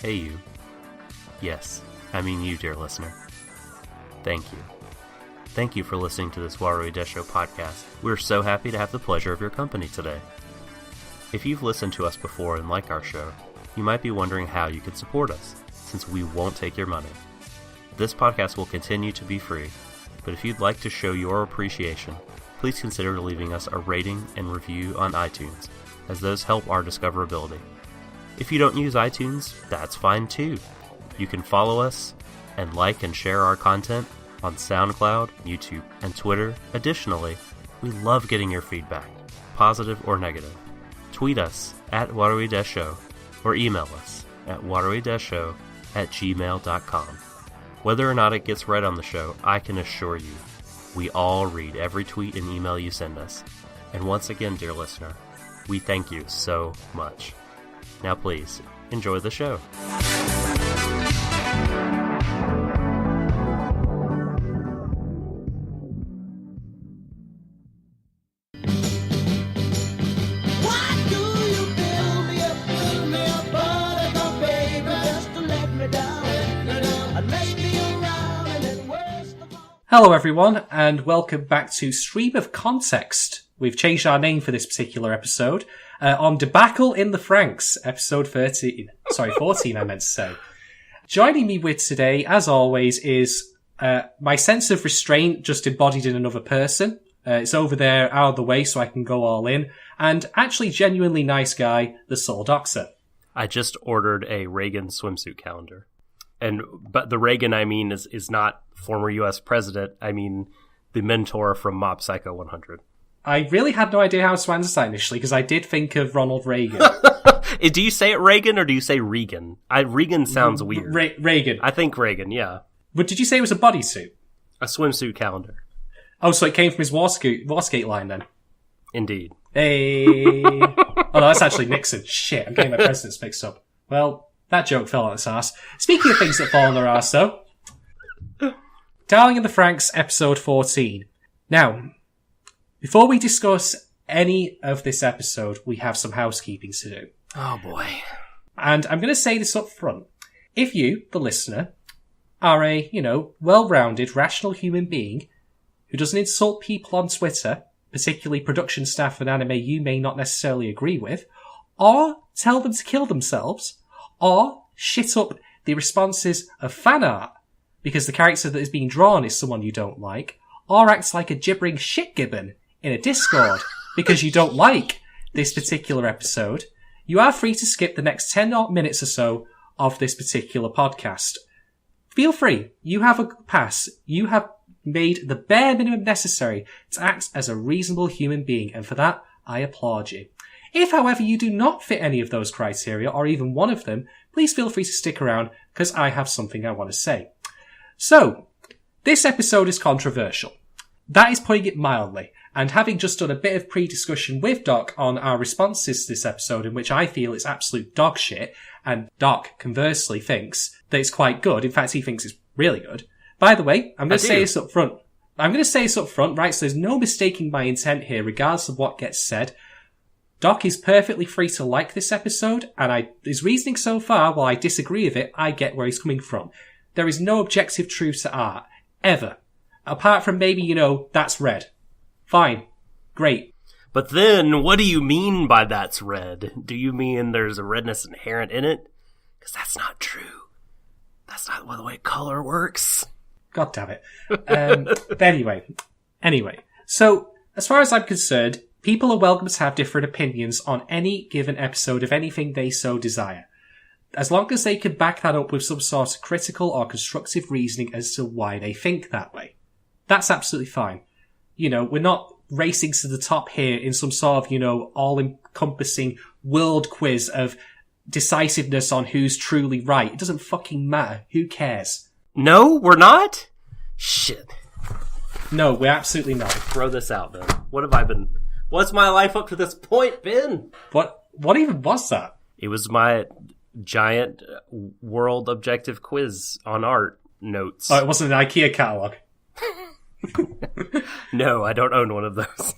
Hey you. Yes, I mean you, dear listener. Thank you. Thank you for listening to this Warui Deshou podcast. We're so happy to have the pleasure of your company today. If you've listened to us before and like our show, you might be wondering how you could support us, since we won't take your money. This podcast will continue to be free, but if you'd like to show your appreciation, please consider leaving us a rating and review on iTunes, as those help our discoverability. If you don't use iTunes, that's fine too. You can follow us and like and share our content on SoundCloud, YouTube, and Twitter. Additionally, we love getting your feedback, positive or negative. Tweet us at Warui Deshou or email us at waruideshou@gmail.com. Whether or not it gets read on the show, I can assure you, we all read every tweet and email you send us. And once again, dear listener, we thank you so much. Now please, enjoy the show. Hello everyone, and welcome back to Stream of Context. We've changed our name for this particular episode, on Darling In The Franxx, episode 13. Sorry, 14 I meant to say. Joining me with today, as always, is my sense of restraint just embodied in another person. It's over there, out of the way, so I can go all in. And actually genuinely nice guy, the Soul Doxer. I just ordered a Reagan swimsuit calendar. But the Reagan I mean is not former U.S. president. I mean the mentor from Mob Psycho 100. I really had no idea how to answer that initially, because I did think of Ronald Reagan. Do you say it Reagan or do you say Regan? Regan sounds weird. Reagan. I think Reagan, yeah. But did you say it was a bodysuit? A swimsuit calendar. Oh, so it came from his war skate line then? Indeed. Hey. Oh, no, that's actually Nixon. Shit, I'm getting my presidents mixed up. Well, that joke fell on its ass. Speaking of things that fall on their ass, though. Darling In The Franxx, episode 14. Now, before we discuss any of this episode, we have some housekeeping to do. Oh boy. And I'm going to say this up front. If you, the listener, are a, well-rounded, rational human being who doesn't insult people on Twitter, particularly production staff and anime you may not necessarily agree with, or tell them to kill themselves, or shit up the responses of fan art because the character that is being drawn is someone you don't like, or acts like a gibbering shit-gibbon in a Discord because you don't like this particular episode, you are free to skip the next 10 minutes or so of this particular podcast. Feel free. You have a pass. You have made the bare minimum necessary to act as a reasonable human being, and for that, I applaud you. If, however, you do not fit any of those criteria, or even one of them, please feel free to stick around, because I have something I want to say. So, this episode is controversial. That is putting it mildly, and having just done a bit of pre-discussion with Doc on our responses to this episode, in which I feel it's absolute dog shit, and Doc, conversely, thinks that it's quite good. In fact, he thinks it's really good. By the way, I'm going to say this up front. right? So there's no mistaking my intent here, regardless of what gets said. Doc is perfectly free to like this episode, and his reasoning so far, while I disagree with it, I get where he's coming from. There is no objective truth to art. Ever. Apart from maybe, that's red. Fine. Great. But then, what do you mean by that's red? Do you mean there's a redness inherent in it? Because that's not true. That's not the way color works. God damn it. But anyway. So, as far as I'm concerned, people are welcome to have different opinions on any given episode of anything they so desire, as long as they can back that up with some sort of critical or constructive reasoning as to why they think that way. That's absolutely fine. We're not racing to the top here in some sort of, all-encompassing world quiz of decisiveness on who's truly right. It doesn't fucking matter. Who cares? No, we're not? Shit. No, we're absolutely not. Throw this out, then. What's my life up to this point, Ben? What even was that? It was my giant world objective quiz on art notes. Oh, it wasn't an IKEA catalogue. No, I don't own one of those.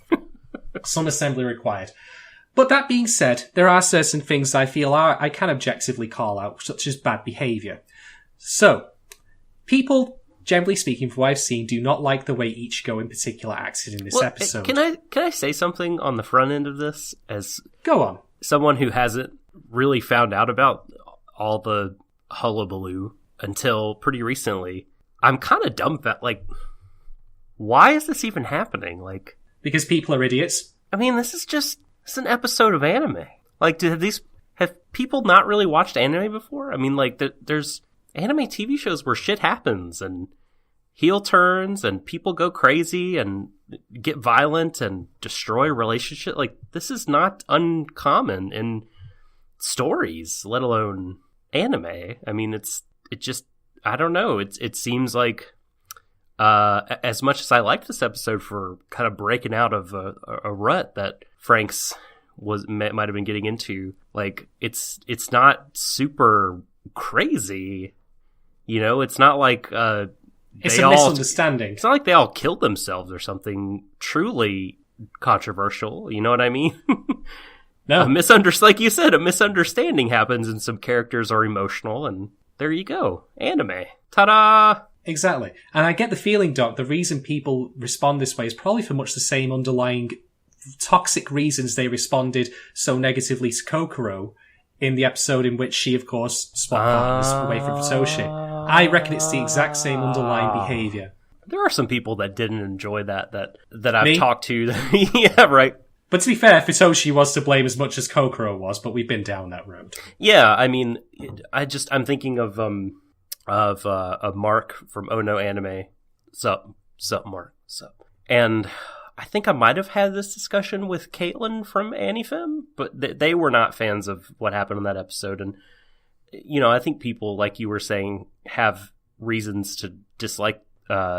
Some assembly required. But that being said, there are certain things I feel I can objectively call out, such as bad behaviour. So, people, generally speaking, from what I've seen, do not like the way Ichigo in particular acted in this episode. Can I say something on the front end of this? As Go on. Someone who hasn't really found out about all the hullabaloo until pretty recently, I'm kind of dumbfounded. Like, why is this even happening? Like, because people are idiots. I mean, it's an episode of anime. Like, have people not really watched anime before? I mean, like, there's anime TV shows where shit happens and heel turns and people go crazy and get violent and destroy relationships. Like, this is not uncommon in stories, let alone anime. I mean, I don't know. It seems like, as much as I liked this episode for kind of breaking out of a rut that Franxx might have been getting into, like, it's not super crazy, you know. It's not like it's a misunderstanding. It's not like they all killed themselves or something truly controversial. You know what I mean? No, like you said, a misunderstanding happens, and some characters are emotional, and there you go, anime. Ta-da! Exactly. And I get the feeling, Doc, the reason people respond this way is probably for much the same underlying toxic reasons they responded so negatively to Kokoro in the episode in which she, of course, spot partners away from Futoshi. I reckon it's the exact same underlying behaviour. There are some people that didn't enjoy that I've talked to. Yeah, right. But to be fair, Futoshi was to blame as much as Kokoro was, but we've been down that road. Yeah, I mean, I'm thinking of Mark from Oh No Anime. Sup, Mark, sup. And I think I might have had this discussion with Caitlin from Anifem, but they were not fans of what happened in that episode. And, you know, I think people, like you were saying, have reasons to dislike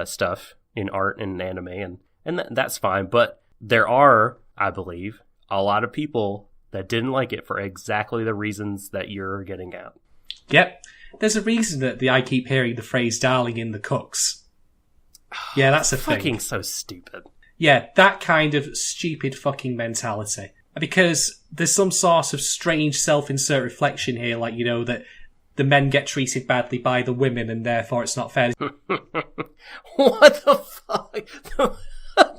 stuff in art and anime, and that's fine. But there are, I believe, a lot of people that didn't like it for exactly the reasons that you're getting at. Yep. There's a reason that I keep hearing the phrase "darling in the cooks." Yeah, that's a thing. Fucking so stupid. Yeah, that kind of stupid fucking mentality. Because there's some sort of strange self-insert reflection here, like, you know, that the men get treated badly by the women and therefore it's not fair. What the fuck?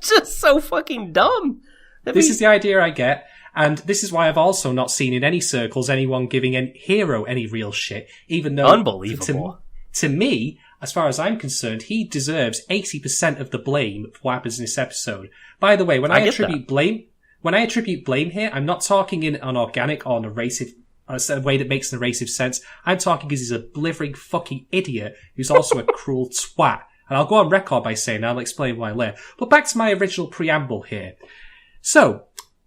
Just so fucking dumb. This is the idea I get. And this is why I've also not seen in any circles anyone giving a hero any real shit, even though... Unbelievable. To me, as far as I'm concerned, he deserves 80% of the blame for what happens in this episode. By the way, when I attribute blame here, I'm not talking in an organic or narrative a way that makes narrative sense. I'm talking because he's a blithering fucking idiot who's also a cruel twat. And I'll go on record by saying I'll explain why later. But back to my original preamble here. So,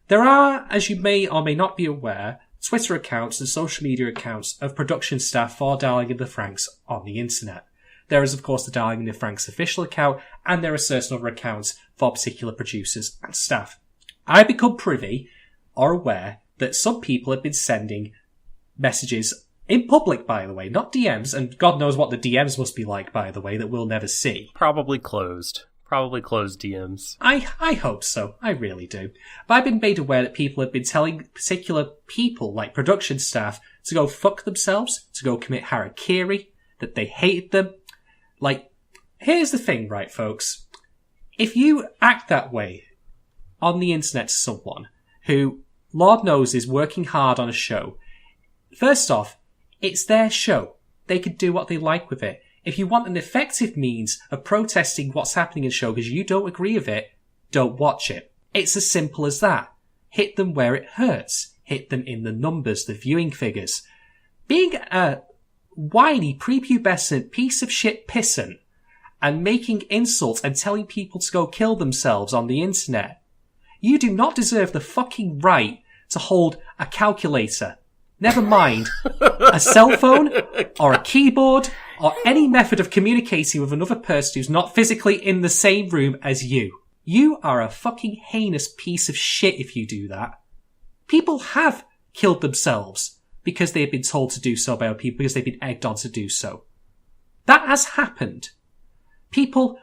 there are, as you may or may not be aware, Twitter accounts and social media accounts of production staff for Darling In The Franxx on the internet. There is, of course, the Darling In The Franxx official account, and there are certain other accounts for particular producers and staff. I become privy or aware that some people have been sending messages in public, by the way, not DMs, and God knows what the DMs must be like, by the way, that we'll never see. Probably closed DMs. I hope so. I really do. But I've been made aware that people have been telling particular people, like production staff, to go fuck themselves, to go commit harakiri, that they hated them. Like, here's the thing, right, folks? If you act that way on the internet to someone who, Lord knows, is working hard on a show, first off, it's their show. They can do what they like with it. If you want an effective means of protesting what's happening in the show because you don't agree with it, don't watch it. It's as simple as that. Hit them where it hurts. Hit them in the numbers, the viewing figures. Being a whiny, prepubescent piece of shit pissant and making insults and telling people to go kill themselves on the internet, you do not deserve the fucking right to hold a calculator. Never mind a cell phone or a keyboard or any method of communicating with another person who's not physically in the same room as you. You are a fucking heinous piece of shit if you do that. People have killed themselves because they've been told to do so by other people, because they've been egged on to do so. That has happened. People,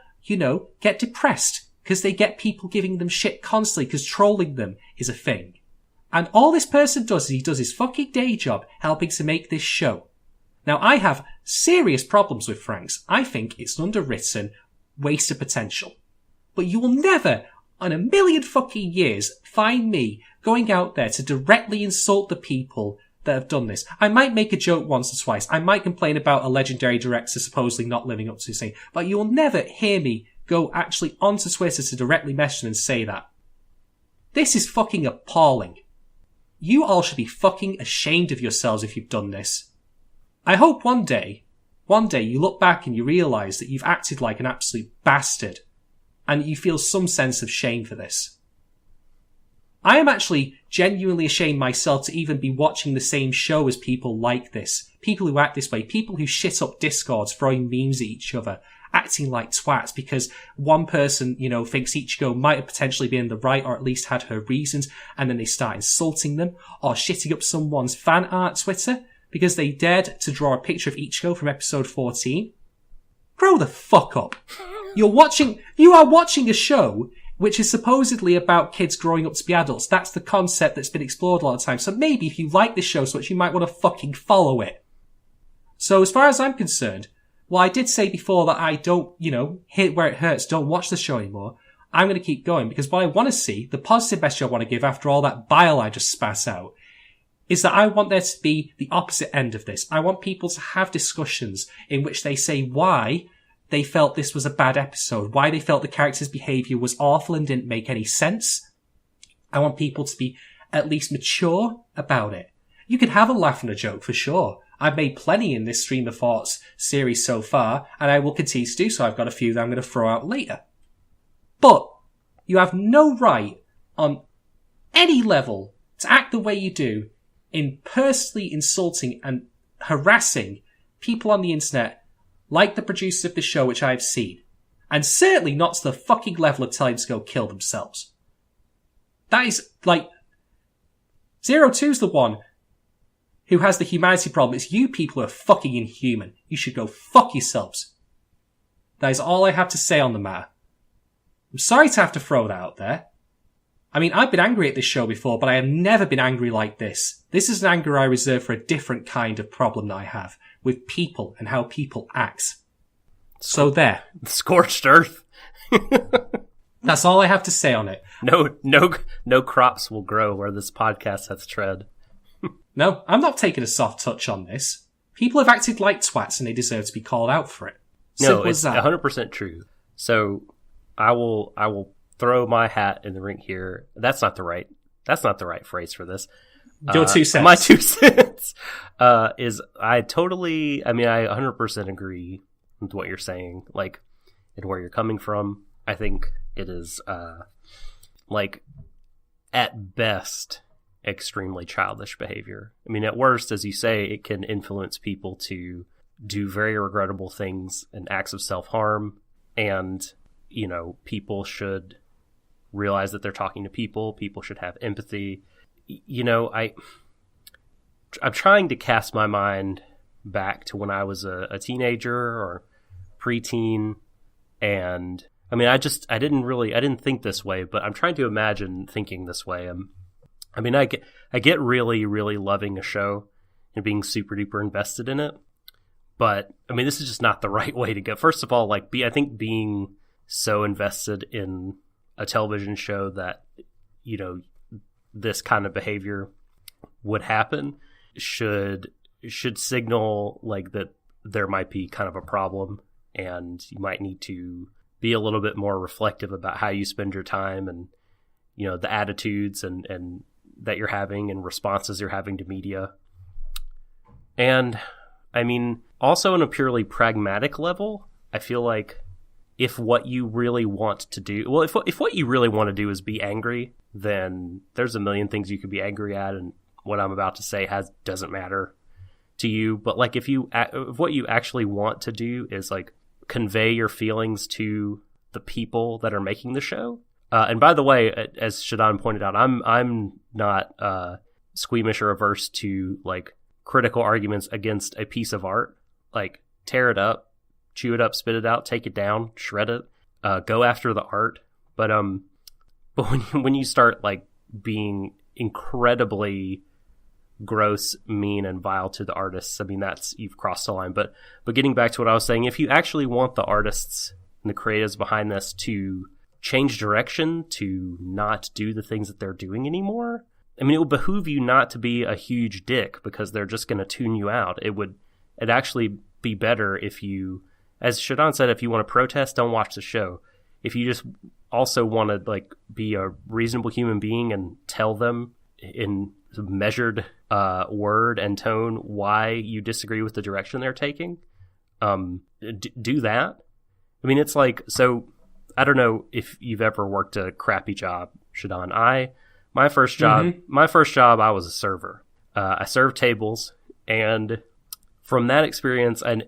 get depressed because they get people giving them shit constantly because trolling them is a thing. And all this person does is he does his fucking day job helping to make this show. Now, I have serious problems with Franxx. I think it's an underwritten waste of potential. But you will never, in a million fucking years, find me going out there to directly insult the people that have done this. I might make a joke once or twice. I might complain about a legendary director supposedly not living up to his thing. But you will never hear me go actually onto Twitter to directly message them and say that. This is fucking appalling. You all should be fucking ashamed of yourselves if you've done this. I hope one day you look back and you realise that you've acted like an absolute bastard and you feel some sense of shame for this. I am actually genuinely ashamed myself to even be watching the same show as people like this. People who act this way. People who shit up Discords, throwing memes at each other, acting like twats because one person, thinks Ichigo might have potentially been in the right or at least had her reasons, and then they start insulting them or shitting up someone's fan art Twitter because they dared to draw a picture of Ichigo from episode 14. Grow the fuck up. You are watching a show which is supposedly about kids growing up to be adults. That's the concept that's been explored a lot of times. So maybe if you like this show so much, you might want to fucking follow it. So as far as I'm concerned, well, I did say before that I don't, hit where it hurts, don't watch the show anymore. I'm going to keep going because what I want to see, the positive message I want to give after all that bile I just spat out, is that I want there to be the opposite end of this. I want people to have discussions in which they say why they felt this was a bad episode, why they felt the character's behaviour was awful and didn't make any sense. I want people to be at least mature about it. You can have a laugh and a joke for sure. I've made plenty in this Stream of Thoughts series so far, and I will continue to do so. I've got a few that I'm going to throw out later. But you have no right on any level to act the way you do in personally insulting and harassing people on the internet like the producers of the show, which I've seen. And certainly not to the fucking level of telling them to go kill themselves. That is, Zero Two's the one who has the humanity problem. It's you people who are fucking inhuman. You should go fuck yourselves. That is all I have to say on the matter. I'm sorry to have to throw that out there. I mean, I've been angry at this show before, but I have never been angry like this. This is an anger I reserve for a different kind of problem that I have with people and how people act. So there. Scorched earth. That's all I have to say on it. No crops will grow where this podcast hath tread. No, I'm not taking a soft touch on this. People have acted like twats and they deserve to be called out for it. No, it's 100% true. So I will throw my hat in the ring here. That's not the right phrase for this. Your 2 cents. My 2 cents is I 100% agree with what you're saying, and where you're coming from. I think it is, at best, extremely childish behavior. I mean, at worst, as you say, it can influence people to do very regrettable things and acts of self-harm, and, people should realize that they're talking to people. People should have empathy. I'm trying to cast my mind back to when I was a teenager or preteen, and I mean, I didn't think this way, but I'm trying to imagine thinking this way. I get really, really loving a show and being super duper invested in it, but I mean, this is just not the right way to go. First of all, I think being so invested in a television show that, this kind of behavior would happen should signal that there might be kind of a problem, and you might need to be a little bit more reflective about how you spend your time and, the attitudes and that you're having and responses you're having to media. And I mean, also on a purely pragmatic level, I feel like if what you really want to do, if what you really want to do is be angry, then there's a million things you could be angry at, and what I'm about to say doesn't matter to you. But if what you actually want to do is convey your feelings to the people that are making the show. And by the way, as Shadon pointed out, I'm not squeamish or averse to critical arguments against a piece of art. Tear it up, chew it up, spit it out, take it down, shred it, go after the art. But when you start being incredibly gross, mean, and vile to the artists, I mean, you've crossed the line. But getting back to what I was saying, if you actually want the artists and the creatives behind this to change direction, to not do the things that they're doing anymore, I mean, it would behoove you not to be a huge dick because they're just going to tune you out. It'd actually be better if you, as Shadon said, if you want to protest, don't watch the show. If you just also want to like be a reasonable human being and tell them in measured word and tone why you disagree with the direction they're taking, do that. I mean, it's like, so I don't know if you've ever worked a crappy job, Shadon. My first job, I was a server. I served tables, and from that experience, and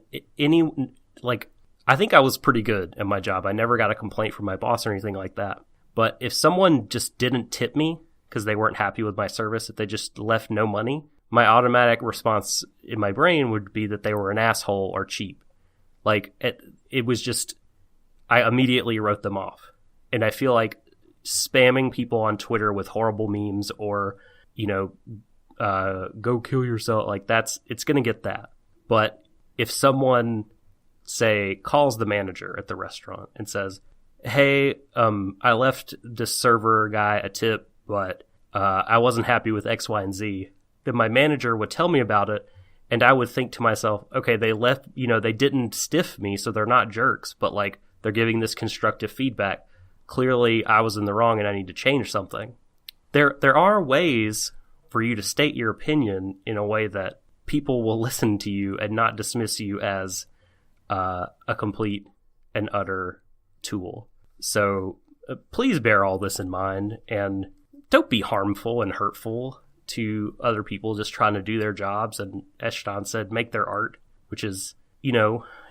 I think I was pretty good at my job. I never got a complaint from my boss or anything like that. But if someone just didn't tip me because they weren't happy with my service, if they just left no money, my automatic response in my brain would be that they were an asshole or cheap. Like, it was just, I immediately wrote them off. And I feel like spamming people on Twitter with horrible memes or, go kill yourself, like it's going to get that. But if someone, say, calls the manager at the restaurant and says, hey, I left this server guy a tip, but I wasn't happy with X, Y, and Z, then my manager would tell me about it, and I would think to myself, okay, they left, they didn't stiff me, so they're not jerks, but like they're giving this constructive feedback. Clearly, I was in the wrong and I need to change something. There are ways for you to state your opinion in a way that people will listen to you and not dismiss you as a complete and utter tool. So please bear all this in mind and don't be harmful and hurtful to other people just trying to do their jobs. And as Sean said, make their art, which is,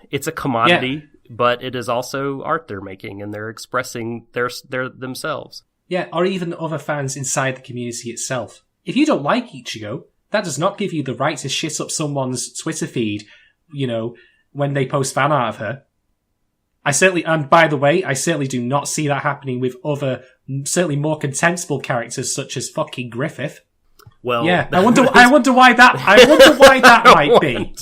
it's a commodity, but it is also art they're making and they're expressing their themselves. Yeah, or even other fans inside the community itself. If you don't like Ichigo, that does not give you the right to shit up someone's Twitter feed, when they post fan art of her. And by the way, I certainly do not see that happening with other, certainly more contemptible characters such as fucking Griffith. Well, yeah, I wonder why that might be.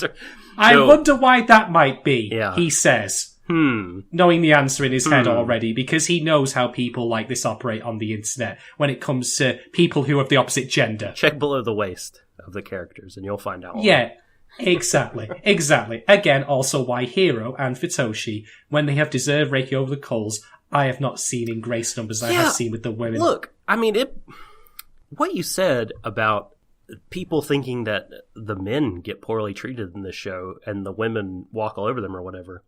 I wonder why that might be, he says. Knowing the answer in his head already, because he knows how people like this operate on the internet when it comes to people who have the opposite gender. Check below the waist of the characters and you'll find out. Yeah, exactly. Again, also why Hiro and Futoshi, when they have deserved Reiki over the coals, I have not seen in grace numbers I have seen with the women. Look, I mean, what you said about people thinking that the men get poorly treated in this show and the women walk all over them or whatever,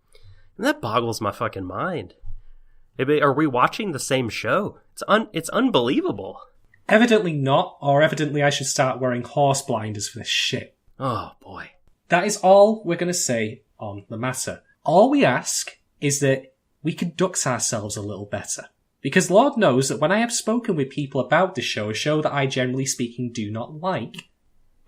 and that boggles my fucking mind. Are we watching the same show? It's unbelievable. Evidently not, or evidently I should start wearing horse blinders for this shit. Oh, boy. That is all we're going to say on the matter. All we ask is that we conduct ourselves a little better. Because Lord knows that when I have spoken with people about this show, a show that I generally speaking do not like,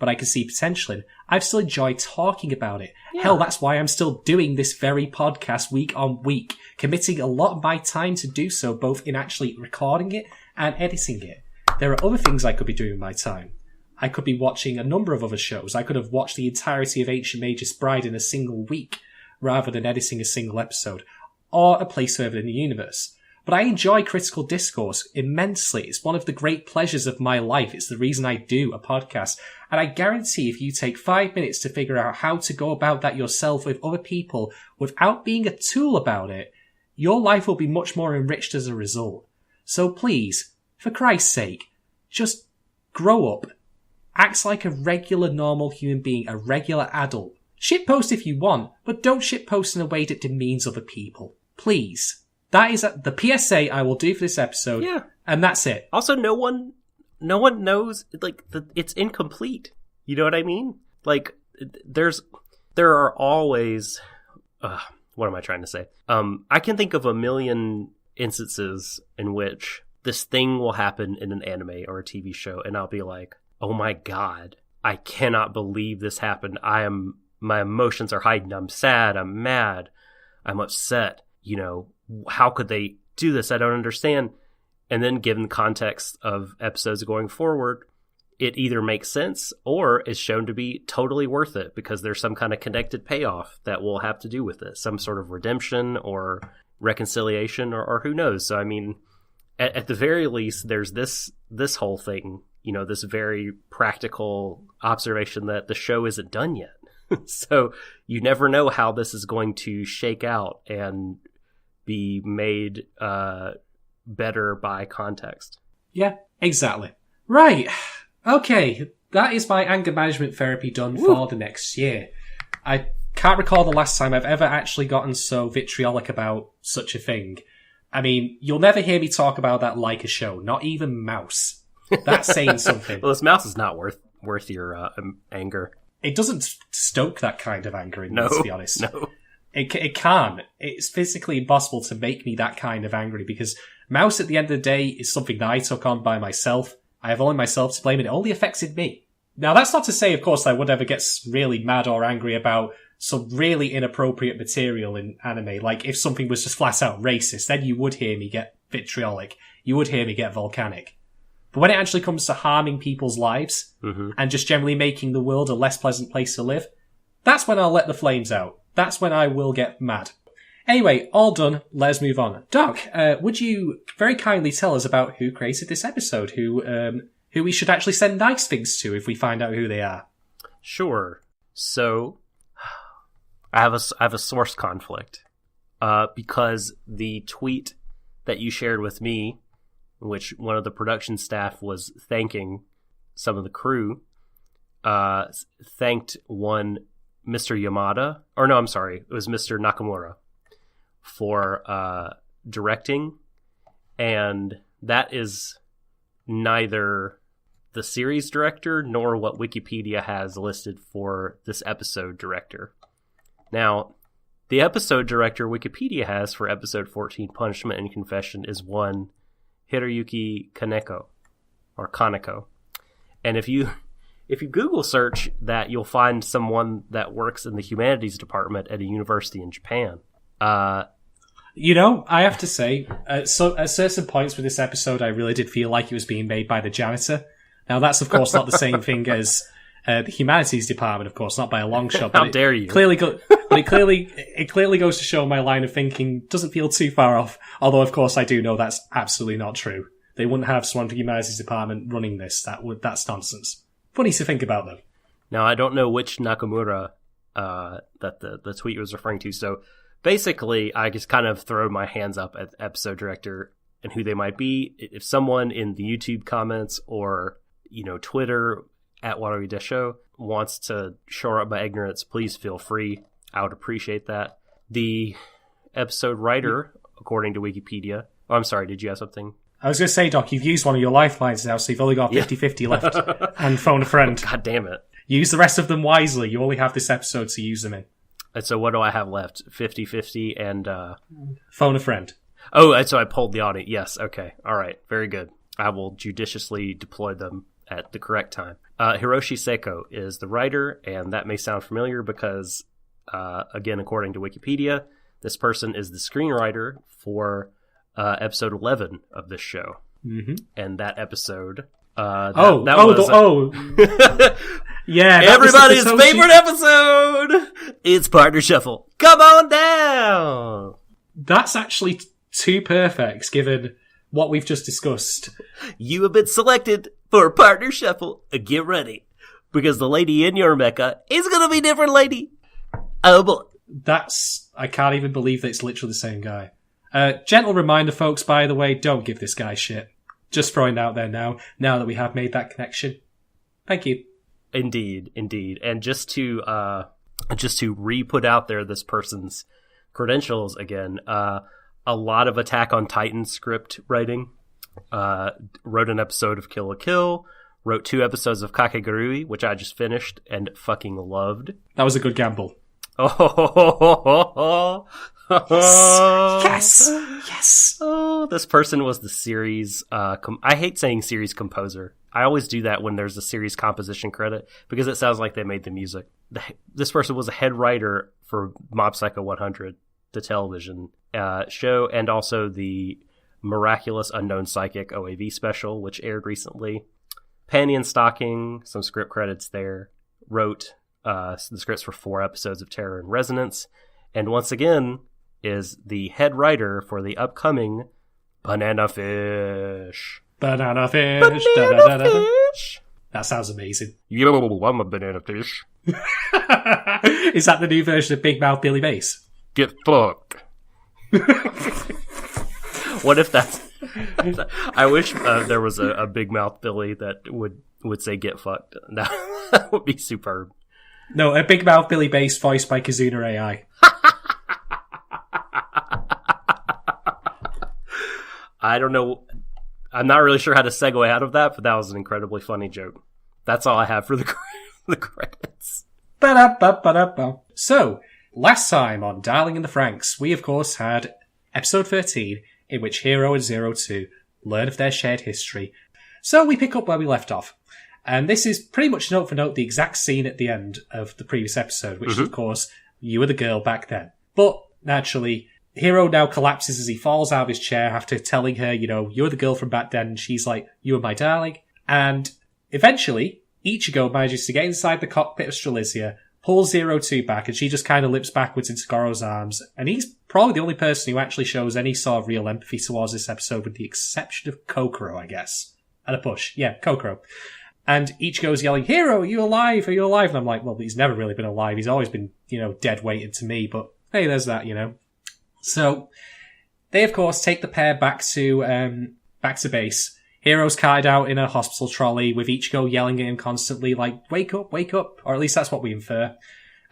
but I can see potential in, I've still enjoyed talking about it. Yeah. Hell, that's why I'm still doing this very podcast week on week, committing a lot of my time to do so, both in actually recording it and editing it. There are other things I could be doing with my time. I could be watching a number of other shows. I could have watched the entirety of Ancient Magus Bride in a single week, rather than editing a single episode, or a place further in the universe. But I enjoy critical discourse immensely. It's one of the great pleasures of my life. It's the reason I do a podcast. And I guarantee if you take 5 minutes to figure out how to go about that yourself with other people without being a tool about it, your life will be much more enriched as a result. So please, for Christ's sake, just grow up. Act like a regular, normal human being, a regular adult. Shitpost if you want, but don't shitpost in a way that demeans other people. Please. That is the PSA I will do for this episode. Yeah. And that's it. Also, no one knows, like, it's incomplete. You know what I mean? Like, there are always, what am I trying to say? I can think of a million instances in which this thing will happen in an anime or a TV show, and I'll be like, oh my God, I cannot believe this happened. My emotions are heightened. I'm sad. I'm mad. I'm upset. How could they do this? I don't understand. And then given the context of episodes going forward, it either makes sense or is shown to be totally worth it because there's some kind of connected payoff that will have to do with it, some sort of redemption or reconciliation or who knows. So I mean, at the very least, there's this whole thing, you know, this very practical observation that the show isn't done yet. So you never know how this is going to shake out and be made better by context. Yeah, exactly. Right. Okay. That is my anger management therapy done for the next year. I can't recall the last time I've ever actually gotten so vitriolic about such a thing. I mean, you'll never hear me talk about that like a show, not even Mouse. That's saying something. Well, this Mouse is not worth your anger. It doesn't stoke that kind of anger in me, to be honest. No. It can't. It's physically impossible to make me that kind of angry because Mouse, at the end of the day, is something that I took on by myself. I have only myself to blame and it only affected me. Now, that's not to say, of course, I would ever get really mad or angry about some really inappropriate material in anime. Like, if something was just flat out racist, then you would hear me get vitriolic. You would hear me get volcanic. But when it actually comes to harming people's lives and just generally making the world a less pleasant place to live, that's when I'll let the flames out. That's when I will get mad. Anyway, all done. Let's move on. Doc, would you very kindly tell us about who created this episode, who we should actually send nice things to if we find out who they are? Sure. So, I have a source conflict because the tweet that you shared with me, in which one of the production staff was thanking some of the crew, thanked one Mr. Yamada, or no, I'm sorry, it was Mr. Nakamura for directing, and that is neither the series director nor what Wikipedia has listed for this episode director. Now, the episode director Wikipedia has for episode 14, Punishment and Confession, is one Hiroyuki Kaneko, or Kaneko. And if you Google search that, you'll find someone that works in the humanities department at a university in Japan. You know, I have to say, so at certain points with this episode, I really did feel like it was being made by the janitor. Now, that's, of course, not the same thing as the humanities department, of course, not by a long shot. How dare you? It clearly goes to show my line of thinking doesn't feel too far off. Although, of course, I do know that's absolutely not true. They wouldn't have someone from the humanities department running this. That's nonsense. Funny to think about, though. Now, I don't know which Nakamura that the tweet was referring to. So basically, I just kind of throw my hands up at the episode director and who they might be. If someone in the YouTube comments or, you know, Twitter at Warui Deshou wants to shore up my ignorance, please feel free. I would appreciate that. The episode writer, according to Wikipedia... Oh, I'm sorry, did you have something? I was going to say, Doc, you've used one of your lifelines now, so you've only got 50-50 left. And phone a friend. God damn it. Use the rest of them wisely. You only have this episode to use them in. And so what do I have left? 50-50 and... Phone a friend. Oh, so I pulled the audio. Yes, okay. All right, very good. I will judiciously deploy them at the correct time. Hiroshi Seiko is the writer, and that may sound familiar because, again, according to Wikipedia, this person is the screenwriter for episode 11 of this show. Mm-hmm. And that episode... yeah, everybody's favorite episode! It's Partner Shuffle. Come on down! That's actually too perfect, given what we've just discussed. You have been selected for Partner Shuffle. Get ready, because the lady in your mecha is going to be a different lady. Oh boy. I can't even believe that it's literally the same guy. Gentle reminder, folks, by the way, don't give this guy shit. Just throwing it out there now that we have made that connection. Thank you. Indeed. And just to re-put out there this person's credentials again, a lot of Attack on Titan script writing, wrote an episode of Kill la Kill, wrote 2 episodes of Kakegurui, which I just finished and fucking loved. That was a good gamble. Yes. Oh, this person was the series. I hate saying series composer. I always do that when there's a series composition credit because it sounds like they made the music. This person was a head writer for Mob Psycho 100, the television show, and also the Miraculous Unknown Psychic OAV special, which aired recently. Panty and Stocking, some script credits there, wrote the scripts for 4 episodes of Terror and Resonance, and once again is the head writer for the upcoming Banana Fish. Banana fish. Banana Fish. That sounds amazing. Yo, I'm a banana fish. Is that the new version of Big Mouth Billy Bass? Get fucked. What if that's... I wish there was a Big Mouth Billy that would say get fucked. That would be superb. No, a Big Mouth Billy Bass voiced by Kazuna AI. I don't know. I'm not really sure how to segue out of that, but that was an incredibly funny joke. That's all I have for the credits. Ba-da-ba-ba-da-ba. So, last time on Darling in the Franxx, we of course had episode 13, in which Hero and 02 learn of their shared history. So we pick up where we left off. And this is pretty much note for note the exact scene at the end of the previous episode, which is, of course, you were the girl back then. But, naturally, Hero now collapses as he falls out of his chair after telling her, you're the girl from back then. And she's like, you were my darling. And eventually, Ichigo manages to get inside the cockpit of Strelitzia, pulls 02 back, and she just kind of limps backwards into Goro's arms. And he's probably the only person who actually shows any sort of real empathy towards this episode, with the exception of Kokoro, I guess. And a push. Yeah, Kokoro. And Ichigo's yelling, Hero, are you alive? Are you alive? And I'm like, well, he's never really been alive. He's always been, dead weighted to me. But hey, there's that, So, they of course take the pair back to base. Hero's carried out in a hospital trolley with Ichigo yelling at him constantly, like, wake up, or at least that's what we infer.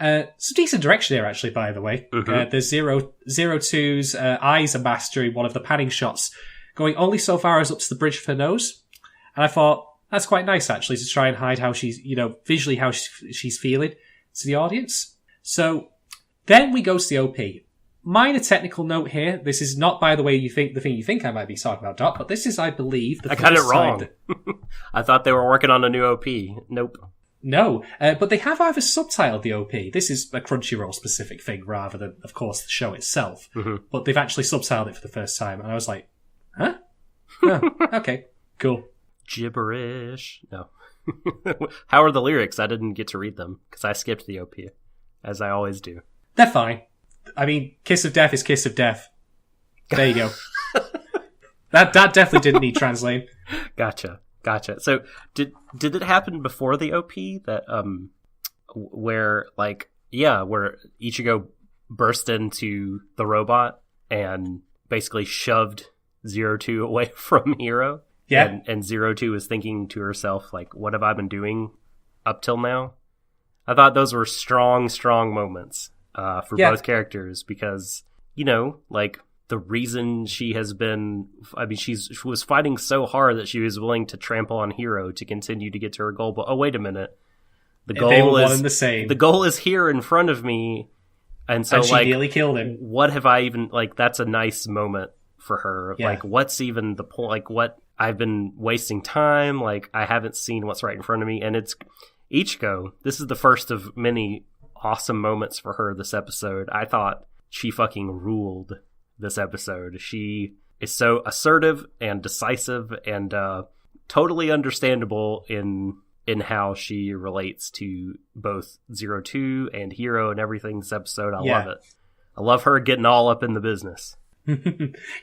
Some decent direction here, actually, by the way. Mm-hmm. There's 02's eyes are mastering one of the panning shots, going only so far as up to the bridge of her nose. And I thought, that's quite nice, actually, to try and hide how she's, visually how she's feeling to the audience. So, then we go to the OP. Minor technical note here. This is not, by the way, the thing you think I might be talking about, Doc, but this is, I believe, the I got it wrong. I thought they were working on a new OP. Nope. No, but they have either subtitled the OP. This is a Crunchyroll specific thing rather than, of course, the show itself. Mm-hmm. But they've actually subtitled it for the first time, and I was like, huh? Oh, okay, cool. Gibberish. No. How are the lyrics? I didn't get to read them because I skipped the OP, as I always do. They're fine. I mean, Kiss of Death is Kiss of Death. There you go. That definitely didn't need translating. Gotcha. So, did it happen before the OP that where Ichigo burst into the robot and basically shoved 02 away from Hero? Yeah. And 02 is thinking to herself, like, what have I been doing up till now? I thought those were strong moments for both characters because, the reason she has been... I mean, she was fighting so hard that she was willing to trample on Hero to continue to get to her goal. But, oh, wait a minute. The goal one and the same. The goal is here in front of me. And so, she nearly killed him. What have I even... that's a nice moment for her. Yeah. What's even the point? What... I've been wasting time. I haven't seen what's right in front of me. And it's Ichigo. This is the first of many awesome moments for her this episode. I thought she fucking ruled this episode. She is so assertive and decisive and totally understandable in how she relates to both 02 and Hero and everything this episode. I love it. I love her getting all up in the business.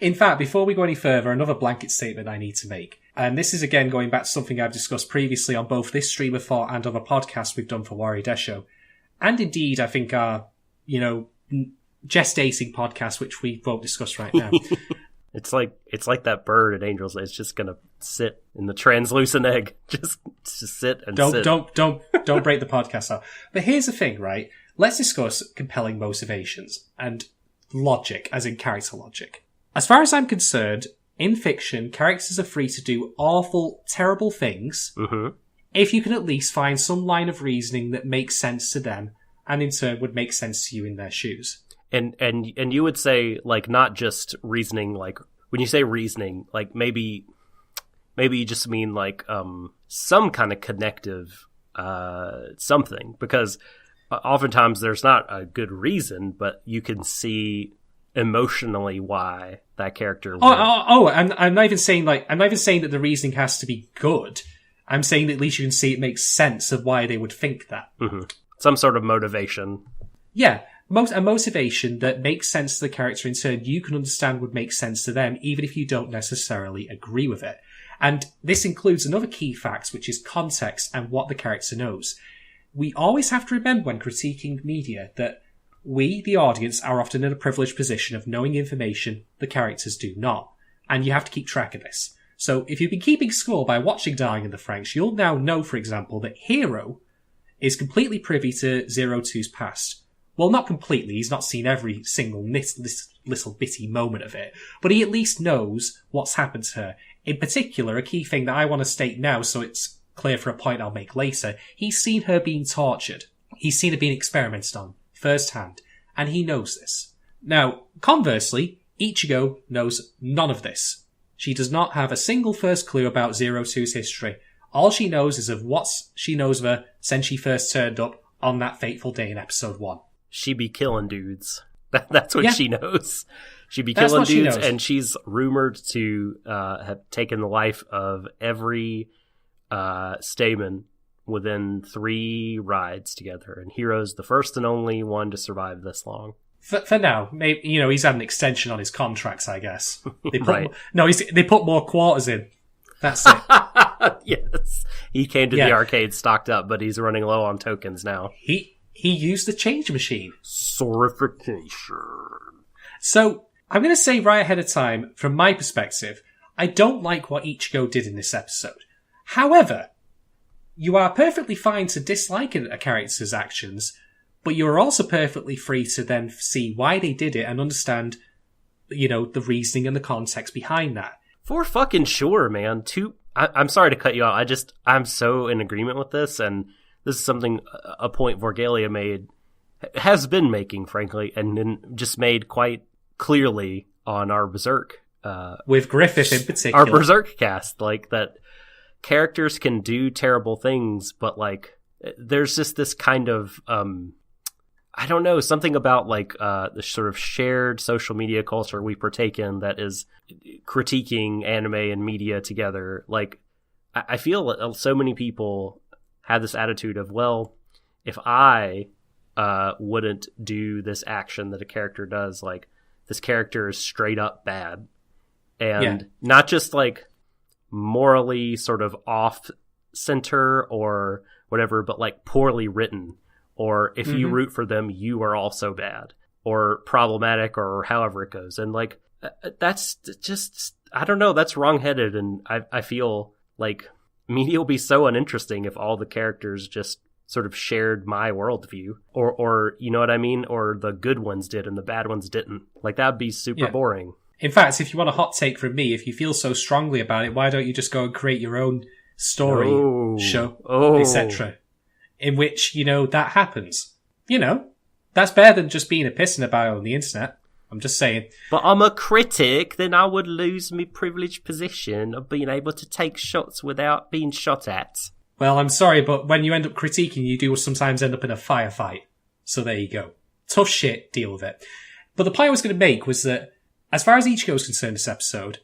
In fact, before we go any further, another blanket statement I need to make. And this is, again, going back to something I've discussed previously on both this stream of thought and other podcasts we've done for Warui Deshou. And indeed, I think our, gestating podcast, which we won't discuss right now. It's like that bird at Angels. It's just going to sit in the translucent egg. Just sit and sit. Don't break the podcast out. But here's the thing, right? Let's discuss compelling motivations and logic, as in character logic. As far as I'm concerned, in fiction, characters are free to do awful, terrible things if you can at least find some line of reasoning that makes sense to them and in turn would make sense to you in their shoes. And you would say, not just reasoning, when you say reasoning, maybe you just mean some kind of connective something, because oftentimes there's not a good reason, but you can see emotionally why that character. I'm not even saying that the reasoning has to be good. I'm saying that at least you can see it makes sense of why they would think that. Mm-hmm. Some sort of motivation. Yeah, a motivation that makes sense to the character in turn you can understand would make sense to them, even if you don't necessarily agree with it. And this includes another key fact, which is context and what the character knows. We always have to remember when critiquing media that we, the audience, are often in a privileged position of knowing information the characters do not. And you have to keep track of this. So if you've been keeping score by watching Darling In The Franxx, you'll now know, for example, that Hero is completely privy to Zero Two's past. Well, not completely. He's not seen every single little bitty moment of it. But he at least knows what's happened to her. In particular, a key thing that I want to state now, so it's clear for a point I'll make later, he's seen her being tortured. He's seen her being experimented on, firsthand. And he knows this. Now, conversely, Ichigo knows none of this. She does not have a single first clue about Zero Two's history. All she knows is of what she knows of her since she first turned up on that fateful day in episode 1. She be killing dudes. That's what she knows. She be killing dudes, and she's rumored to have taken the life of every Stamen within 3 rides together. And Hero's the first and only one to survive this long. For now, maybe he's had an extension on his contracts, I guess. They put right. They put more quarters in. That's it. Yes, he came to the arcade stocked up, but he's running low on tokens now. He used the change machine. Sorification. So I'm going to say right ahead of time, from my perspective, I don't like what Ichigo did in this episode. However, you are perfectly fine to dislike a character's actions, but you're also perfectly free to then see why they did it and understand, the reasoning and the context behind that. For fucking sure, man. I'm sorry to cut you out. I'm so in agreement with this, and this is something, a point Vorgalia has been making, frankly, and then just made quite clearly on our Berserk. With Griffith in particular. Our Berserk cast, that characters can do terrible things, but, there's just this kind of, I don't know, something about, the sort of shared social media culture we partake in that is critiquing anime and media together. I feel so many people have this attitude of, well, if I wouldn't do this action that a character does, this character is straight up bad. And not just, morally sort of off center or whatever, but, poorly written. Or if you root for them, you are also bad. Or problematic, or however it goes. And, that's just, I don't know, that's wrongheaded. And I feel like media will be so uninteresting if all the characters just sort of shared my worldview, or you know what I mean, or the good ones did and the bad ones didn't. That would be super boring. In fact, if you want a hot take from me, if you feel so strongly about it, why don't you just go and create your own story, show, etc., in which that happens? That's better than just being a pissing about it on the internet. I'm just saying. But I'm a critic, then I would lose my privileged position of being able to take shots without being shot at. Well, I'm sorry, but when you end up critiquing, you do sometimes end up in a firefight. So there you go. Tough shit, deal with it. But the point I was going to make was that, as far as Ichigo is concerned this episode,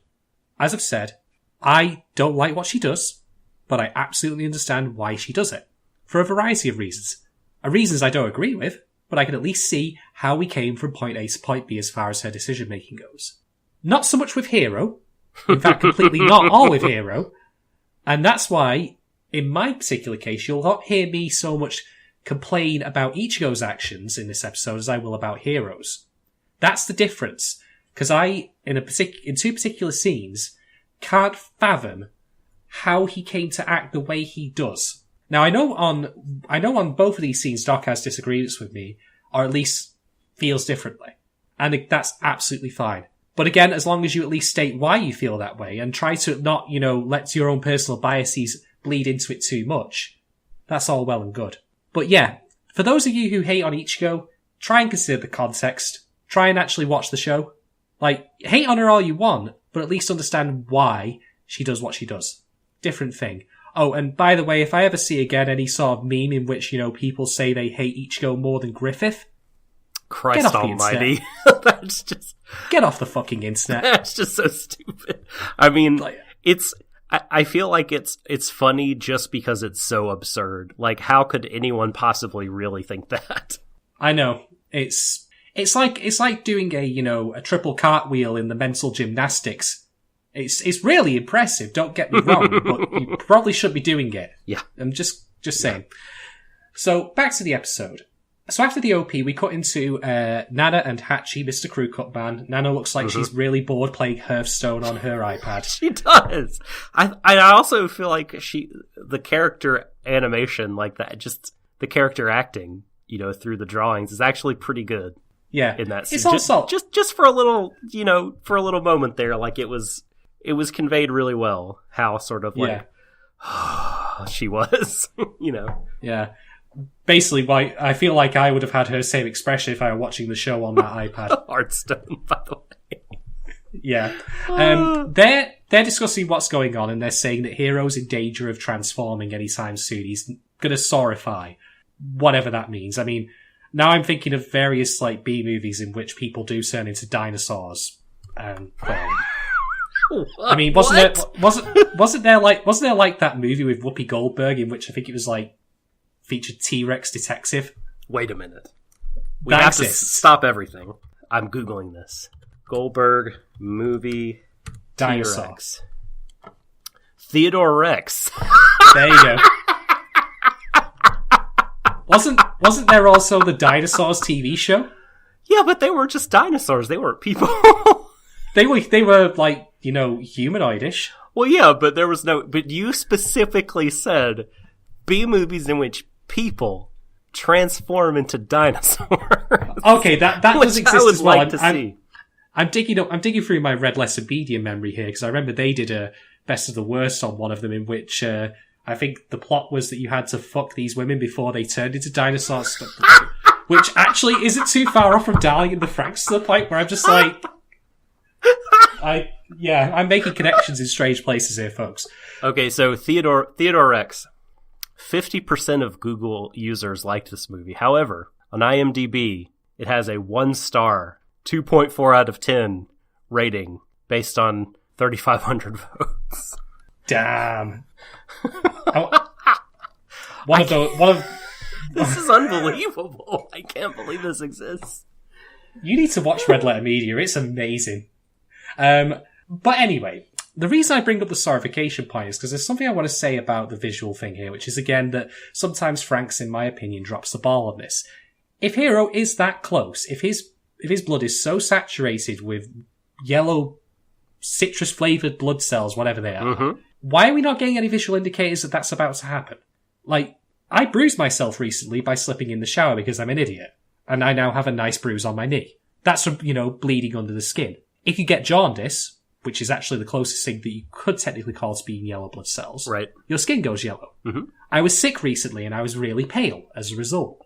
as I've said, I don't like what she does, but I absolutely understand why she does it. For a variety of reasons. Reasons I don't agree with, but I can at least see how we came from point A to point B as far as her decision making goes. Not so much with Hero. In fact, completely not all with Hero. And that's why, in my particular case, you'll not hear me so much complain about Ichigo's actions in this episode as I will about Hero's. That's the difference. Because I, in 2 particular scenes, can't fathom how he came to act the way he does. Now, I know on both of these scenes, Doc has disagreements with me, or at least feels differently. And that's absolutely fine. But again, as long as you at least state why you feel that way, and try to not, let your own personal biases bleed into it too much, that's all well and good. But yeah, for those of you who hate on Ichigo, try and consider the context. Try and actually watch the show. Hate on her all you want, but at least understand why she does what she does. Different thing. Oh, and by the way, if I ever see again any sort of meme in which, people say they hate Ichigo more than Griffith, Christ almighty. That's just... Get off the fucking internet. That's just so stupid. I mean, I feel like it's funny just because it's so absurd. Like, how could anyone possibly really think that? I know. It's like doing a triple cartwheel in the mental gymnastics. It's really impressive, don't get me wrong, but you probably should be doing it. Yeah. I'm just saying. So, back to the episode. So after the OP, we cut into Nana and Hachi, Mr. Crew Cut Man. Nana looks like she's really bored playing Hearthstone on her iPad. She does. I also feel like the character animation, like that, just the character acting, through the drawings is actually pretty good. Yeah. In that scene. It's also just for a little, for a little moment there, like it was conveyed really well how sort of like she was, Yeah. Basically, why I feel like I would have had her same expression if I were watching the show on that iPad. Hearthstone, by the way. Yeah. They're discussing what's going on, and they're saying that Hero's in danger of transforming anytime soon. He's going to sorify, whatever that means. I mean, now I'm thinking of various like B movies in which people do turn into dinosaurs. I mean, wasn't there like that movie with Whoopi Goldberg in which I think it was like featured T-Rex detective? Wait a minute. We have to stop everything. I'm Googling this. Goldberg movie dinosaur. T-Rex. Theodore Rex. There you go. Wasn't there also the Dinosaurs TV show? Yeah, but they were just dinosaurs. They weren't people. They were like, humanoidish. Well, yeah, but there was no... But you specifically said B movies in which people transform into dinosaurs. Okay, that does exist as well. Like to see. I'm digging through my Red Letter Media memory here, because I remember they did a Best of the Worst on one of them in which I think the plot was that you had to fuck these women before they turned into dinosaurs, which actually isn't too far off from Darling in the Franxx to the point where I'm just like... I'm making connections in strange places here, folks. Okay, so Theodore Rex. 50% of Google users liked this movie. However, on IMDb, it has a 1-star, 2.4 out of 10 rating based on 3,500 votes. Damn. This is unbelievable. I can't believe this exists. You need to watch Red Letter Media. It's amazing. But anyway, the reason I bring up the sorification point is because there's something I want to say about the visual thing here, which is again that sometimes Franxx, in my opinion, drops the ball on this. If Hero is that close, if his blood is so saturated with yellow citrus flavored blood cells, whatever they are, why are we not getting any visual indicators that that's about to happen? Like, I bruised myself recently by slipping in the shower because I'm an idiot, and I now have a nice bruise on my knee. That's from, bleeding under the skin. If you get jaundice, which is actually the closest thing that you could technically call to being yellow blood cells, right, your skin goes yellow. I was sick recently and I was really pale as a result.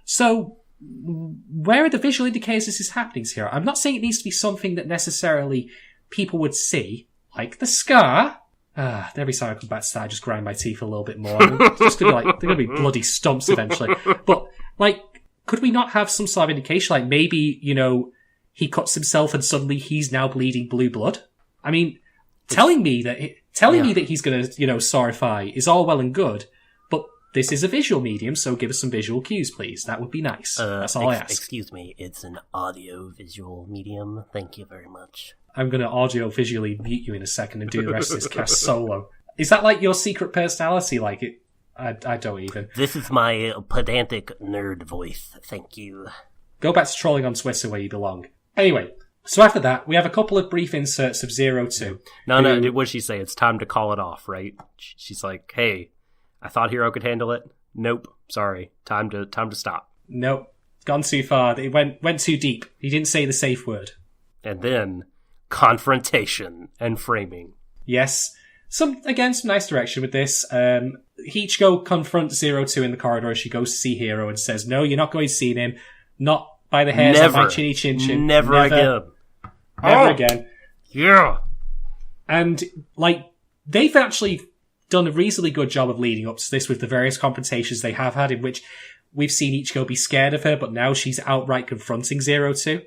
So, where are the visual indicators this is happening here? I'm not saying it needs to be something that necessarily people would see, like the scar. Every time I come back to that, I just grind my teeth a little bit more. It's just gonna be like, they're gonna be bloody stumps eventually. But, like, could we not have some sort of indication, like maybe, he cuts himself and suddenly he's now bleeding blue blood? I mean, telling me that he's going to, sorify is all well and good, but this is a visual medium, so give us some visual cues, please. That would be nice. That's all I ask. Excuse me, it's an audio-visual medium. Thank you very much. I'm going to audio-visually mute you in a second and do the rest of this cast solo. Is that like your secret personality? Like it? I don't even. This is my pedantic nerd voice. Thank you. Go back to trolling on Twitter where you belong. Anyway, so after that, we have a couple of brief inserts of 02. No, what did she say? It's time to call it off, right? She's like, hey, I thought Hero could handle it. Nope, sorry. Time to stop. Nope, gone too far. It went too deep. He didn't say the safe word. And then, confrontation and framing. Yes. Some nice direction with this. Hichiko confronts 02 in the corridor as she goes to see Hero and says, no, you're not going to see him. Not by the hairs on my chinny chin chin. Never again. Never again. Yeah. And, like, they've actually done a reasonably good job of leading up to this with the various confrontations they have had in which we've seen Ichigo be scared of her, but now she's outright confronting 02.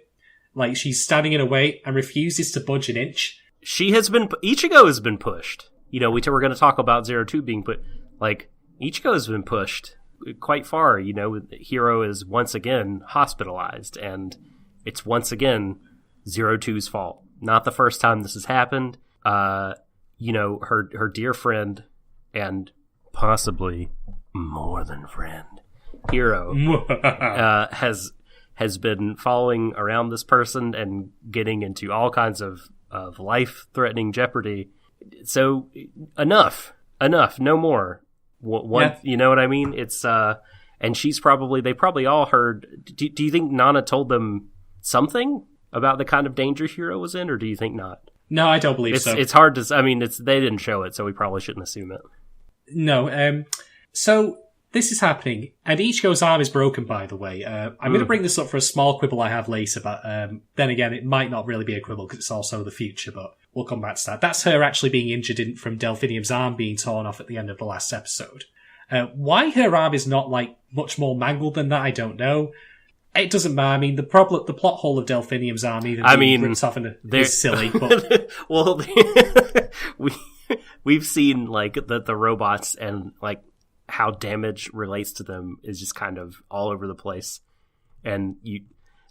Like, she's standing in her way and refuses to budge an inch. Ichigo has been pushed. we're going to talk about 02 being put, like, Ichigo's been pushed quite far. Hiro is once again hospitalized, and it's once again 02's fault. Not the first time this has happened. Her dear friend, and possibly more than friend, Hiro, has been following around this person and getting into all kinds of life-threatening jeopardy. So enough, no more. You know what I mean? It's and they probably all heard. Do you think Nana told them something about the kind of danger Hiro was in, or do you think not? No, I don't believe so. It's hard to. I mean, they didn't show it, so we probably shouldn't assume it. No. So this is happening, and Ichigo's arm is broken, by the way. I'm going to bring this up for a small quibble I have later, but then again, it might not really be a quibble because it's also the future, but we'll come back to that. That's her actually being injured from Delphinium's arm being torn off at the end of the last episode. Why her arm is not, like, much more mangled than that, I don't know. It doesn't matter. I mean, the plot hole of Delphinium's arm even being ripped off is silly, but... Well, we've seen, like, the robots and, like, how damage relates to them is just kind of all over the place. And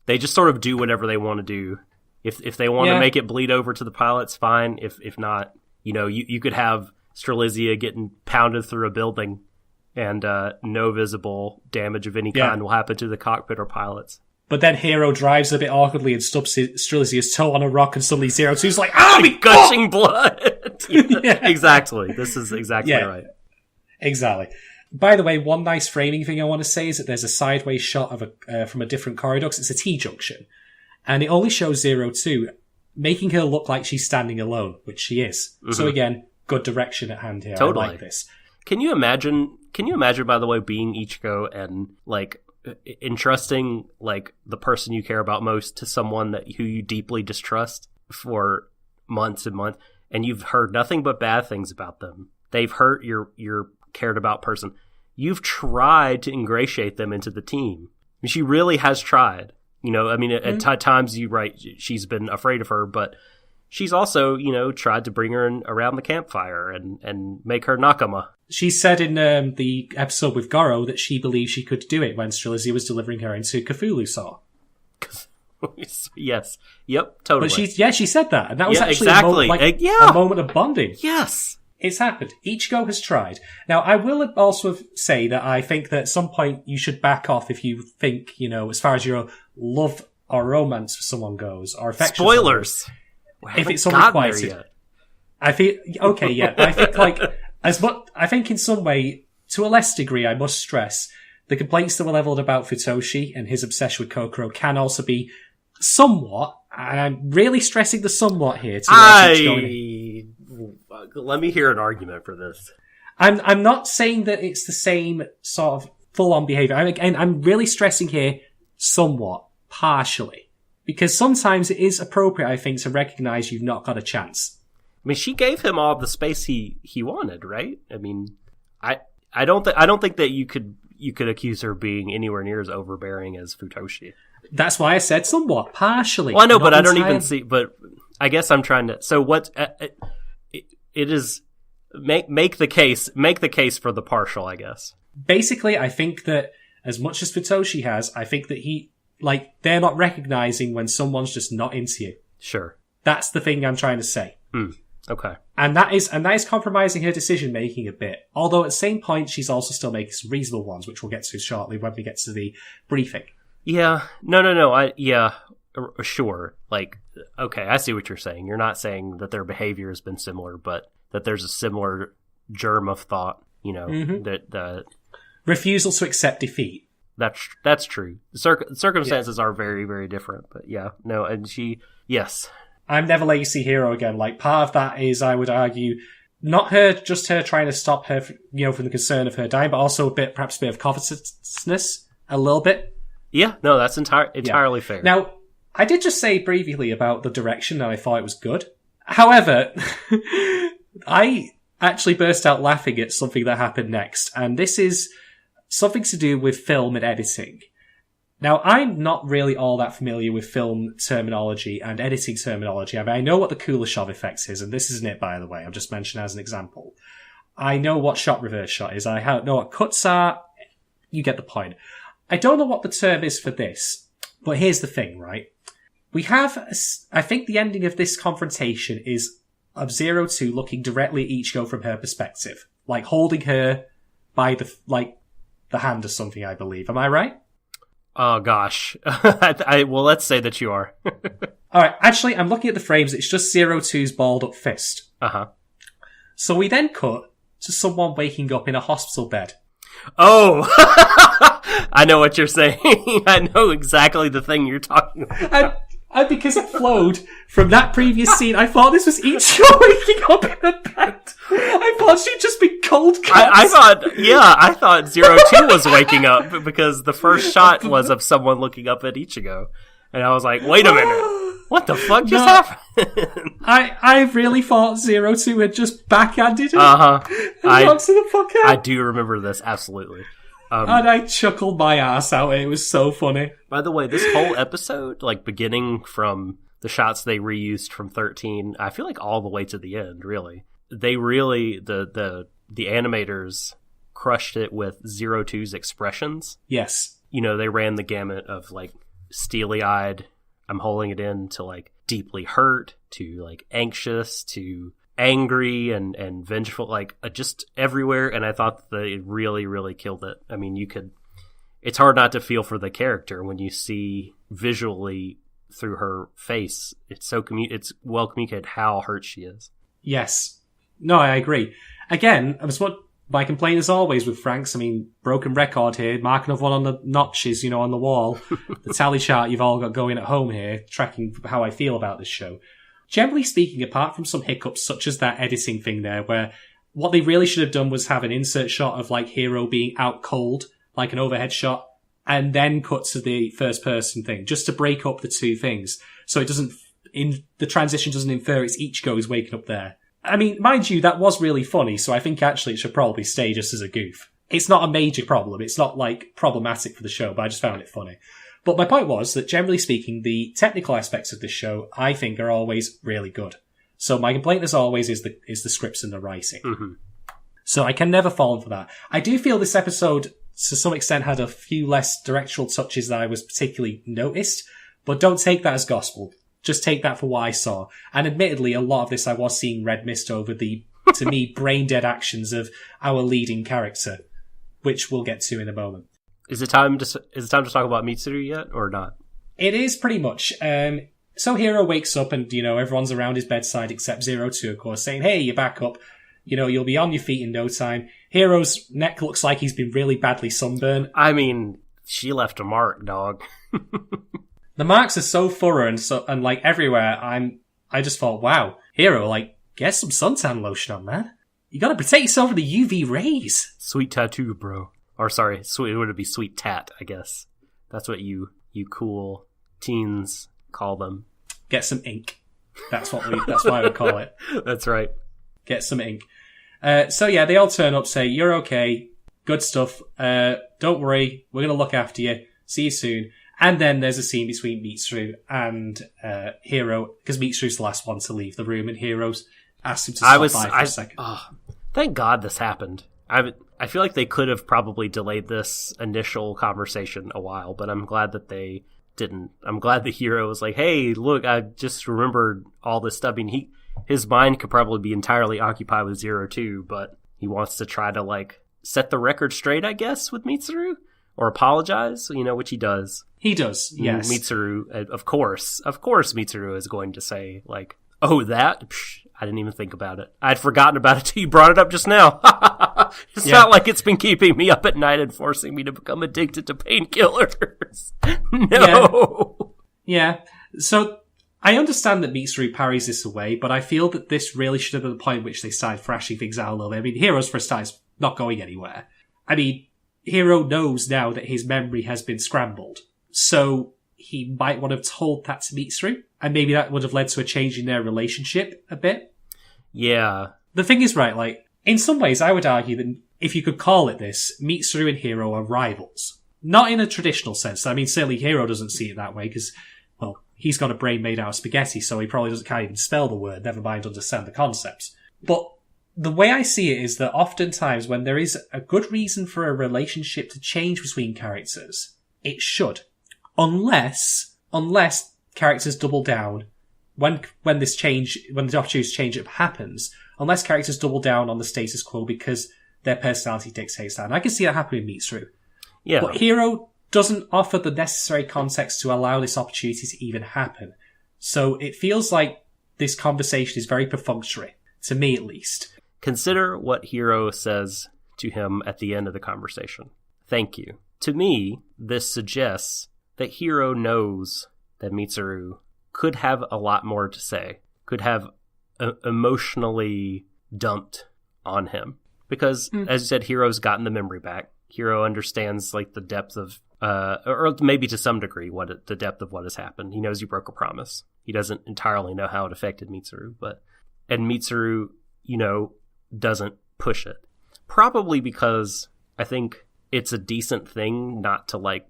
they just sort of do whatever they want to do. If they want to make it bleed over to the pilots, fine. If not, you could have Strelizia getting pounded through a building and no visible damage of any kind will happen to the cockpit or pilots. But then Hiro drives a bit awkwardly and stubs Strelizia's toe on a rock, and suddenly 02's like, "Ah, gushing blood!" Exactly. This is exactly right. Exactly. By the way, one nice framing thing I want to say is that there's a sideways shot of from a different corridor, 'cause it's a T-junction. And it only shows 02, making her look like she's standing alone, which she is. Mm-hmm. So again, good direction at hand here. Totally. I like this. Can you imagine, by the way, being Ichigo and, like, entrusting, like, the person you care about most to someone who you deeply distrust for months and months, and you've heard nothing but bad things about them. They've hurt your cared about person. You've tried to ingratiate them into the team. I mean, she really has tried. At times she's been afraid of her, but she's also, tried to bring her around the campfire and make her nakama. She said in the episode with Goro that she believed she could do it when Strelizia was delivering her into Cthulhu Saw. Yes. Yep, totally. But she said that, and that was actually exactly. a moment of bonding. Yes. It's happened. Ichigo has tried. Now, I will also say that I think that at some point you should back off if you think, as far as your love or romance for someone goes, or affection. Spoilers! If it's unrequited. I feel, okay, yeah. I think, like, I think in some way, to a less degree, I must stress, the complaints that were levelled about Futoshi and his obsession with Kokoro can also be somewhat, and I'm really stressing the somewhat here. Let me hear an argument for this. I'm not saying that it's the same sort of full-on behaviour. I'm really stressing here somewhat, partially. Because sometimes it is appropriate, I think, to recognise you've not got a chance. I mean, she gave him all the space he wanted, right? I mean, I don't think that you could accuse her of being anywhere near as overbearing as Futoshi. That's why I said somewhat, partially. Well, I know, but I don't even see. But I guess I'm trying to. So what? It is make the case for the partial, I guess. Basically, I think that as much as Futoshi has, I think that they're not recognizing when someone's just not into you. Sure. That's the thing I'm trying to say. Okay. And that is compromising her decision making a bit. Although at the same point, she's also still making some reasonable ones, which we'll get to shortly when we get to the briefing. Yeah. No. Sure. Like, okay, I see what you're saying. You're not saying that their behavior has been similar, but that there's a similar germ of thought, that refusal to accept defeat. That's true. The circumstances are very, very different, but yeah, no, and yes. I'm never let you see Hiro again. Like, part of that is, I would argue, not her trying to stop her, from the concern of her dying, but also perhaps a bit of covetousness, a little bit. Yeah, no, that's entirely fair. Now, I did just say briefly about the direction, and I thought it was good. However, I actually burst out laughing at something that happened next, and this is something to do with film and editing. Now, I'm not really all that familiar with film terminology and editing terminology. I mean, I know what the Kuleshov effect is, and this isn't it, by the way. I'm just mentioning as an example. I know what shot reverse shot is. I know what cuts are. You get the point. I don't know what the term is for this, but here's the thing, right? We have, I think the ending of this confrontation is of 02 looking directly at Ichigo from her perspective. Like holding her by the hand or something, I believe. Am I right? Oh, gosh. Well, let's say that you are. All right. Actually, I'm looking at the frames. It's just 02's balled up fist. Uh-huh. So we then cut to someone waking up in a hospital bed. Oh! I know what you're saying. I know exactly the thing you're talking about. And because it flowed from that previous scene, I thought this was Ichigo waking up in a bed. I thought she'd just be cold cuts. I thought 02 was waking up because the first shot was of someone looking up at Ichigo. And I was like, wait a minute. What the fuck just happened? I really thought 02 had just backhanded her. Uh-huh. And knocks her the fuck out. I do remember this, absolutely. And I chuckled my ass out. It was so funny. By the way, this whole episode, like beginning from the shots they reused from 13, I feel like all the way to the end, really. They really, the animators crushed it with 02's expressions. Yes. You know, they ran the gamut of like steely-eyed, I'm holding it in, to like deeply hurt, to like anxious, to angry and vengeful, like just everywhere. And I thought they really, really killed it. I mean, it's hard not to feel for the character when you see visually through her face. It's well communicated how hurt she is. Yes. No, I agree. Again, it was what my complaint is always with Franxx. I mean, broken record here, marking of one on the notches, on the wall. The tally chart you've all got going at home here, tracking how I feel about this show. Generally speaking, apart from some hiccups such as that editing thing there, where what they really should have done was have an insert shot of like Hero being out cold, like an overhead shot, and then cut to the first person thing, just to break up the two things. So it doesn't, the transition doesn't infer it's Ichigo who's waking up there. I mean, mind you, that was really funny, so I think actually it should probably stay just as a goof. It's not a major problem. It's not like problematic for the show, but I just found it funny. But my point was that generally speaking, the technical aspects of this show, I think, are always really good. So my complaint, as always, is the scripts and the writing. Mm-hmm. So I can never fall for that. I do feel this episode, to some extent, had a few less directional touches that I was particularly noticed, but don't take that as gospel. Just take that for what I saw. And admittedly, a lot of this I was seeing red mist over the, to me, brain-dead actions of our leading character, which we'll get to in a moment. Is it time to talk about Mitsuru yet, or not? It is pretty much. So Hero wakes up and, everyone's around his bedside except 02, of course, saying, hey, you're back up. You'll be on your feet in no time. Hero's neck looks like he's been really badly sunburned. I mean, she left a mark, dog. The marks are so thorough and like everywhere. I just thought, wow, Hero, like, get some suntan lotion on, man. You gotta protect yourself from the UV rays. Sweet tattoo, bro. Or sorry, would it be sweet tat, I guess. That's what you cool teens call them. Get some ink. That's what I would call it. That's right. Get some ink. So yeah, they all turn up, say, you're okay. Good stuff. Don't worry. We're gonna look after you. See you soon. And then there's a scene between Mitsuru and Hero, because Mitsuru's the last one to leave the room, and Hero's asked him to stop by for a second. Oh, thank God this happened. I feel like they could have probably delayed this initial conversation a while, but I'm glad that they didn't. I'm glad the Hero was like, hey, look, I just remembered all this stuff. I mean, his mind could probably be entirely occupied with 02, but he wants to try to, like, set the record straight, I guess, with Mitsuru, or apologize, which he does. He does, yes. Mitsuru, of course, Mitsuru is going to say, like, oh, that? Psh, I didn't even think about it. I'd forgotten about it till you brought it up just now. It's not like it's been keeping me up at night and forcing me to become addicted to painkillers. No. Yeah. So I understand that Mitsuru parries this away, but I feel that this really should have been the point at which they started thrashing things out a little bit. I mean, Hero's for a start is not going anywhere. I mean, Hero knows now that his memory has been scrambled. So he might want to have told that to Mitsuru, and maybe that would have led to a change in their relationship a bit. Yeah. The thing is, right, like, in some ways I would argue that if you could call it this, Mitsuru and Hero are rivals. not in a traditional sense. I mean, certainly Hiro doesn't see it that way because, well, he's got a brain made out of spaghetti, so he probably can't even spell the word, never mind understand the concepts. But the way I see it is that oftentimes when there is a good reason for a relationship to change between characters, it should. Unless characters double down when the opportunity to change it happens, unless characters double down on the status quo because their personality dictates that. And I can see that happening in Mitsuru. Yeah. But Hiro doesn't offer the necessary context to allow this opportunity to even happen. So it feels like this conversation is very perfunctory, to me at least. Consider what Hiro says to him at the end of the conversation. Thank you. To me, this suggests that Hiro knows that Mitsuru could have a lot more to say, could have emotionally dumped on him. Because, as you said, Hiro's gotten the memory back. Hiro understands like the depth of, or maybe to some degree, the depth of what has happened. He knows he broke a promise. He doesn't entirely know how it affected Mitsuru, and Mitsuru, doesn't push it. Probably because I think it's a decent thing not to like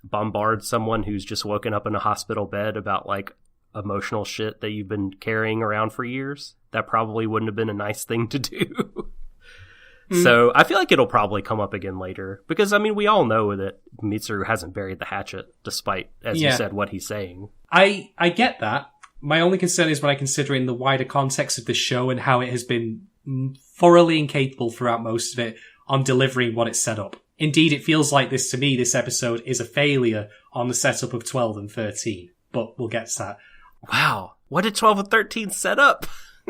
bombard someone who's just woken up in a hospital bed about like emotional shit that you've been carrying around for years. That probably wouldn't have been a nice thing to do. So I feel like it'll probably come up again later because, I mean, we all know that Mitsuru hasn't buried the hatchet despite, as you said, what he's saying. I get that. My only concern is when I consider in the wider context of the show and how it has been thoroughly incapable throughout most of it on delivering what it set up. Indeed, it feels like this, to me, this episode is a failure on the setup of 12 and 13. But we'll get to that. Wow. What did 12 and 13 set up?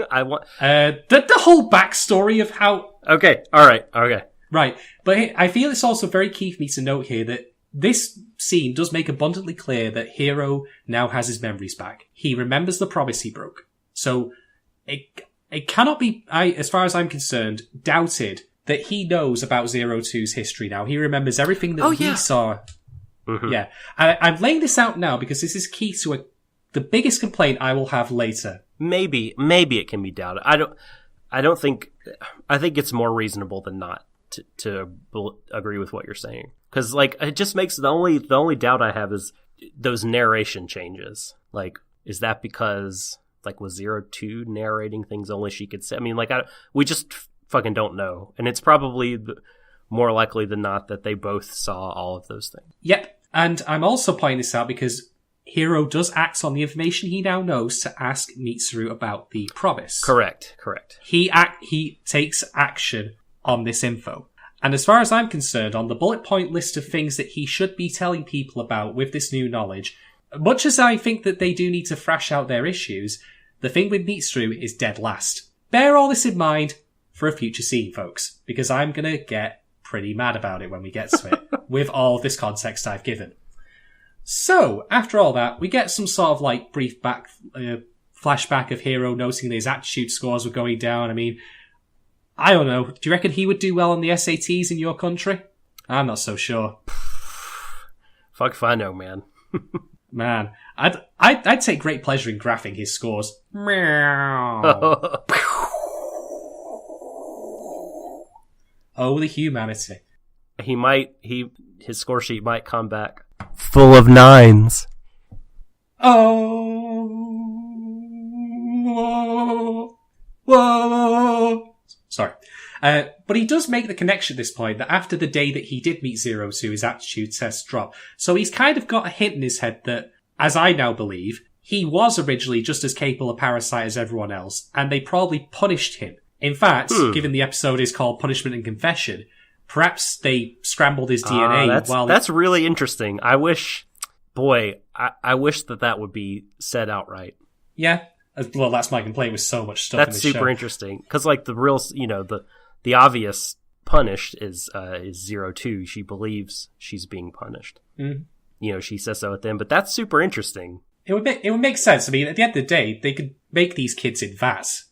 I want the whole backstory of how. Okay, all right, okay, right. But I feel it's also very key for me to note here that this scene does make abundantly clear that Hiro now has his memories back. He remembers the promise he broke, so it cannot be, as far as I'm concerned, doubted that he knows about 02's history now. He remembers everything that we saw. Mm-hmm. Yeah, and I'm laying this out now because this is key to the biggest complaint I will have later. Maybe it can be doubted. I think it's more reasonable than not to agree with what you're saying. Cause like, it just makes the only doubt I have is those narration changes. Like, is that because like was 02 narrating things only she could say? I mean, like we just fucking don't know. And it's probably more likely than not that they both saw all of those things. Yep. And I'm also pointing this out because Hiro does act on the information he now knows to ask Mitsuru about the promise. Correct. He takes action on this info. And as far as I'm concerned, on the bullet point list of things that he should be telling people about with this new knowledge, much as I think that they do need to thrash out their issues, the thing with Mitsuru is dead last. Bear all this in mind for a future scene, folks, because I'm going to get pretty mad about it when we get to it, with all this context I've given. So, after all that, we get some sort of like brief flashback of Hiro noticing that his aptitude scores were going down. I mean, I don't know. Do you reckon he would do well on the SATs in your country? I'm not so sure. Fuck if I know, man. Man, I'd take great pleasure in graphing his scores. Meow. Oh, the humanity. His score sheet might come back full of 9s. Oh. Whoa. Sorry. But he does make the connection at this point that after the day that he did meet 02, his aptitude test dropped. So he's kind of got a hint in his head that, as I now believe, he was originally just as capable a parasite as everyone else, and they probably punished him. In fact, given the episode is called Punishment and Confession, perhaps they scrambled his DNA that's really interesting. I wish that would be said outright. Yeah. Well, that's my complaint with so much stuff in this show. That's super interesting. Because, like, the real, the obvious punished is 02. She believes she's being punished. Mm-hmm. She says so at them. But that's super interesting. It would make sense. I mean, at the end of the day, they could make these kids in vats,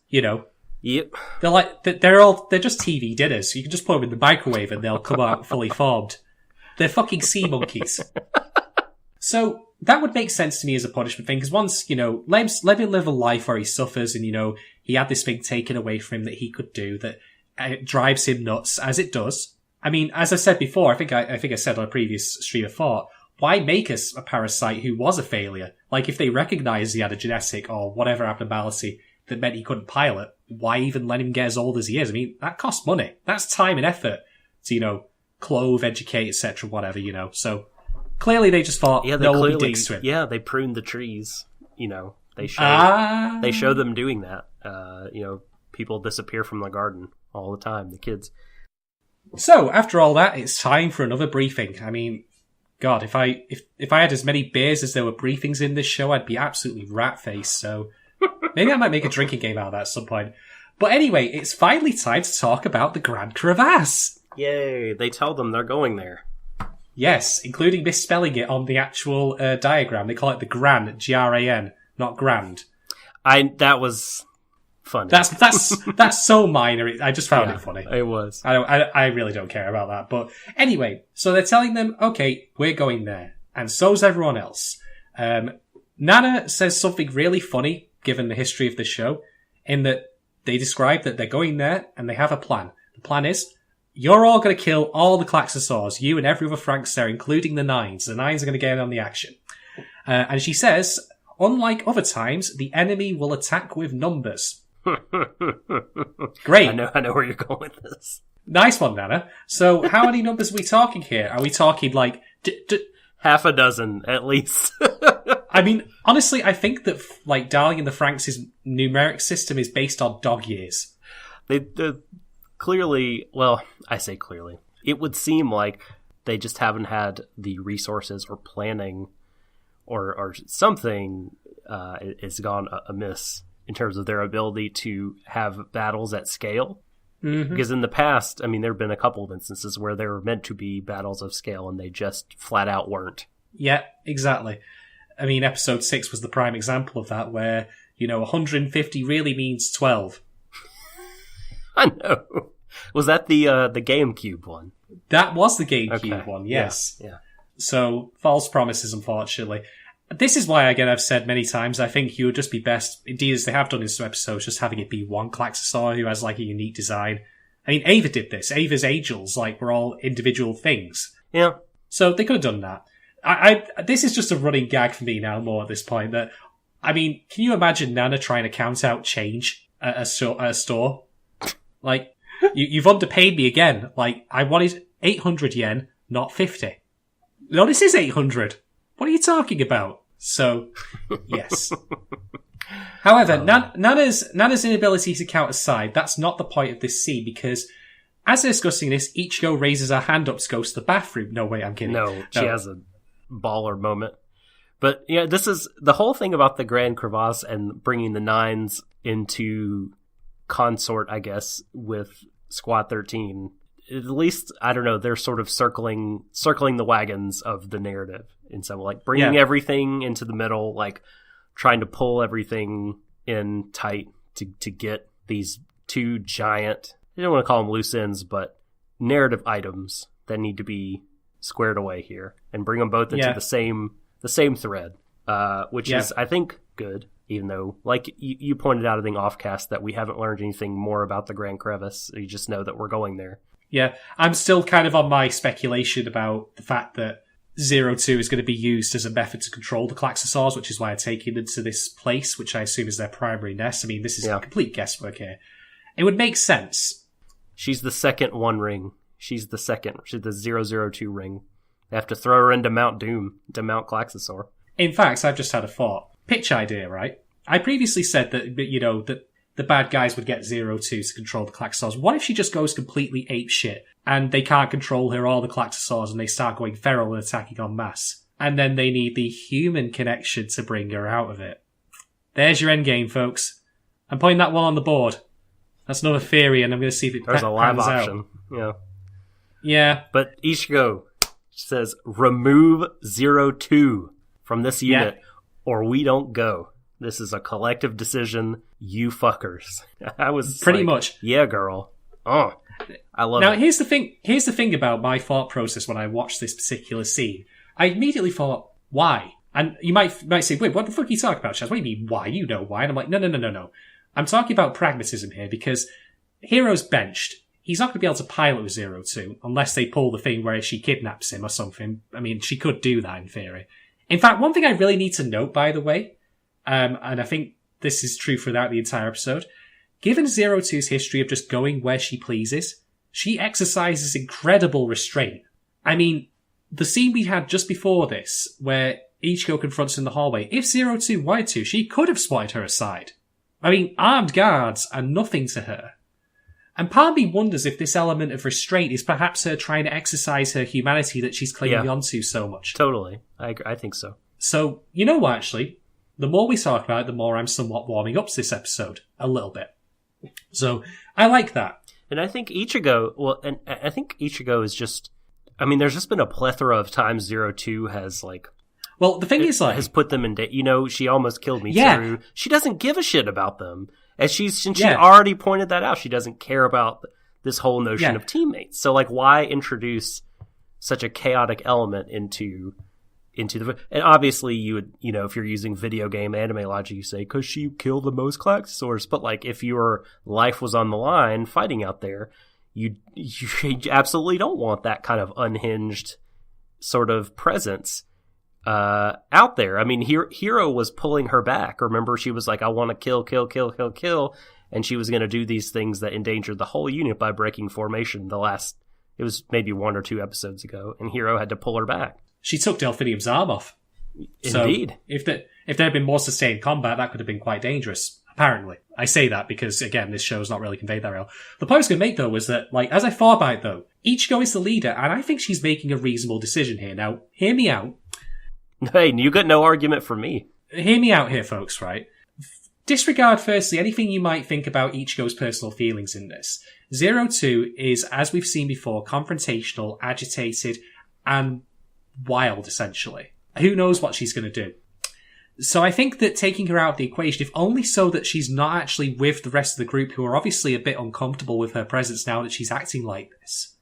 Yep. They're just TV dinners. You can just put them in the microwave and they'll come out fully formed. They're fucking sea monkeys. So that would make sense to me as a punishment thing, because once, let him live a life where he suffers and, he had this thing taken away from him that he could do that drives him nuts, as it does. I mean, as I said before, I think I said on a previous stream of thought, why make us a parasite who was a failure? Like, if they recognised he had a genetic or whatever abnormality that meant he couldn't pilot, why even let him get as old as he is? I mean, that costs money. That's time and effort to, clothe, educate, etc., whatever, So, clearly they just thought, we'll be dicks to him. Yeah, they pruned the trees, They show them doing that. People disappear from the garden all the time, the kids. So, after all that, it's time for another briefing. I mean, God, if I had as many beers as there were briefings in this show, I'd be absolutely rat-faced, so maybe I might make a drinking game out of that at some point. But anyway, it's finally time to talk about the Grand Crevasse. Yay, they tell them they're going there. Yes, including misspelling it on the actual diagram. They call it the Gran, G-R-A-N, not Grand. That was funny. That's so minor. I just found it funny. It was. I really don't care about that. But anyway, so they're telling them, okay, we're going there. And so's everyone else. Nana says something really funny, given the history of the show, in that they describe that they're going there and they have a plan. The plan is, you're all going to kill all the Klaxosaurs, you and every other Franxx there, including the Nines. The Nines are going to get in on the action. And she says, unlike other times, the enemy will attack with numbers. Great. I know where you're going with this. Nice one, Nana. So how many numbers are we talking here? Are we talking like... half a dozen, at least. I mean, honestly, I think that Darling in the Franxx' numeric system is based on dog years. They clearly, well, I say clearly, it would seem like they just haven't had the resources or planning or something has gone amiss in terms of their ability to have battles at scale. Mm-hmm. Because in the past, I mean, there have been a couple of instances where there were meant to be battles of scale and they just flat out weren't. Yeah, exactly. I mean, episode 6 was the prime example of that, where, 150 really means 12. I know. Was that the GameCube one? That was the GameCube one, yes. Yeah. So, false promises, unfortunately. This is why, again, I've said many times, I think you would just be best, indeed as they have done in some episodes, just having it be one Klaxosaur who has, a unique design. I mean, Ava did this. Ava's angels, were all individual things. Yeah. So, they could have done that. This is just a running gag for me now, more at this point, that, I mean, can you imagine Nana trying to count out change at a store? You've underpaid me again. I wanted 800 yen, not 50. No, this is 800. What are you talking about? So, yes. However, Nana's inability to count aside, that's not the point of this scene, because as they're discussing this, Ichigo raises her hand up to go to the bathroom. No, wait, I'm kidding. No, she has a baller moment. But, yeah, this is the whole thing about the Grand Crevasse and bringing the Nines into consort, I guess, with Squad 13. At least, I don't know, they're sort of circling the wagons of the narrative in some way, bringing everything into the middle, trying to pull everything in tight to get these two giant, I don't want to call them loose ends, but narrative items that need to be squared away here and bring them both into the same thread, which is, I think, good. Even though, you pointed out, I think, offcast, that we haven't learned anything more about the Grand Crevasse. You just know that we're going there. Yeah, I'm still kind of on my speculation about the fact that 02 is going to be used as a method to control the Klaxosaurs, which is why I'm taking them to this place, which I assume is their primary nest. I mean, this is complete guesswork here. It would make sense. She's the second One Ring. She's the 002 ring. They have to throw her into Mount Doom, to Mount Klaxosaur. In fact, I've just had a thought. Pitch idea, right? I previously said that, that the bad guys would get 02 to control the Klaxosaurs. What if she just goes completely apeshit and they can't control her or the Klaxosaurs and they start going feral and attacking en masse? And then they need the human connection to bring her out of it. There's your endgame, folks. I'm putting that one on the board. That's another theory, and I'm going to see if it There's a live pans option. Out. Yeah. Yeah. But Ichigo says, remove 02 from this unit or we don't go. This is a collective decision, you fuckers. I was pretty much. Yeah, girl. Oh, I love it. Now, here's the thing about my thought process when I watched this particular scene. I immediately thought, why? And you might say, wait, what the fuck are you talking about, Chaz? What do you mean, why? You know why. And I'm like, no. I'm talking about pragmatism here, because Hero's benched. he's not going to be able to pilot with Zero Two unless they pull the thing where she kidnaps him or something. I mean, she could do that in theory. In fact, one thing I really need to note, by the way, and I think this is true throughout the entire episode, given Zero Two's history of just going where she pleases, she exercises incredible restraint. I mean, the scene we had just before this, where Ichigo confronts her in the hallway, if Zero Two wanted to, she could have swatted her aside. I mean, armed guards are nothing to her. And part of me wonders if this element of restraint is perhaps her trying to exercise her humanity that she's clinging onto so much. Totally. I think so. So, you know what, actually? The more we talk about it, the more I'm somewhat warming up to this episode. A little bit. So, I like that. And I think Ichigo is just... I mean, there's just been a plethora of times Zero Two has, like... Well, the thing is, like... has put them in... she almost killed me through... She doesn't give a shit about them. And she already pointed that out. She doesn't care about this whole notion of teammates. So, like, why introduce such a chaotic element into the... And obviously, you would, if you're using video game anime logic, you say, because she killed the most Klaxosaurs. But, like, if your life was on the line fighting out there, you absolutely don't want that kind of unhinged sort of presence out there. I mean, Hero was pulling her back. Remember, she was like, I want to kill. And she was going to do these things that endangered the whole unit by breaking formation it was maybe 1 or 2 episodes ago. And Hero had to pull her back. She took Delphinium's arm off. Indeed. So if there had been more sustained combat, that could have been quite dangerous. Apparently. I say that because, again, this show's not really conveyed that well. The point I was going to make, though, was that, like, as I thought about it, though, Ichigo is the leader, and I think she's making a reasonable decision here. Now, hear me out. Hey, you got no argument from me. Hear me out here, folks, right? Disregard, firstly, anything you might think about Ichigo's personal feelings in this. Zero Two is, as we've seen before, confrontational, agitated, and wild, essentially. Who knows what she's going to do? So I think that taking her out of the equation, if only so that she's not actually with the rest of the group who are obviously a bit uncomfortable with her presence now that she's acting like this,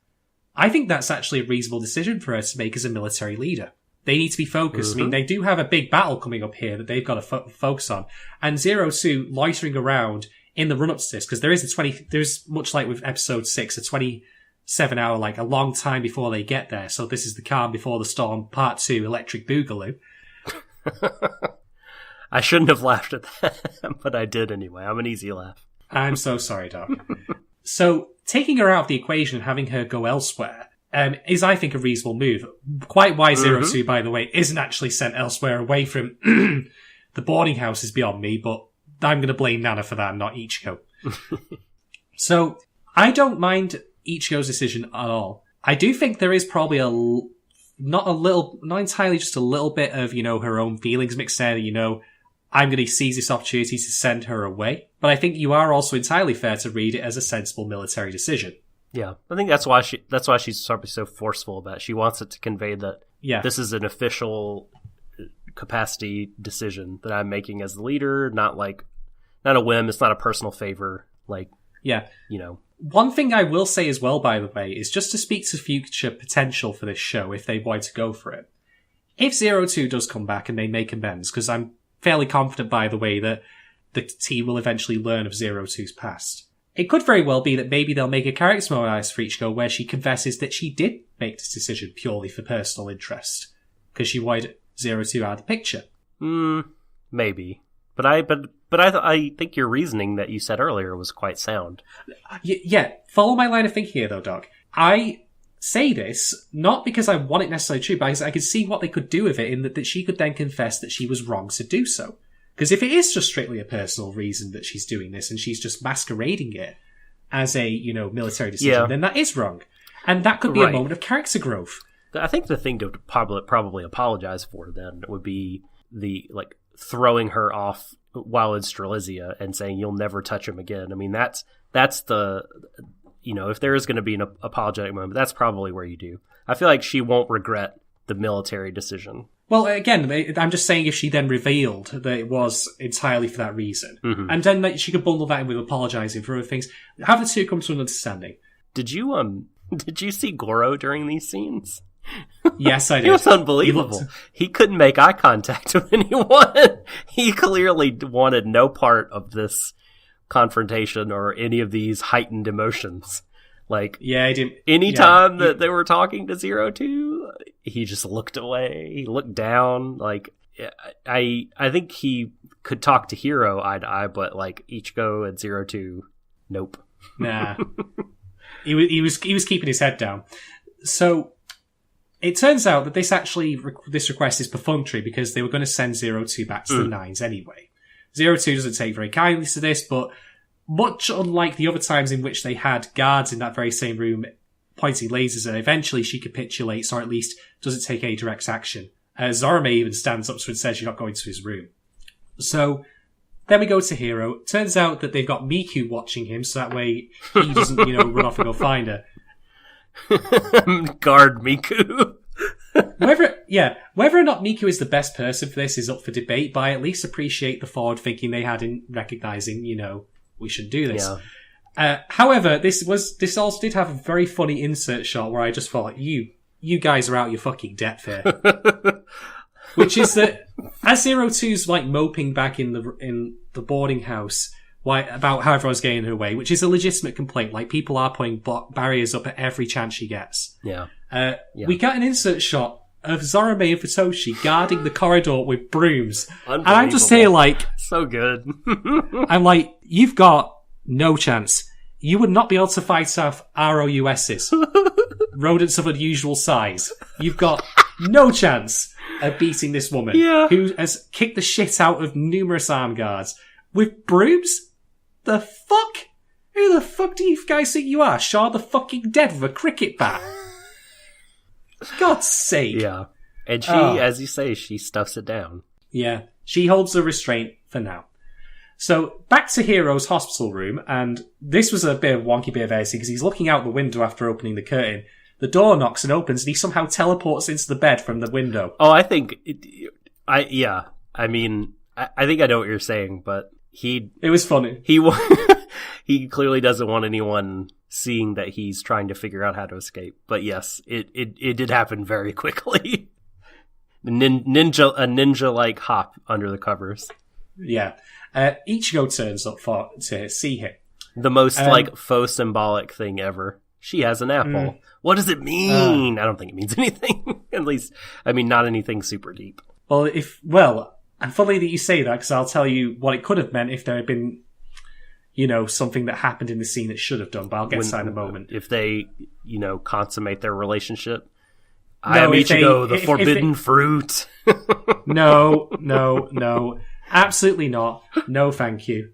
I think that's actually a reasonable decision for her to make as a military leader. They need to be focused. Mm-hmm. I mean, they do have a big battle coming up here that they've got to focus on. And Zero Two loitering around in the run-up to this, because there's much like with episode 6, a 27-hour, like a long time before they get there. So this is the calm before the storm, part 2, Electric Boogaloo. I shouldn't have laughed at that, but I did anyway. I'm an easy laugh. I'm so sorry, Doc. So taking her out of the equation and having her go elsewhere is, I think, a reasonable move. Quite why Zero Two, by the way, isn't actually sent elsewhere away from the boarding house is beyond me, but I'm going to blame Nana for that, not Ichigo. So I don't mind Ichigo's decision at all. I do think there is probably not entirely just a little bit of, her own feelings mixed there, I'm going to seize this opportunity to send her away. But I think you are also entirely fair to read it as a sensible military decision. Yeah, I think that's why she's probably so forceful about it. She wants it to convey that this is an official capacity decision that I'm making as the leader, not a whim. It's not a personal favor. One thing I will say as well, by the way, is just to speak to future potential for this show if they wanted to go for it. If Zero Two does come back and they make amends, because I'm fairly confident, by the way, that the team will eventually learn of Zero Two's past. It could very well be that maybe they'll make a character moment for Ichigo where she confesses that she did make this decision purely for personal interest, because she wanted Zero Two out of the picture. Maybe. But I think your reasoning that you said earlier was quite sound. Yeah, follow my line of thinking here, though, Doc. I say this not because I want it necessarily true, but because I could see what they could do with it in that she could then confess that she was wrong to do so. Because if it is just strictly a personal reason that she's doing this and she's just masquerading it as a, military decision, then that is wrong. And that could be a moment of character growth. I think the thing to probably apologize for then would be the, throwing her off while in Strelizia and saying you'll never touch him again. I mean, that's the, if there is going to be an apologetic moment, that's probably where you do. I feel like she won't regret the military decision. Well, again, I'm just saying if she then revealed that it was entirely for that reason, and then she could bundle that in with apologising for other things, have the two come to an understanding. Did you see Goro during these scenes? Yes, I did. He was unbelievable. He couldn't make eye contact with anyone. He clearly wanted no part of this confrontation or any of these heightened emotions. Like, yeah, he didn't. Anytime that they were talking to 02, he just looked away. He looked down. Like, I think he could talk to Hiro eye to eye, but like Ichigo and 02, nope. Nah. he was keeping his head down. So it turns out that this request is perfunctory because they were going to send 02 back to the Nines anyway. 02 doesn't take very kindly to this, but much unlike the other times in which they had guards in that very same room pointing lasers, and eventually she capitulates, or at least doesn't take any direct action. Zorome even stands up to her and says you're not going to his room. So then we go to Hiro. Turns out that they've got Miku watching him, so that way he doesn't, run off and go find her. Guard Miku. Whether or not Miku is the best person for this is up for debate, but I at least appreciate the forward thinking they had in recognizing, we should do this. Yeah. However, this also did have a very funny insert shot where I just thought, you guys are out your fucking depth here. Which is that as 02's like moping back in the boarding house about how everyone's getting in her way, which is a legitimate complaint. Like, people are putting barriers up at every chance she gets. Yeah. We got an insert shot of Zorome and Futoshi guarding the corridor with brooms. And I'm just here like... So good. I'm like, you've got no chance. You would not be able to fight off ROUSs. Rodents of unusual size. You've got no chance of beating this woman who has kicked the shit out of numerous armed guards with brooms? The fuck? Who the fuck do you guys think you are? Shaw the fucking dead with a cricket bat? God's sake. Yeah. And she, as you say, she stuffs it down. Yeah. She holds the restraint for now. So, back to Hiro's hospital room, and this was a bit of wonky bit of editing because he's looking out the window after opening the curtain. The door knocks and opens, and he somehow teleports into the bed from the window. Oh, I think... I think I know what you're saying, but It was funny. He clearly doesn't want anyone seeing that he's trying to figure out how to escape. But yes, it did happen very quickly. A ninja-like hop under the covers. Yeah. Ichigo turns up to see him. The most, faux symbolic thing ever. She has an apple. What does it mean? I don't think it means anything. At least, not anything super deep. And funny that you say that, because I'll tell you what it could have meant if there had been, something that happened in the scene that should have done, but I'll get to that in a moment. If they, consummate their relationship. I am Ichigo, the forbidden fruit. No. Absolutely not. No, thank you.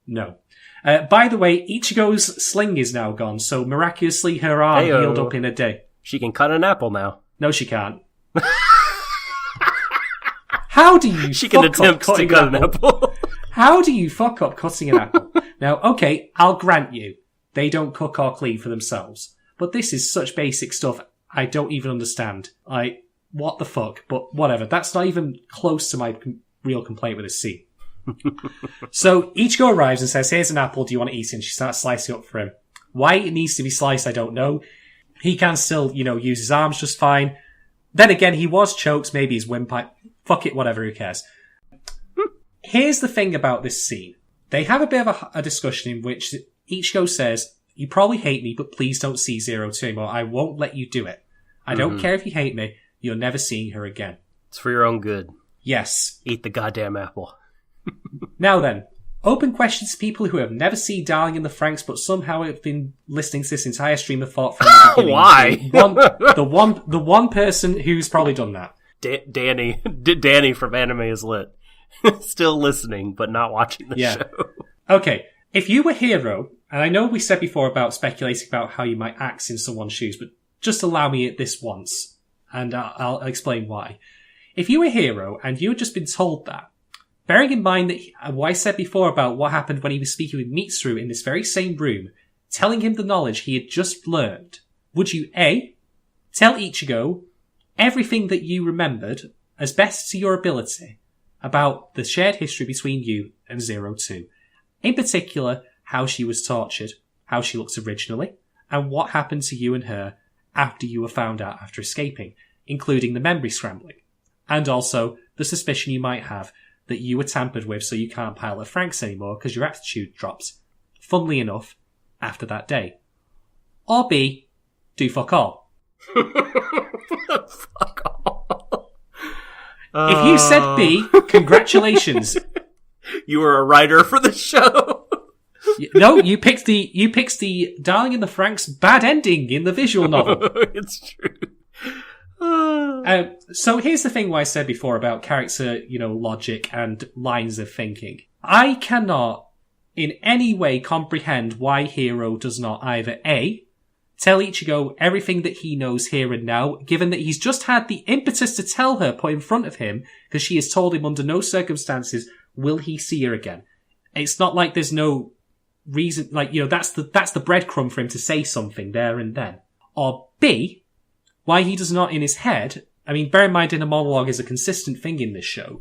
No. By the way, Ichigo's sling is now gone, so miraculously her arm healed up in a day. She can cut an apple now. No, she can't. How do you She can attempt to cut an apple. How do you fuck up cutting an apple? Now, okay, I'll grant you, they don't cook or clean for themselves. But this is such basic stuff I don't even understand. What the fuck? But whatever, that's not even close to my real complaint with this scene. So, Ichigo arrives and says, here's an apple, do you want to eat it? And she starts slicing up for him. Why it needs to be sliced, I don't know. He can still, use his arms just fine. Then again, he was choked, maybe his windpipe. Fuck it, whatever, who cares? Here's the thing about this scene. They have a bit of a discussion in which Ichigo says, you probably hate me, but please don't see 02 anymore. I won't let you do it. I don't care if you hate me. You're never seeing her again. It's for your own good. Yes. Eat the goddamn apple. Now then, open questions to people who have never seen Darling in the Franxx, but somehow have been listening to this entire stream of thought from the beginning. Why? The one person who's probably done that. Danny from Anime is Lit. Still listening, but not watching the show. Okay, if you were Hiro, and I know we said before about speculating about how you might act in someone's shoes, but just allow me this once, and I'll explain why. If you were Hiro, and you had just been told that, bearing in mind that what I said before about what happened when he was speaking with Mitsuru in this very same room, telling him the knowledge he had just learned, would you A, tell Ichigo everything that you remembered, as best to your ability, about the shared history between you and 02? In particular, how she was tortured, how she looked originally, and what happened to you and her after you were found out after escaping, including the memory scrambling, and also the suspicion you might have that you were tampered with so you can't pilot Franxx anymore because your aptitude drops, funnily enough, after that day. Or B, do fuck all. Fuck all. If you said B, congratulations. You were a writer for the show. No, you picked the Darling in the Franxx bad ending in the visual novel. It's true. So here's the thing what I said before about character, logic and lines of thinking. I cannot in any way comprehend why Hiro does not either A, tell Ichigo everything that he knows here and now, given that he's just had the impetus to tell her put in front of him, because she has told him under no circumstances will he see her again. It's not like there's no reason, that's the breadcrumb for him to say something there and then. Or B, why he does not in his head, bear in mind inner monologue is a consistent thing in this show,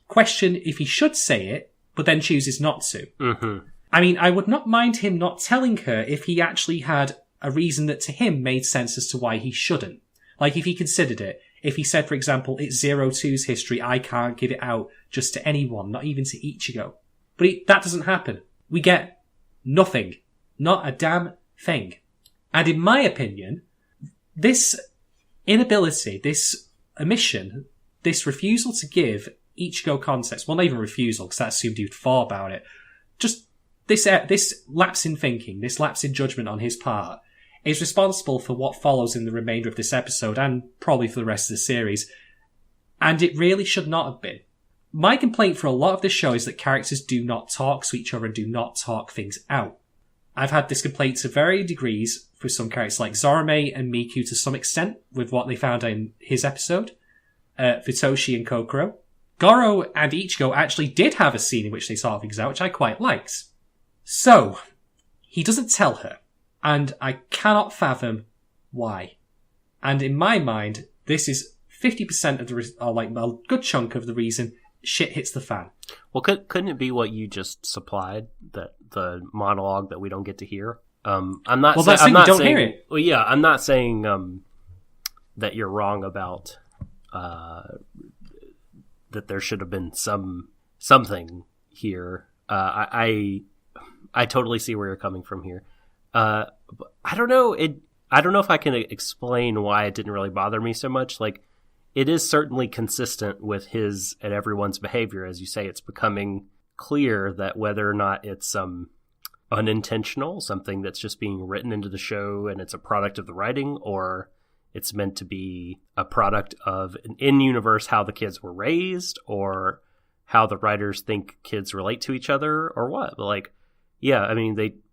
question if he should say it, but then chooses not to. Mm-hmm. I would not mind him not telling her if he actually had a reason that to him made sense as to why he shouldn't. Like if he considered it. If he said, for example, it's 02's history, I can't give it out just to anyone, not even to Ichigo. But that doesn't happen. We get nothing. Not a damn thing. And in my opinion, this inability, this omission, this refusal to give Ichigo context, well, not even refusal, because that assumed he'd fall about it, just this lapse in thinking, this lapse in judgment on his part, is responsible for what follows in the remainder of this episode, and probably for the rest of the series, and it really should not have been. My complaint for a lot of this show is that characters do not talk to each other and do not talk things out. I've had this complaint to varying degrees for some characters like Zorome and Miku to some extent, with what they found in his episode, Futoshi and Kokoro. Goro and Ichigo actually did have a scene in which they sort things out, which I quite liked. So, he doesn't tell her, and I cannot fathom why. And in my mind, this is 50% of a good chunk of the reason shit hits the fan. Well, couldn't it be what you just supplied, that the monologue that we don't get to hear? I'm not. Well, that's saying we don't hear it. Well, yeah, I'm not saying that you're wrong about that there should have been something here. I totally see where you're coming from here. But I don't know. I don't know if I can explain why it didn't really bother me so much. Like, it is certainly consistent with his and everyone's behavior. As you say, it's becoming clear that whether or not it's unintentional, something that's just being written into the show and it's a product of the writing, or it's meant to be a product of an in-universe how the kids were raised, or how the writers think kids relate to each other, or what. But like, yeah,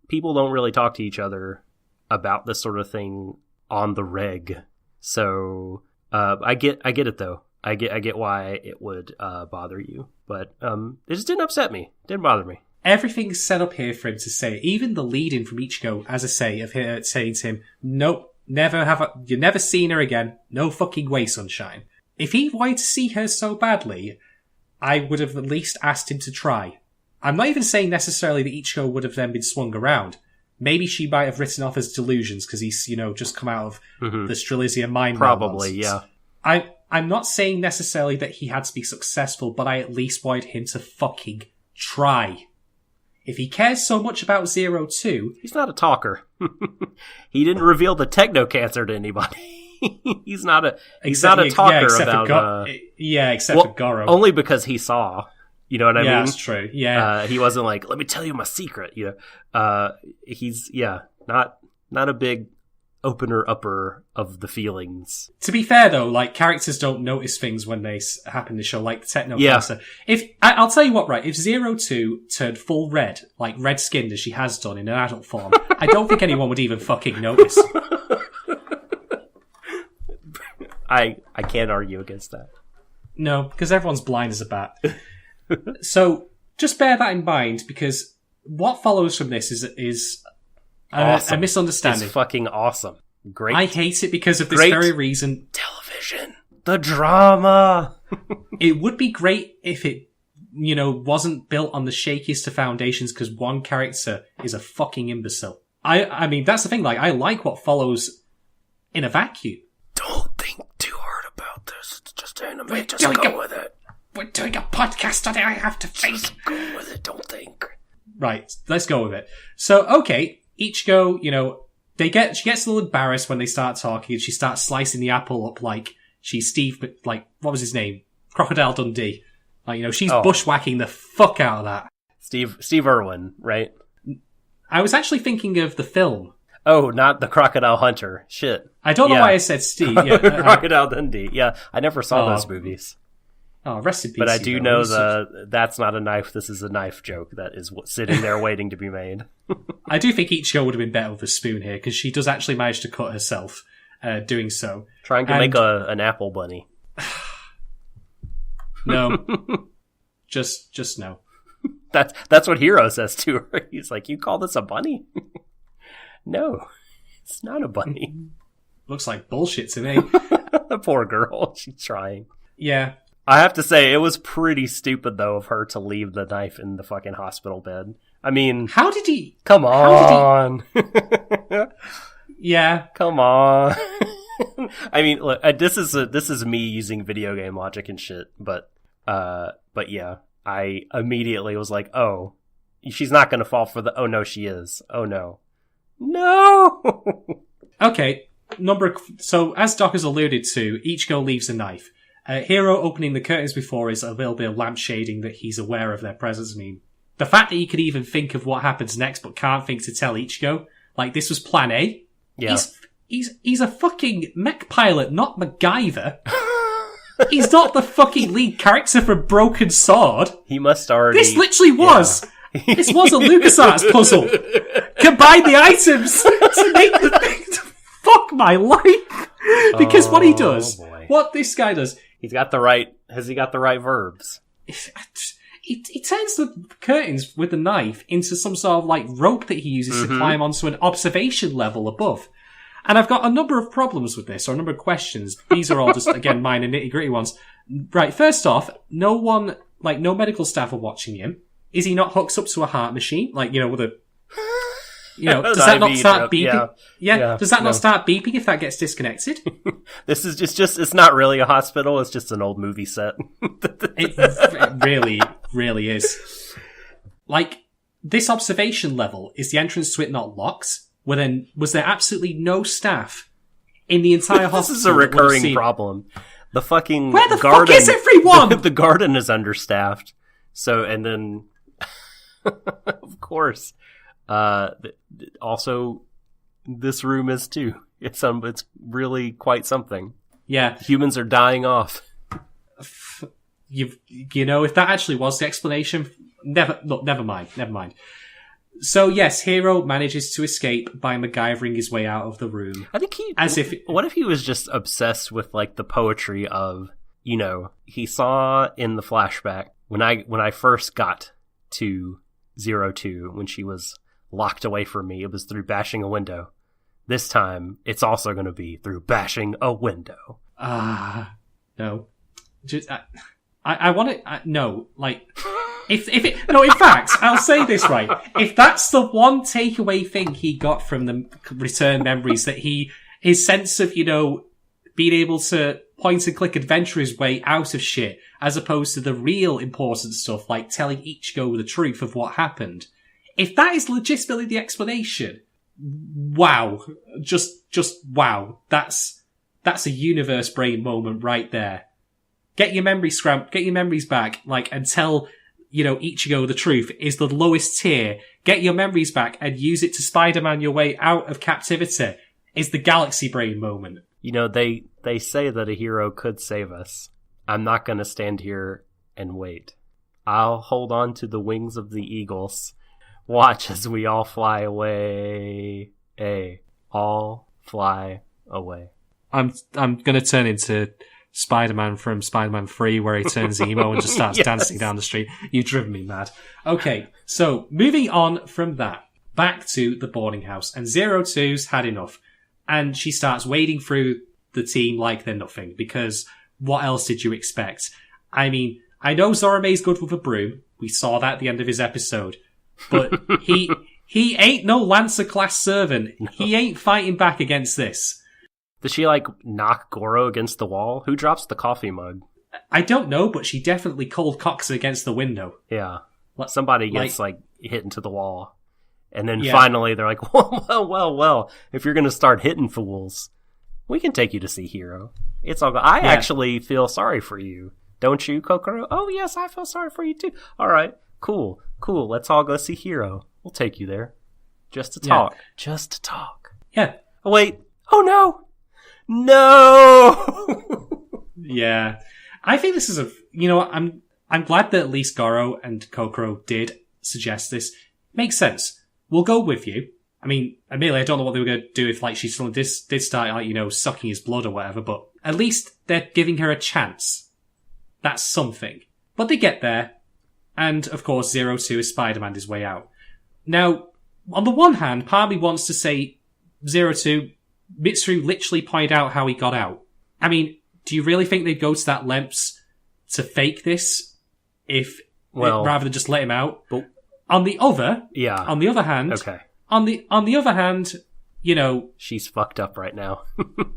people don't really talk to each other about this sort of thing on the reg. So I get it though. I get why it would bother you, but it just didn't upset me. It didn't bother me. Everything's set up here for him to say. Even the lead-in from Ichigo, as I say, of her saying to him, "Nope, you've never seen her again. No fucking way, sunshine." If he wanted to see her so badly, I would have at least asked him to try. I'm not even saying necessarily that Ichigo would have then been swung around. Maybe she might have written off as delusions because he's, just come out of the Strelitzia mind. Probably, yeah. I'm not saying necessarily that he had to be successful, but I at least wanted him to fucking try. If he cares so much about 02... He's not a talker. He didn't reveal the techno cancer to anybody. He's not a talker about... except for Goro. Only because he saw... You know what I mean? Yeah, that's true. Yeah. He wasn't like, let me tell you my secret. He's, not a big opener-upper of the feelings. To be fair, though, characters don't notice things when they happen in the show, like the techno cancer. I'll tell you what, right? If 02 turned full red, like red-skinned as she has done in an adult form, I don't think anyone would even fucking notice. I can't argue against that. No, because everyone's blind as a bat. So, just bear that in mind, because what follows from this is awesome. A misunderstanding. It's fucking awesome. Great. I hate it because of this very reason. Television. The drama. It would be great if it, wasn't built on the shakiest of foundations, because one character is a fucking imbecile. I mean, that's the thing, I like what follows in a vacuum. Don't think too hard about this. It's just anime. Just go with it. We're doing a podcast today, I have to think. Just go with it, don't think. Right, let's go with it. So, okay, Ichigo, she gets a little embarrassed when they start talking, and she starts slicing the apple up like she's Steve, like, what was his name? Crocodile Dundee. Like, she's bushwhacking the fuck out of that. Steve Irwin, right? I was actually thinking of the film. Oh, not the Crocodile Hunter. Shit. I don't know why I said Steve. Yeah, Crocodile Dundee. Yeah, I never saw those movies. Oh, rest in peace. But I do know that's not a knife, this is a knife joke that is sitting there waiting to be made. I do think Ichigo would have been better with a spoon here, because she does actually manage to cut herself doing so. Trying to make an apple bunny. No. just no. That's what Hiro says to her. He's like, you call this a bunny? No, it's not a bunny. Looks like bullshit to me. The poor girl. She's trying. Yeah. I have to say, it was pretty stupid, though, of her to leave the knife in the fucking hospital bed. I mean... How did he... Come on! Yeah. Come on. I mean, look, this is me using video game logic and shit, but yeah, I immediately was like, oh, she's not gonna fall for the... Oh, no, she is. Oh, no. No! Okay, so as Doc has alluded to, Ichigo leaves a knife. Hiro opening the curtains before is a little bit of lampshading that he's aware of their presence. I mean, the fact that he could even think of what happens next but can't think to tell Ichigo, like this was plan A. Yeah. He's a fucking mech pilot, not MacGyver. He's not the fucking lead character for Broken Sword. He must already... This literally was... Yeah. This was a LucasArts puzzle. Combine the items to make the thing to fuck my life. Because what he does, what this guy does... Has he got the right verbs? He turns the curtains with the knife into some sort of like rope that he uses to climb onto an observation level above. And I've got a number of problems with this, or a number of questions. These are all just, again, minor nitty-gritty ones. Right, first off, no medical staff are watching him. Is he not hooked up to a heart machine? Like, with a... does that not start beeping? Yeah. Does that not start beeping if that gets disconnected? This is just it's not really a hospital, it's just an old movie set. It really, really is. Like, this observation level, is the entrance to it not locked? Was there absolutely no staff in the entire hospital? This is a recurring problem. The fucking Where the garden, fuck is everyone? The garden is understaffed. So, and then, of course, also, this room is too. It's really quite something. Yeah. Humans are dying off. If that actually was the explanation, never mind. So yes, Hiro manages to escape by MacGyvering his way out of the room. I think what if he was just obsessed with like the poetry of, he saw in the flashback when I first got to 02, when she was locked away from me, it was through bashing a window. This time, it's also going to be through bashing a window. No. Just, I want it, no, like, in fact, I'll say this right. If that's the one takeaway thing he got from the return memories, that his sense of, being able to point and click adventure his way out of shit, as opposed to the real important stuff, like telling Ichigo the truth of what happened. If that is legitimately the explanation, wow. Just wow. That's a universe brain moment right there. Get your memories back, and tell, Ichigo the truth is the lowest tier. Get your memories back and use it to Spider-Man your way out of captivity is the galaxy brain moment. They say that a hero could save us. I'm not gonna stand here and wait. I'll hold on to the wings of the eagles. Watch as we all fly away. All fly away. I'm gonna turn into Spider-Man from Spider-Man 3, where he turns emo and just starts dancing down the street. You've driven me mad. Okay, so moving on from that, back to the boarding house, and 02's had enough. And she starts wading through the team like they're nothing, because what else did you expect? I mean, I know Zorome's good with a broom. We saw that at the end of his episode. But he ain't no Lancer-class servant. No. He ain't fighting back against this. Does she, knock Goro against the wall? Who drops the coffee mug? I don't know, but she definitely cold cocks it against the window. Yeah. Somebody gets, hit into the wall. And then finally they're like, well, if you're going to start hitting fools, we can take you to see Hero. It's all good. I actually feel sorry for you. Don't you, Kokoro? Oh, yes, I feel sorry for you, too. All right, cool. Let's all go see Hero. We'll take you there. Just to talk. Yeah. Just to talk. Yeah. Oh, wait. Oh, no. No! Yeah. I think this is I'm glad that at least Goro and Kokoro did suggest this. Makes sense. We'll go with you. I mean, admittedly, I don't know what they were going to do if, like, she suddenly did start, like, sucking his blood or whatever, but at least they're giving her a chance. That's something. But they get there, and, of course, 02 is Spider-Man his way out. Now, on the one hand, part of me wants to say, 02, Mitsuru literally pointed out how he got out. I mean, do you really think they'd go to that lengths to fake this rather than just let him out? But, on the other hand, okay. On the other hand, she's fucked up right now.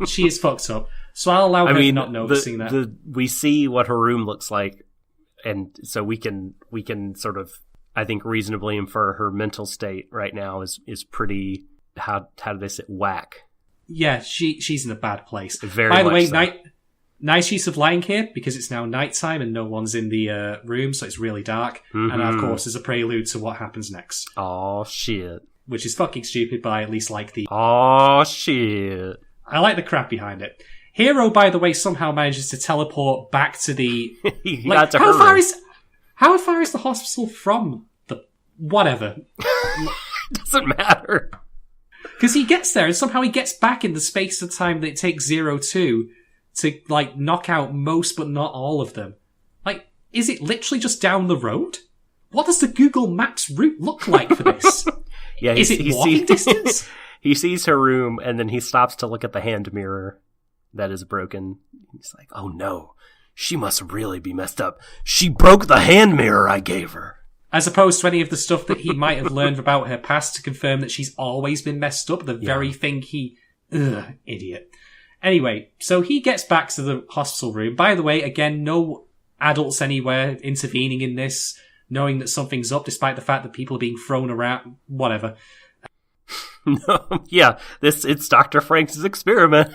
She is fucked up. So I'll allow her not noticing that. We see what her room looks like, and so we can sort of, I think, reasonably infer her mental state right now is pretty, how do they say, whack. Yeah, she's in a bad place. Very By the way, so. Nice use of lighting here, because it's now nighttime and no one's in the room, so it's really dark. Mm-hmm. And of course, there's a prelude to what happens next. Oh shit. Which is fucking stupid, but I at least like the... Oh shit. I like the crap behind it. Hero, by the way, somehow manages to teleport back to the... How far is the hospital from the... Whatever. Doesn't matter. Because he gets there, and somehow he gets back in the space of time that it takes 02 to, like, knock out most but not all of them. Like, is it literally just down the road? What does the Google Maps route look like for this? Yeah, is it walking distance? He sees her room, and then he stops to look at the hand mirror that is broken. He's like, oh no, she must really be messed up. She broke the hand mirror I gave her. As opposed to any of the stuff that he might have learned about her past to confirm that she's always been messed up, the very thing he... idiot. Anyway, so he gets back to the hospital room. By the way, again, no adults anywhere intervening in this, knowing that something's up, despite the fact that people are being thrown around, whatever. No, yeah, it's Dr. Franxx's experiment.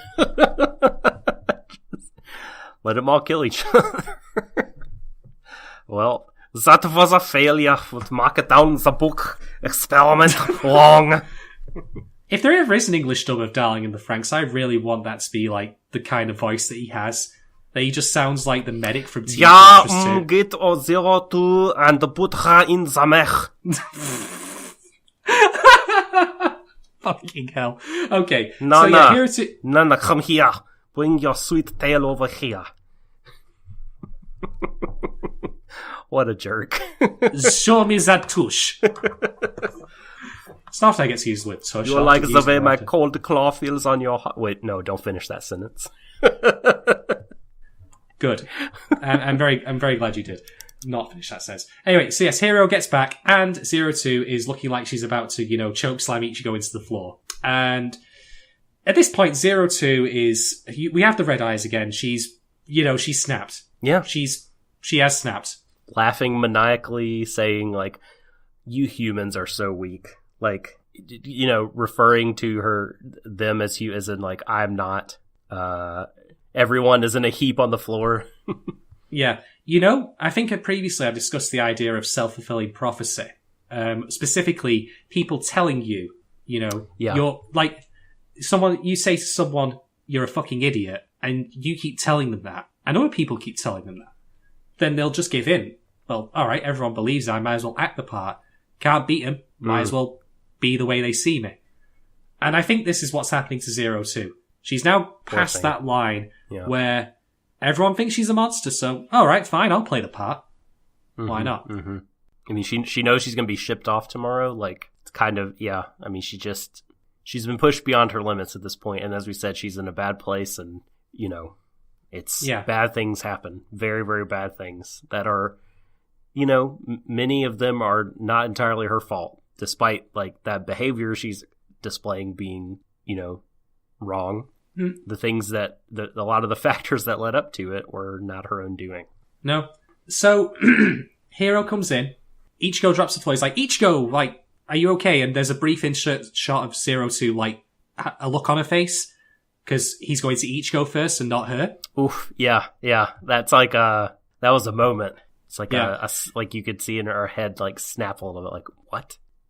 Let them all kill each other. Well, that was a failure. Would mark it down the book. Experiment long. If there ever is an English dub of Darling in the Franxx, I really want that to be like the kind of voice that he has. That he just sounds like the medic from TV. Yeah, get 02 and put her in the mech. Fucking hell. Okay. Nana, here to... Nana, come here. Bring your sweet tail over here. What a jerk. Show me that tush. It's not after I get to use the word tush. You like the way my cold claw feels on your heart. Wait, no, don't finish that sentence. Good. I'm very glad you did not finish that sentence. Anyway, so yes, Hero gets back, and 02 is looking like she's about to, choke slam Ichigo into the floor. And at this point, 02 is... We have the red eyes again. She's snapped. Yeah. She has snapped. Laughing maniacally, saying, like, you humans are so weak. Like, referring to them as in, like, I'm not. Everyone is in a heap on the floor. Yeah. I think previously I've discussed the idea of self-fulfilling prophecy. Specifically, people telling you, you're, like, you say to someone, you're a fucking idiot, and you keep telling them that, and other people keep telling them that, then they'll just give in. Well, alright, everyone believes I might as well act the part. Can't beat them, might as well be the way they see me. And I think this is what's happening to 02. She's now past that line where everyone thinks she's a monster, so, alright, fine, I'll play the part. Mm-hmm, why not? Mm-hmm. I mean, she knows she's going to be shipped off tomorrow, like, it's kind of, yeah, I mean, she's been pushed beyond her limits at this point, and as we said, she's in a bad place, and, bad things happen. Very, very bad things that are, many of them are not entirely her fault, despite, like, that behavior she's displaying being, wrong. Mm. The things that, a lot of the factors that led up to it were not her own doing. No. So, Hero comes in. Ichigo drops the floor. He's like, Ichigo, like, are you okay? And there's a brief insert shot of 02, like, a look on her face, because he's going to each go first and not her. Oof, yeah. That's like, that was a moment. It's like, like you could see in her head, like, snap a little bit, like,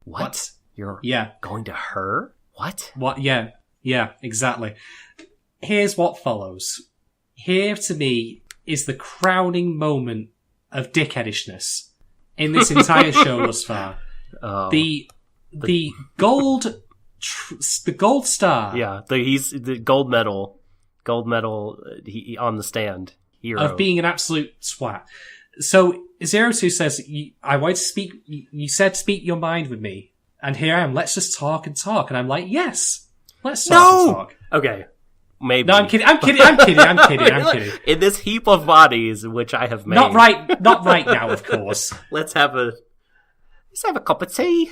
what? You're going to her? What? Yeah, exactly. Here's what follows. Here, to me, is the crowning moment of dickheadishness in this entire show thus far. The gold star. Yeah, he's the gold medal he, on the stand hero of being an absolute swat. So 02 says, "I want to speak. You said speak your mind with me, and here I am. Let's just talk and talk." And I'm like, "Yes, let's talk and talk." Okay. Maybe. No, I'm kidding. In this heap of bodies which I have made. Not right now, of course. Let's have a cup of tea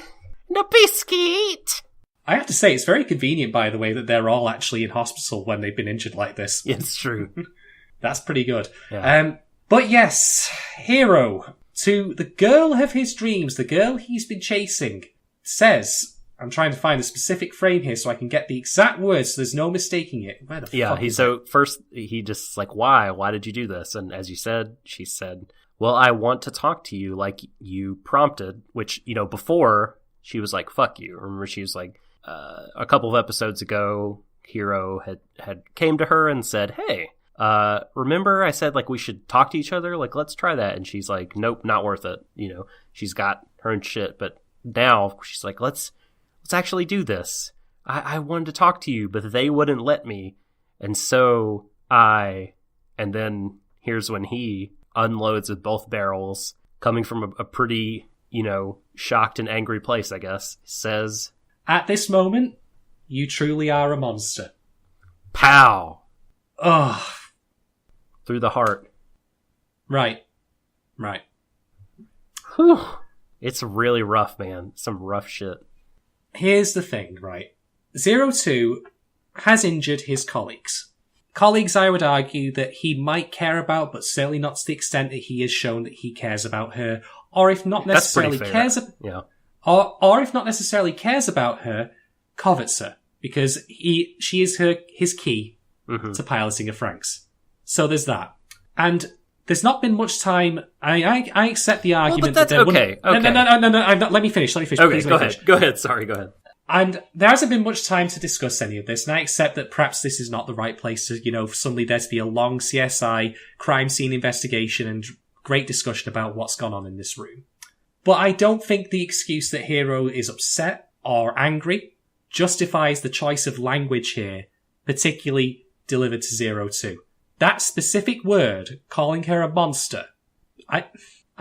and a biscuit. I have to say, it's very convenient, by the way, that they're all actually in hospital when they've been injured like this. It's true. That's pretty good. Yeah. But yes, Hero, to the girl of his dreams, the girl he's been chasing, says... I'm trying to find a specific frame here so I can get the exact words so there's no mistaking it. Where the fuck first he just like, why did you do this? And as you said, she said, well, I want to talk to you like you prompted, which, you know, before she was like, fuck you. Remember, she was like, a couple of episodes ago, Hero had came to her and said, hey, remember I said like we should talk to each other? Like, let's try that. And she's like, nope, not worth it. You know, she's got her own shit. But now she's like, let's actually do this. I wanted to talk to you, but they wouldn't let me. And so and then here's when he unloads with both barrels, coming from a pretty, you know, shocked and angry place, I guess, says, at this moment, you truly are a monster. Pow! Ugh. Through the heart. Right. Whew. It's really rough, man. Some rough shit. Here's the thing, right? 02 has injured his colleagues. Colleagues, I would argue, that he might care about, but certainly not to the extent that he has shown that he cares about her. Or if not necessarily or if not necessarily cares about her, covets her. Because she is his key to piloting a Franxx. So there's that. And there's not been much time. I accept the argument that there okay. No. Let me finish. Okay, go ahead. Sorry, go ahead. And there hasn't been much time to discuss any of this, and I accept that perhaps this is not the right place to, you know, suddenly there to be a long CSI crime scene investigation and great discussion about what's gone on in this room. But I don't think the excuse that Hero is upset or angry justifies the choice of language here, particularly delivered to 02. That specific word, calling her a monster, I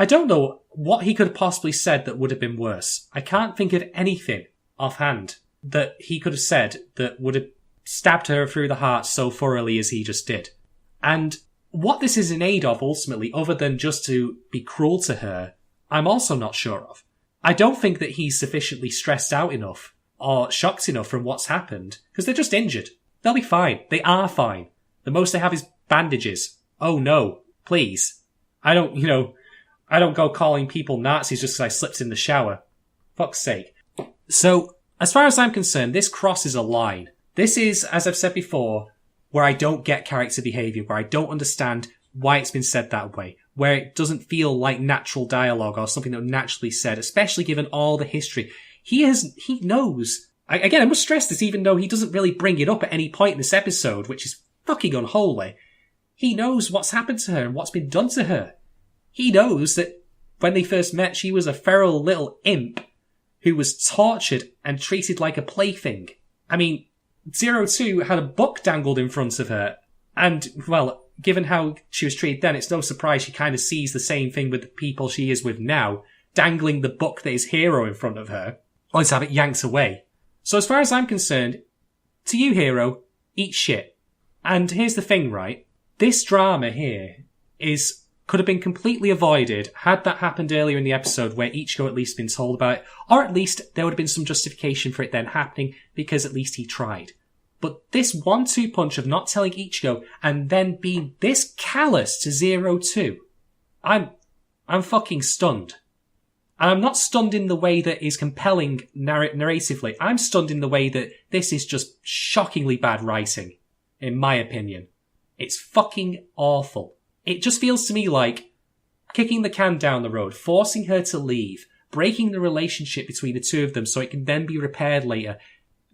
don't know what he could have possibly said that would have been worse. I can't think of anything offhand that he could have said that would have stabbed her through the heart so thoroughly as he just did. And what this is in aid of, ultimately, other than just to be cruel to her, I'm also not sure of. I don't think that he's sufficiently stressed out enough or shocked enough from what's happened, because they're just injured. They'll be fine. They are fine. The most they have is bandages. Oh no, please. I don't go calling people Nazis just because I slipped in the shower. Fuck's sake. So, as far as I'm concerned, this crosses a line. This is, as I've said before, where I don't get character behaviour, where I don't understand why it's been said that way, where it doesn't feel like natural dialogue or something that naturally said, especially given all the history. He knows. I must stress this, even though he doesn't really bring it up at any point in this episode, which is fucking unholy. He knows what's happened to her and what's been done to her. He knows that when they first met, she was a feral little imp who was tortured and treated like a plaything. I mean, 02 had a book dangled in front of her, and, well, given how she was treated then, it's no surprise she kind of sees the same thing with the people she is with now, dangling the book that is Hero in front of her, only to have it yanked away. So as far as I'm concerned, to you, Hero, eat shit. And here's the thing, right? This drama here could have been completely avoided had that happened earlier in the episode where Ichigo at least been told about it, or at least there would have been some justification for it then happening because at least he tried. But this 1-2 punch of not telling Ichigo and then being this callous to 02, I'm fucking stunned. And I'm not stunned in the way that is compelling narratively. I'm stunned in the way that this is just shockingly bad writing, in my opinion. It's fucking awful. It just feels to me like kicking the can down the road, forcing her to leave, breaking the relationship between the two of them so it can then be repaired later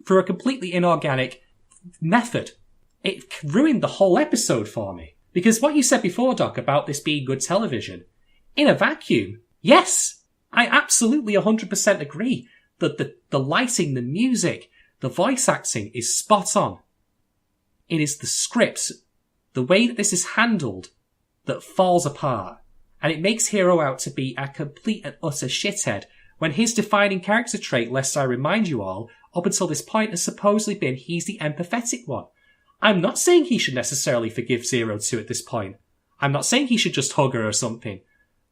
through a completely inorganic method. It ruined the whole episode for me. Because what you said before, Doc, about this being good television, in a vacuum, yes, I absolutely 100% agree that the lighting, the music, the voice acting is spot on. It is the scripts, the way that this is handled, that falls apart. And it makes Hiro out to be a complete and utter shithead, when his defining character trait, lest I remind you all, up until this point has supposedly been he's the empathetic one. I'm not saying he should necessarily forgive 02 at this point. I'm not saying he should just hug her or something.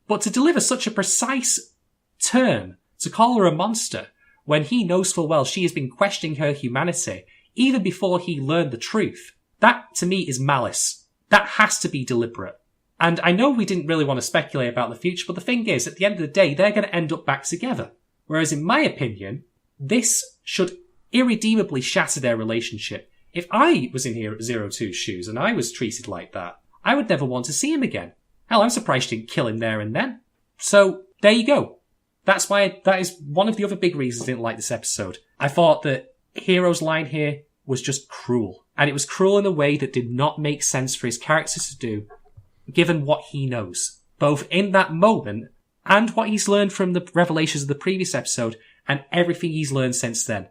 But to deliver such a precise term, to call her a monster, when he knows full well she has been questioning her humanity, even before he learned the truth, that to me is malice. That has to be deliberate. And I know we didn't really want to speculate about the future, but the thing is, at the end of the day, they're going to end up back together. Whereas in my opinion, this should irredeemably shatter their relationship. If I was in here at 02's shoes and I was treated like that, I would never want to see him again. Hell, I'm surprised you didn't kill him there and then. So, there you go. That is one of the other big reasons I didn't like this episode. I thought that Hiro's line here was just cruel. And it was cruel in a way that did not make sense for his character to do, given what he knows. Both in that moment, and what he's learned from the revelations of the previous episode, and everything he's learned since then.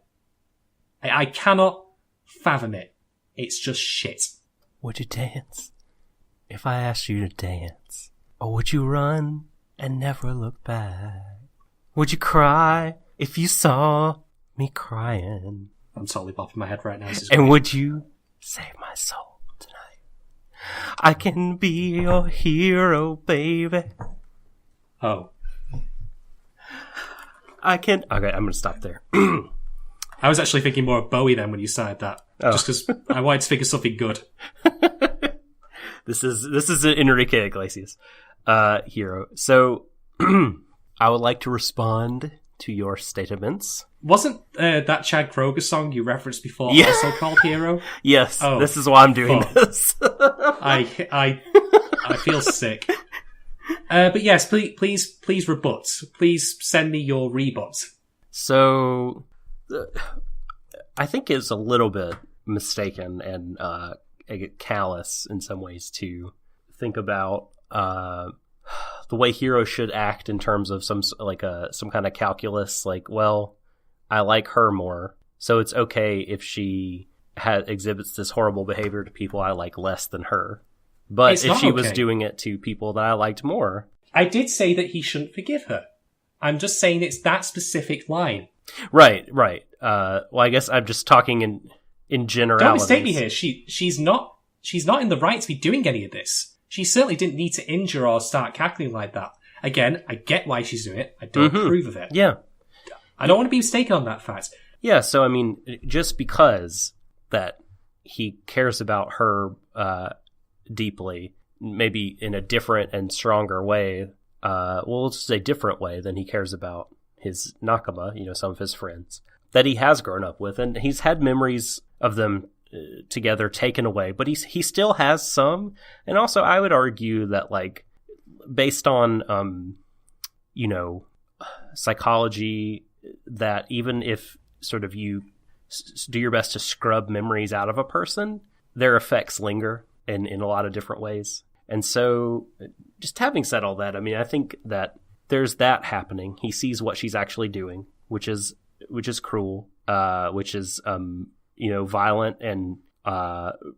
I cannot fathom it. It's just shit. Would you dance if I asked you to dance? Or would you run and never look back? Would you cry if you saw me crying? I'm totally bopping my head right now. And would you save my soul tonight? I can be your hero, baby. Oh. Okay, I'm gonna stop there. I was actually thinking more of Bowie then when you started that. Oh. Just because I wanted to think of something good. This is an Enrique Iglesias hero. So I would like to respond to your statements. Wasn't that Chad Kroger song you referenced before also called Hero? Yes. Oh, this is why I'm doing this. I feel sick. But yes, please rebut. Please send me your rebut. So I think it's a little bit mistaken and callous in some ways to think about the way Hiro should act in terms of some kind of calculus. Like, well, I like her more, so it's okay if she exhibits this horrible behavior to people I like less than her. But if she was doing it to people that I liked more, I did say that he shouldn't forgive her. I'm just saying it's that specific line. Right. Well, I guess I'm just talking in generalities. Don't mistake me here. She's not in the right to be doing any of this. She certainly didn't need to injure or start cackling like that. Again, I get why she's doing it. I don't approve of it. Yeah. I don't want to be mistaken on that fact. Yeah, so I mean, just because that he cares about her deeply, maybe in a different and stronger way, well, let's say different way than he cares about his nakama, some of his friends that he has grown up with, and he's had memories of them together taken away, but he still has some. And also I would argue that, like, based on psychology, that even if sort of you do your best to scrub memories out of a person, their effects linger in a lot of different ways. And so, just having said all that, I mean, I think that there's that happening. He sees what she's actually doing, which is cruel, which is violent, and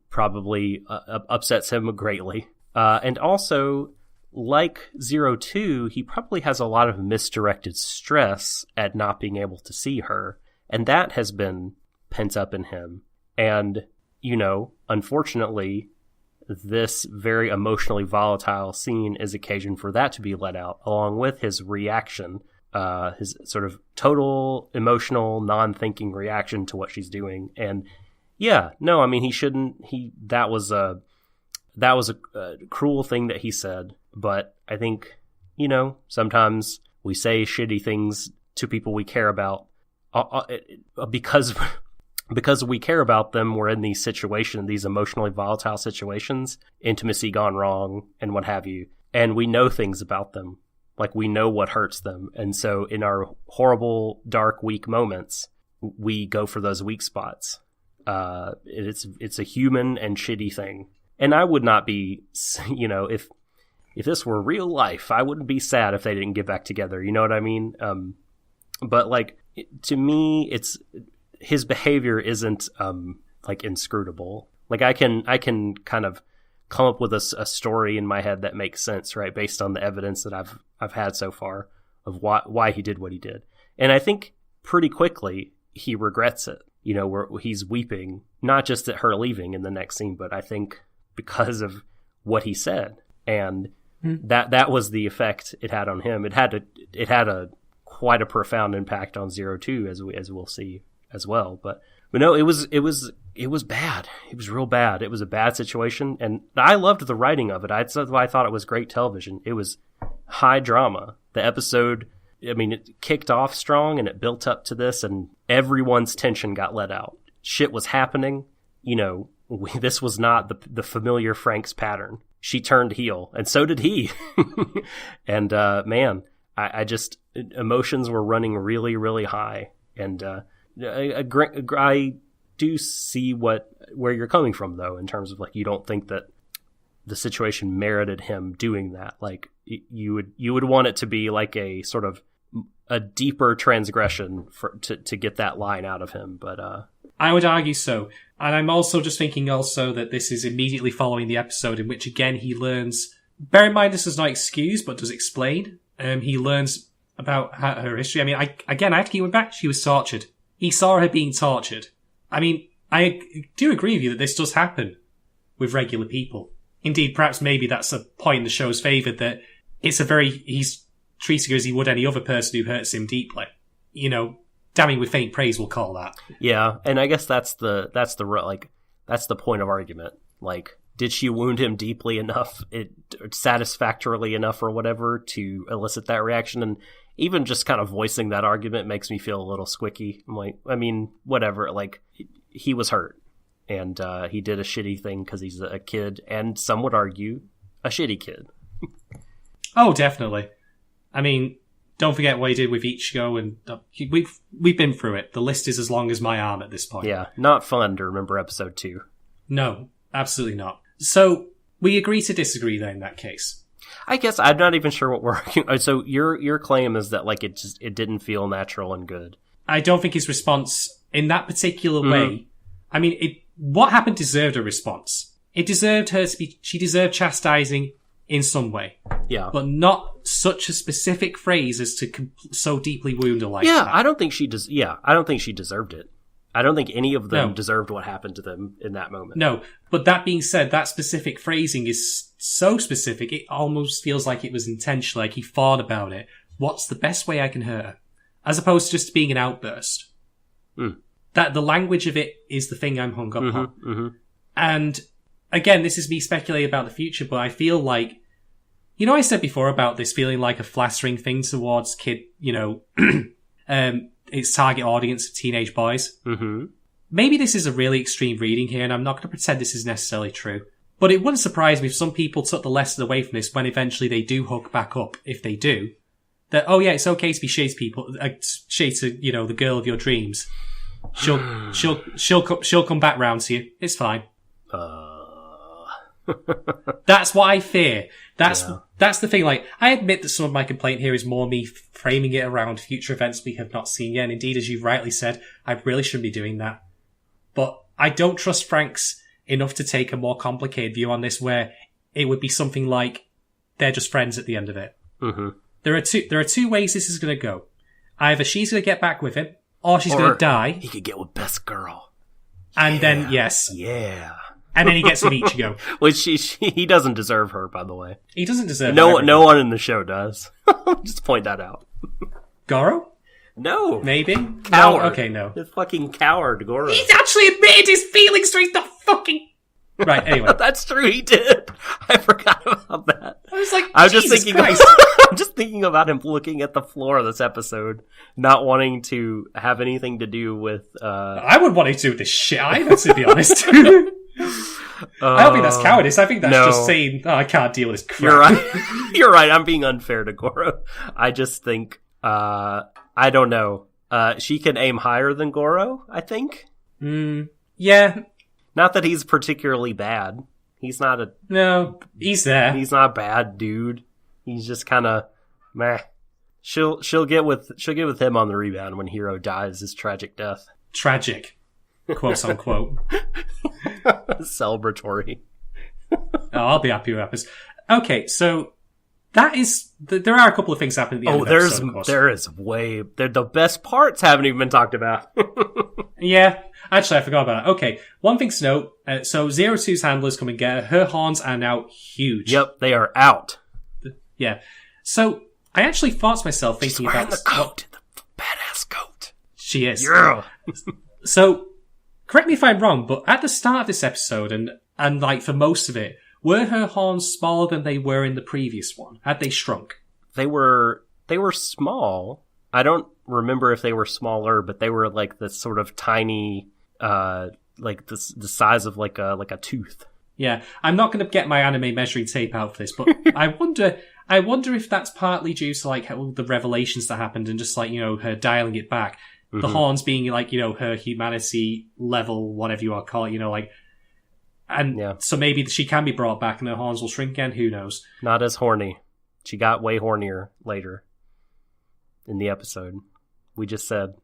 probably upsets him greatly. And also, like 02, he probably has a lot of misdirected stress at not being able to see her, and that has been pent up in him. And, unfortunately, this very emotionally volatile scene is occasion for that to be let out, along with his reaction, his sort of total emotional, non-thinking reaction to what she's doing. And yeah, no, I mean, he shouldn't. That was a cruel thing that he said. But I think, sometimes We say shitty things to people we care about because we care about them. We're in these situations, these emotionally volatile situations, intimacy gone wrong and what have you. And we know things about them. Like, we know what hurts them. And so in our horrible, dark, weak moments, we go for those weak spots. It's a human and shitty thing. And I would not be, if this were real life, I wouldn't be sad if they didn't get back together. You know what I mean? But like, to me, his behavior isn't inscrutable. Like, I can kind of come up with a story in my head that makes sense, right, based on the evidence that I've had so far of why he did what he did. And I think pretty quickly he regrets it. Where he's weeping, not just at her leaving in the next scene, but I think because of what he said. And that was the effect it had on him. It had quite a profound impact on 02, as we'll see as well. But no, it was bad. It was real bad. It was a bad situation, and I loved the writing of it. That's why I thought it was great television. It was high drama. The episode, it kicked off strong, and it built up to this, and everyone's tension got let out. Shit was happening. This was not the familiar Franxx pattern. She turned heel, and so did he. And man, I just, emotions were running really, really high, and I do see where you're coming from, though, in terms of, like, you don't think that the situation merited him doing that. Like, you would want it to be like a sort of a deeper transgression to get that line out of him, but I would argue so. And I'm also just thinking also that this is immediately following the episode in which, again, he learns, bear in mind this does not excuse, but does explain. He learns about her history. I have to keep going back. She was tortured. He saw her being tortured. I do agree with you that this does happen with regular people. Indeed, perhaps maybe that's a point in the show's favour, that he's treating her as he would any other person who hurts him deeply. Damning with faint praise, we'll call that. Yeah, and I guess that's the point of argument. Like, did she wound him deeply enough, satisfactorily enough, or whatever, to elicit that reaction? And even just kind of voicing that argument makes me feel a little squicky. I'm like, whatever. Like, he was hurt, and he did a shitty thing because he's a kid, and some would argue a shitty kid. Oh, definitely. Don't forget what he did with Ichigo, and we've been through it. The list is as long as my arm at this point. Yeah, not fun to remember episode 2. No, absolutely not. So, we agree to disagree then in that case. I guess I'm not even sure what we're arguing. So your claim is that, like, it didn't feel natural and good. I don't think his response in that particular way. What happened deserved a response. It deserved she deserved chastising in some way. Yeah. But not such a specific phrase as to so deeply wound her like that. I don't think she deserved it. I don't think any of them deserved what happened to them in that moment. No, but that being said, that specific phrasing is so specific, it almost feels like it was intentional, like he thought about it. What's the best way I can hurt her? As opposed to just being an outburst. That the language of it is the thing I'm hung up on. Mm-hmm. And again, this is me speculating about the future, but I feel like, I said before about this feeling like a flattering thing towards its target audience of teenage boys. Mm-hmm. Maybe this is a really extreme reading here, and I'm not going to pretend this is necessarily true. But it wouldn't surprise me if some people took the lesson away from this when eventually they do hook back up, if they do. That, oh yeah, it's okay to be shade to, the girl of your dreams. She'll come back round to you. It's fine. That's what I fear. That's the thing. Like, I admit that some of my complaint here is more me framing it around future events we have not seen yet. And indeed, as you rightly said, I really shouldn't be doing that. But I don't trust Franxx enough to take a more complicated view on this, where it would be something like they're just friends at the end of it. Mm-hmm. There are two ways this is going to go. Either she's going to get back with him, or she's going to die. He could get with best girl. And then, yes. Yeah. And then he gets with Ichigo. Which he doesn't deserve her, by the way. He doesn't deserve her. No one in the show does. Just point that out. Goro? No. Maybe? Coward. No? Okay, no. The fucking coward, Goro. He's actually admitted his feelings, so he's not fucking... Right, anyway. That's true, he did. I forgot about that. I was like, I'm Jesus just thinking Christ. I'm just thinking about him looking at the floor of this episode, not wanting to have anything to do with... I wouldn't want to do this shit either, to be honest. I don't think that's cowardice. I think that's just saying, I can't deal with this crap. You're right. You're right. I'm being unfair to Goro. I just think, I don't know. She can aim higher than Goro, I think. Yeah. Not that he's particularly bad. He's not a... No, he's there. He's not a bad dude. He's just kind of meh. She'll get with him on the rebound when Hiro dies his tragic death. Tragic, quote unquote. Celebratory. I'll be happy with that. Okay, so that is... There are a couple of things happening at the end of the episode, of course. There is the best parts haven't even been talked about. Yeah, actually, I forgot about that. Okay, one thing to note. So Zero Two's handlers come and get her. Her horns are now huge. Yep, they are out. Yeah. So I actually thought to myself, thinking She's wearing about... the coat. The badass coat. She is. Yeah. So, correct me if I'm wrong, but at the start of this episode, and like for most of it, were her horns smaller than they were in the previous one? Had they shrunk? They were small. I don't remember if they were smaller, but they were like the sort of tiny, like the size of like a tooth. Yeah, I'm not going to get my anime measuring tape out for this, but I wonder if that's partly due to like how the revelations that happened and just like, you know, her dialing it back. The horns being like, you know, her humanity level, whatever you want to call it, you know, like, and so maybe she can be brought back and her horns will shrink again. Who knows? Not as horny. She got way hornier later in the episode. We just said.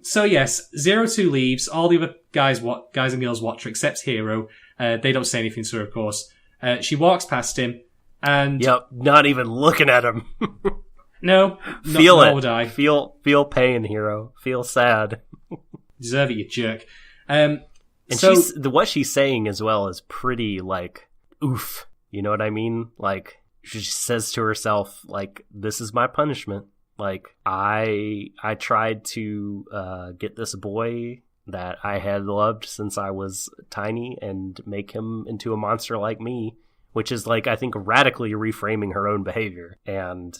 So yes, 02 leaves. All the other guys and girls watch her except Hiro. They don't say anything to her, of course. She walks past him and... Yep, not even looking at him. No. Feel it. Would I. Feel pain, Hiro. Feel sad. Deserve it, you jerk. And what she's saying as well is pretty, like, oof. You know what I mean? Like, she says to herself, like, this is my punishment. Like, I tried to get this boy that I had loved since I was tiny and make him into a monster like me, which is, like, I think radically reframing her own behavior. And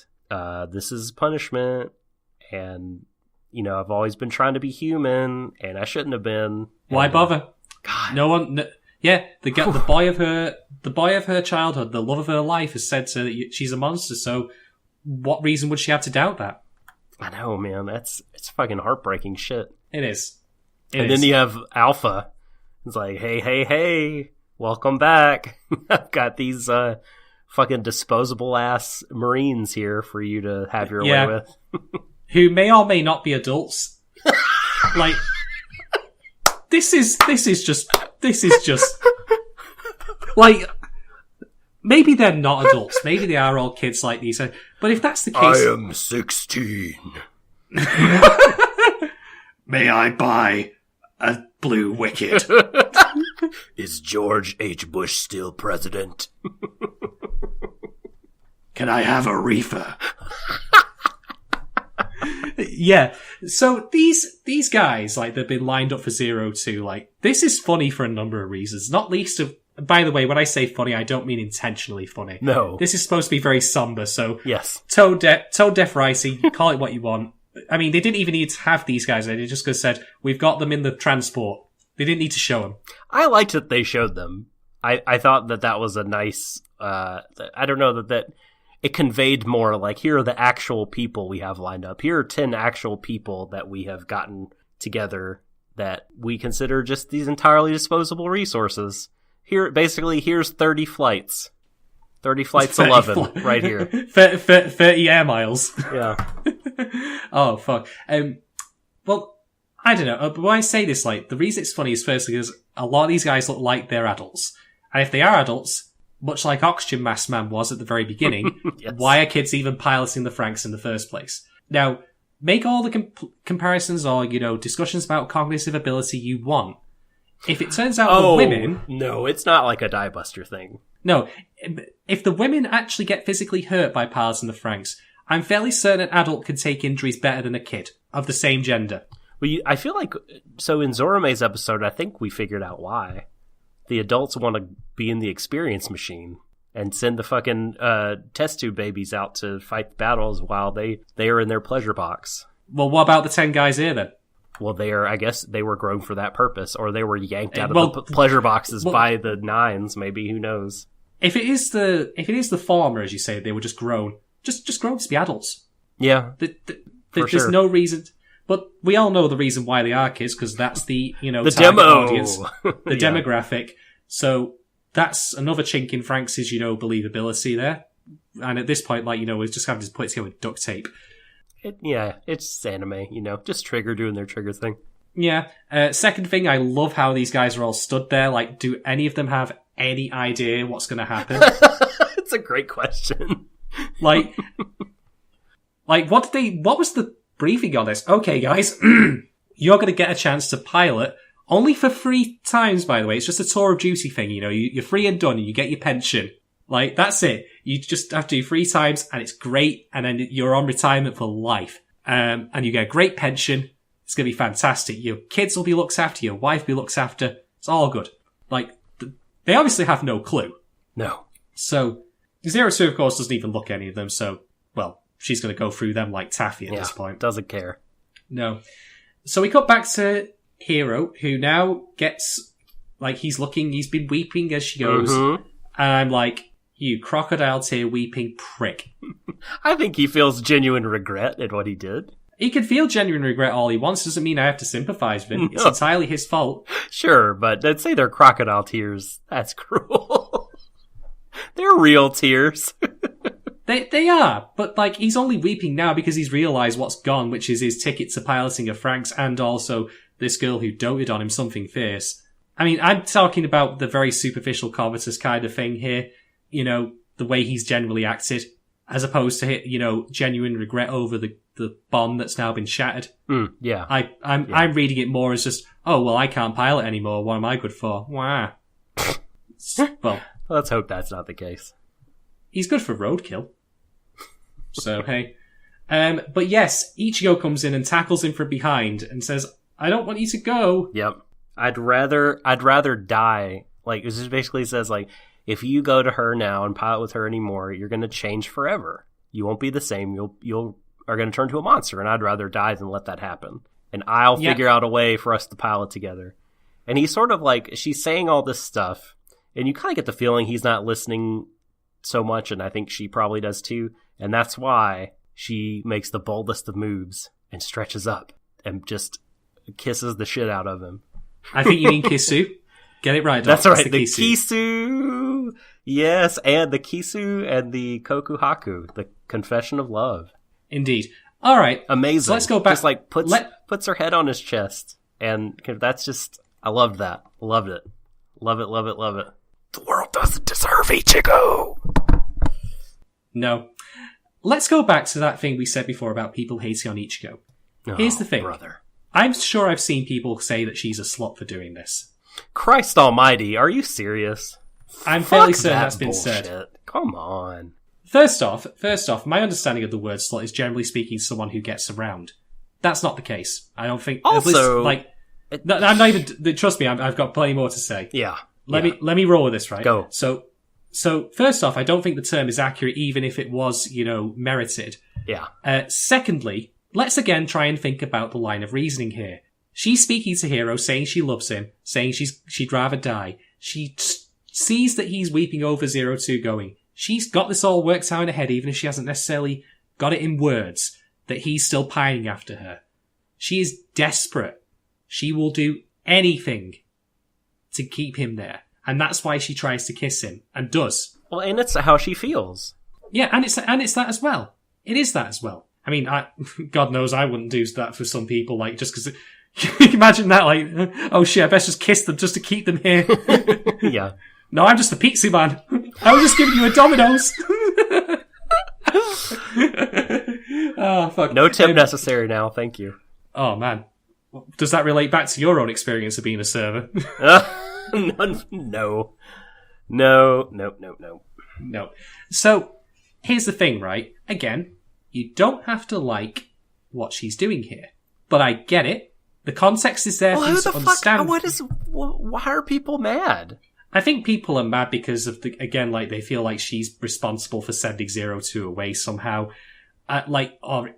this is punishment, and, you know, I've always been trying to be human, and I shouldn't have been. Why bother? God. No one... Yeah, the boy of her childhood, the love of her life, has said to her that she's a monster, so what reason would she have to doubt that? I know, man. It's fucking heartbreaking shit. It is. Then you have Alpha. It's like, hey, welcome back. I've got these fucking disposable ass Marines here for you to have your way with. Who may or may not be adults. Like, this is just like, maybe they're not adults. Maybe they are all kids like these. But if that's the case... I am 16. May I buy a blue wicket? Is George H. Bush still president? Can I have a reefer? Yeah. So these guys, like, they've been lined up for 02. Like, this is funny for a number of reasons. Not least of... By the way, when I say funny, I don't mean intentionally funny. No. This is supposed to be very somber, so... Yes. Tone deaf ricey, call it what you want. I mean, they didn't even need to have these guys there. They just could have said, we've got them in the transport. They didn't need to show them. I liked that they showed them. I thought that was a nice... I don't know that it conveyed more, like, here are the actual people we have lined up. Here are 10 actual people that we have gotten together that we consider just these entirely disposable resources. Here's 30 flights. 30 flights 11 right here. 30 air miles. Yeah. Oh, fuck. Well, I don't know. But when I say this, like, the reason it's funny is firstly because a lot of these guys look like they're adults. And if they are adults, much like Oxygen Mask Man was at the very beginning, yes. Why are kids even piloting the Franxx in the first place? Now, make all the comparisons or, you know, discussions about cognitive ability you want. If it turns out the women... No, it's not like a diebuster thing. No, if the women actually get physically hurt by piloting the Franxx, I'm fairly certain an adult can take injuries better than a kid of the same gender. Well, I feel like... So in Zorome's episode, I think we figured out why. The adults want to be in the experience machine. and send the fucking test tube babies out to fight the battles while they are in their pleasure box. Well, what about the 10 guys here then? Well, I guess they were grown for that purpose, or they were yanked out of the pleasure boxes by the nines. Maybe, who knows? If it is the former, as you say, they were just grown, just grown to be adults. Yeah, there's no reason. But we all know the reason why they are kids, because that's the the target demo audience, the demographic. So that's another chink in Franxx's believability there. And at this point, we're just having to put it together with duct tape. It's anime, just Trigger doing their Trigger thing. Yeah. Second thing, I love how these guys are all stood there. Like, do any of them have any idea what's going to happen? It's a great question. Like, what was the briefing on this? Okay, guys, you're going to get a chance to pilot only for 3 times, by the way. It's just a tour of duty thing, you're free and done and you get your pension. Like, that's it. You just have to do 3 times and it's great. And then you're on retirement for life. And you get a great pension. It's going to be fantastic. Your kids will be looked after. Your wife will be looked after. It's all good. Like, they obviously have no clue. No. So, 02, of course, doesn't even look at any of them. So, well, she's going to go through them like taffy at this point. Doesn't care. No. So we cut back to Hero, who now gets, like, he's been weeping as she goes. Mm-hmm. And I'm like, you crocodile tear weeping prick. I think he feels genuine regret at what he did. He can feel genuine regret all he wants. Doesn't mean I have to sympathise with him. No. It's entirely his fault. Sure, but let's say they're crocodile tears. That's cruel. They're real tears. They are, but like he's only weeping now because he's realised what's gone, which is his ticket to piloting a Franxx and also this girl who doted on him something fierce. I mean, I'm talking about the very superficial covetous kind of thing here. The way he's generally acted, as opposed to, genuine regret over the bond that's now been shattered. Yeah. I'm reading it more as just, oh, well, I can't pilot anymore. What am I good for? Wah. Well, let's hope that's not the case. He's good for roadkill. So, hey. But yes, Ichigo comes in and tackles him from behind and says, I don't want you to go. Yep. I'd rather die. Like, it just basically says, like, if you go to her now and pilot with her anymore, you're going to change forever. You won't be the same. You'll are going to turn to a monster, and I'd rather die than let that happen. And I'll figure out a way for us to pilot together. And he's sort of like, she's saying all this stuff, and you kind of get the feeling he's not listening so much, and I think she probably does too. And that's why she makes the boldest of moves and stretches up and just kisses the shit out of him. I think you mean Kisu. Get it right, Doc. That's right, the Kisu. Yes, and the Kisu and the Kokuhaku, the confession of love. Indeed. All right. Amazing. So let's go back. Just like puts her head on his chest. And that's just, I loved that. Loved it. Love it, love it, love it. The world doesn't deserve Ichigo. No. Let's go back to that thing we said before about people hating on Ichigo. Here's the thing. Brother. I'm sure I've seen people say that she's a slut for doing this. Christ almighty, are you serious? I'm fairly certain that's been said. Come on. First off, my understanding of the word slut is generally speaking someone who gets around. That's not the case. I don't think. Also, I'm not even. Trust me, I've got plenty more to say. Yeah. Let me roll with this, right? Go. So first off, I don't think the term is accurate, even if it was, merited. Yeah. Secondly, let's again try and think about the line of reasoning here. She's speaking to Hiro, saying she loves him, saying she'd rather die. She sees that he's weeping over 02 going. She's got this all worked out in her head, even if she hasn't necessarily got it in words, that he's still pining after her. She is desperate. She will do anything to keep him there. And that's why she tries to kiss him, and does. Well, and it's how she feels. Yeah, and it's that as well. It is that as well. I mean, God knows I wouldn't do that for some people, like, just because... Imagine that, like, oh shit, I best just kiss them just to keep them here. Yeah. No, I'm just a pizza man. I was just giving you a Domino's. Oh, fuck. No tip necessary now, thank you. Oh, man. Does that relate back to your own experience of being a server? No. So, here's the thing, right? Again, you don't have to like what she's doing here. But I get it. The context is there for you to understand. Why are people mad? I think people are mad because of they feel like she's responsible for sending 02 away somehow. Or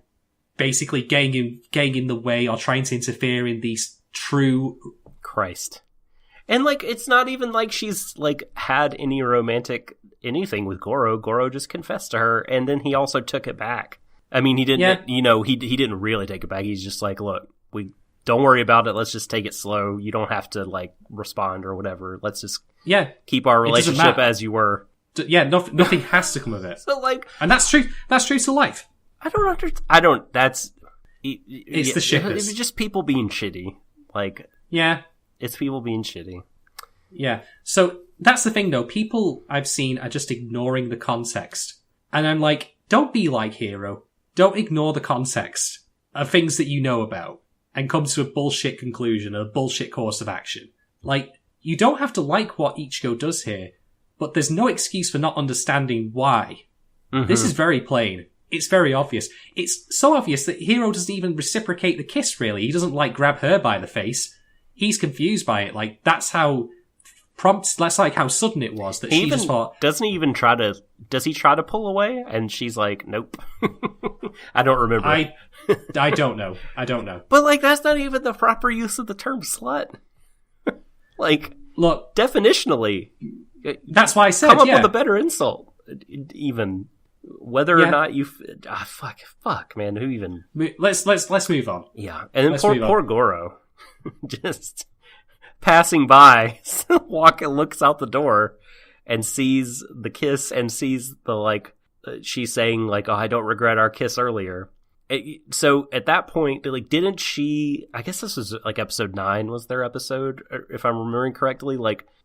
basically getting in the way or trying to interfere in these true... Christ. And, it's not even like she's, had any romantic anything with Goro. Goro just confessed to her, and then he also took it back. I mean, he didn't, he didn't really take it back. He's just like, look, don't worry about it. Let's just take it slow. You don't have to, respond or whatever. Let's just keep our relationship as you were. Nothing has to come of it. So, and that's true. That's true to life. It's the shippers. It's just people being shitty. It's people being shitty. Yeah. So that's the thing, though. People I've seen are just ignoring the context. And I'm like, don't be like Hero. Don't ignore the context of things that you know about and come to a bullshit conclusion, a bullshit course of action. You don't have to like what Ichigo does here, but there's no excuse for not understanding why. Mm-hmm. This is very plain. It's very obvious. It's so obvious that Hero doesn't even reciprocate the kiss, really. He doesn't, grab her by the face. He's confused by it. That's how prompt, that's how sudden it was that she just thought... Does he try to pull away? And she's like, nope. I don't remember. I don't know. But, that's not even the proper use of the term slut. Look... Definitionally. That's why I said, come up with a better insult. Even... Whether or not you... fuck, man. Who even... Let's move on. Yeah. And then poor Goro. Just passing by, looks out the door and sees the kiss and sees the, she's saying, oh, I don't regret our kiss earlier. So at that point, didn't she... I guess this was, episode 9 was their episode, if I'm remembering correctly.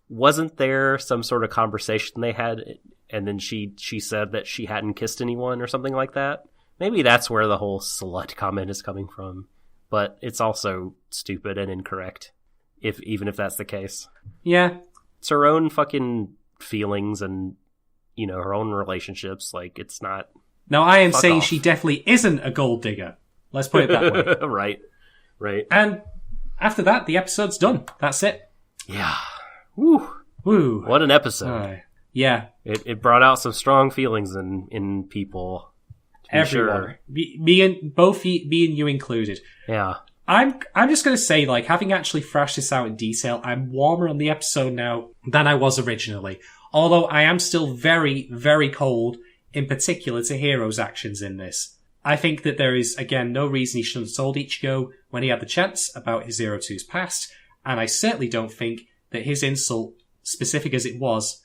Wasn't there some sort of conversation they had... And then she said that she hadn't kissed anyone or something like that. Maybe that's where the whole slut comment is coming from. But it's also stupid and incorrect, even if that's the case. Yeah. It's her own fucking feelings and, her own relationships. It's not... Now, I am saying she definitely isn't a gold digger. Let's put it that way. Right. And after that, the episode's done. That's it. Yeah. Woo. What an episode. Yeah. It brought out some strong feelings in people. Everyone. Sure. Me and you included. Yeah. I'm just going to say, having actually thrashed this out in detail, I'm warmer on the episode now than I was originally. Although I am still very, very cold, in particular to Hero's actions in this. I think that there is, again, no reason he shouldn't have told Ichigo when he had the chance about his 02's past, and I certainly don't think that his insult, specific as it was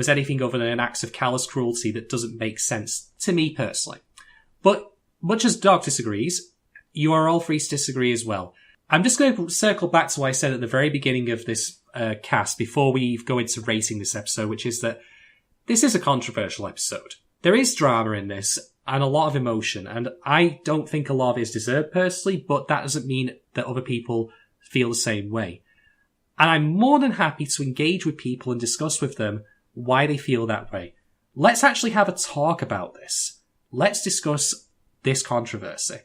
anything other than an act of callous cruelty that doesn't make sense to me personally. But much as Doc disagrees, you are all free to disagree as well. I'm just going to circle back to what I said at the very beginning of this cast before we go into rating this episode, which is that this is a controversial episode. There is drama in this and a lot of emotion, and I don't think a lot of it is deserved personally, but that doesn't mean that other people feel the same way. And I'm more than happy to engage with people and discuss with them why they feel that way. Let's actually have a talk about this. Let's discuss this controversy.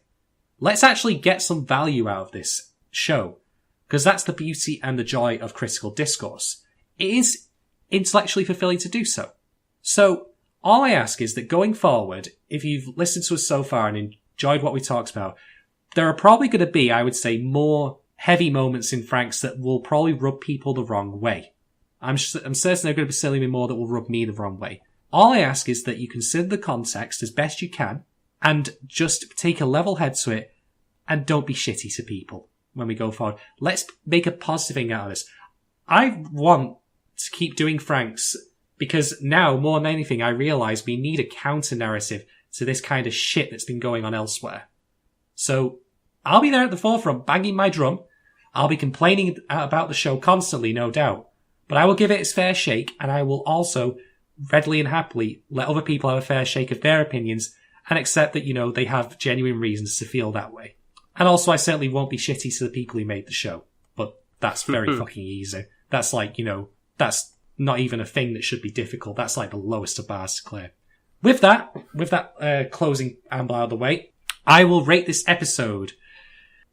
Let's actually get some value out of this show, because that's the beauty and the joy of critical discourse. It is intellectually fulfilling to do so. So, all I ask is that going forward, if you've listened to us so far and enjoyed what we talked about, there are probably going to be, I would say, more heavy moments in Franxx that will probably rub people the wrong way. I'm certain there are going to be certainly more that will rub me the wrong way. All I ask is that you consider the context as best you can and just take a level head to it and don't be shitty to people when we go forward. Let's make a positive thing out of this. I want to keep doing Franxx because now, more than anything, I realise we need a counter-narrative to this kind of shit that's been going on elsewhere. So, I'll be there at the forefront banging my drum. I'll be complaining about the show constantly, no doubt. But I will give it its fair shake, and I will also readily and happily let other people have a fair shake of their opinions and accept that, they have genuine reasons to feel that way. And also, I certainly won't be shitty to the people who made the show. But that's very fucking easy. That's that's not even a thing that should be difficult. That's the lowest of bars to clear. With that closing amble out of the way, I will rate this episode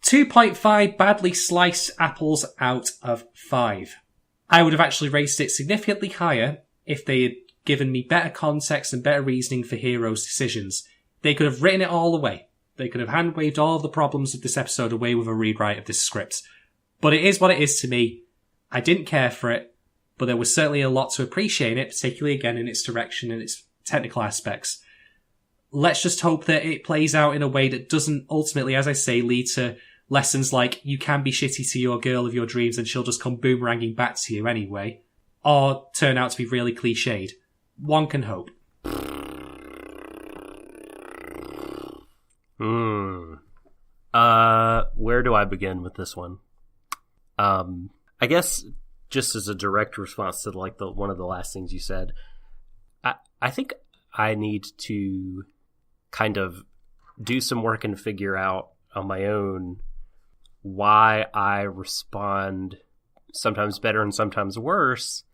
2.5 badly sliced apples out of 5. I would have actually raised it significantly higher if they had given me better context and better reasoning for Hiro's decisions. They could have written it all away. They could have hand-waved all of the problems of this episode away with a rewrite of this script. But it is what it is to me. I didn't care for it, but there was certainly a lot to appreciate in it, particularly again in its direction and its technical aspects. Let's just hope that it plays out in a way that doesn't ultimately, as I say, lead to lessons like you can be shitty to your girl of your dreams and she'll just come boomeranging back to you anyway, or turn out to be really cliched. One can hope. Where do I begin with this one? I guess just as a direct response to like one of the last things you said, I think I need to kind of do some work and figure out on my own why I respond sometimes better and sometimes worse.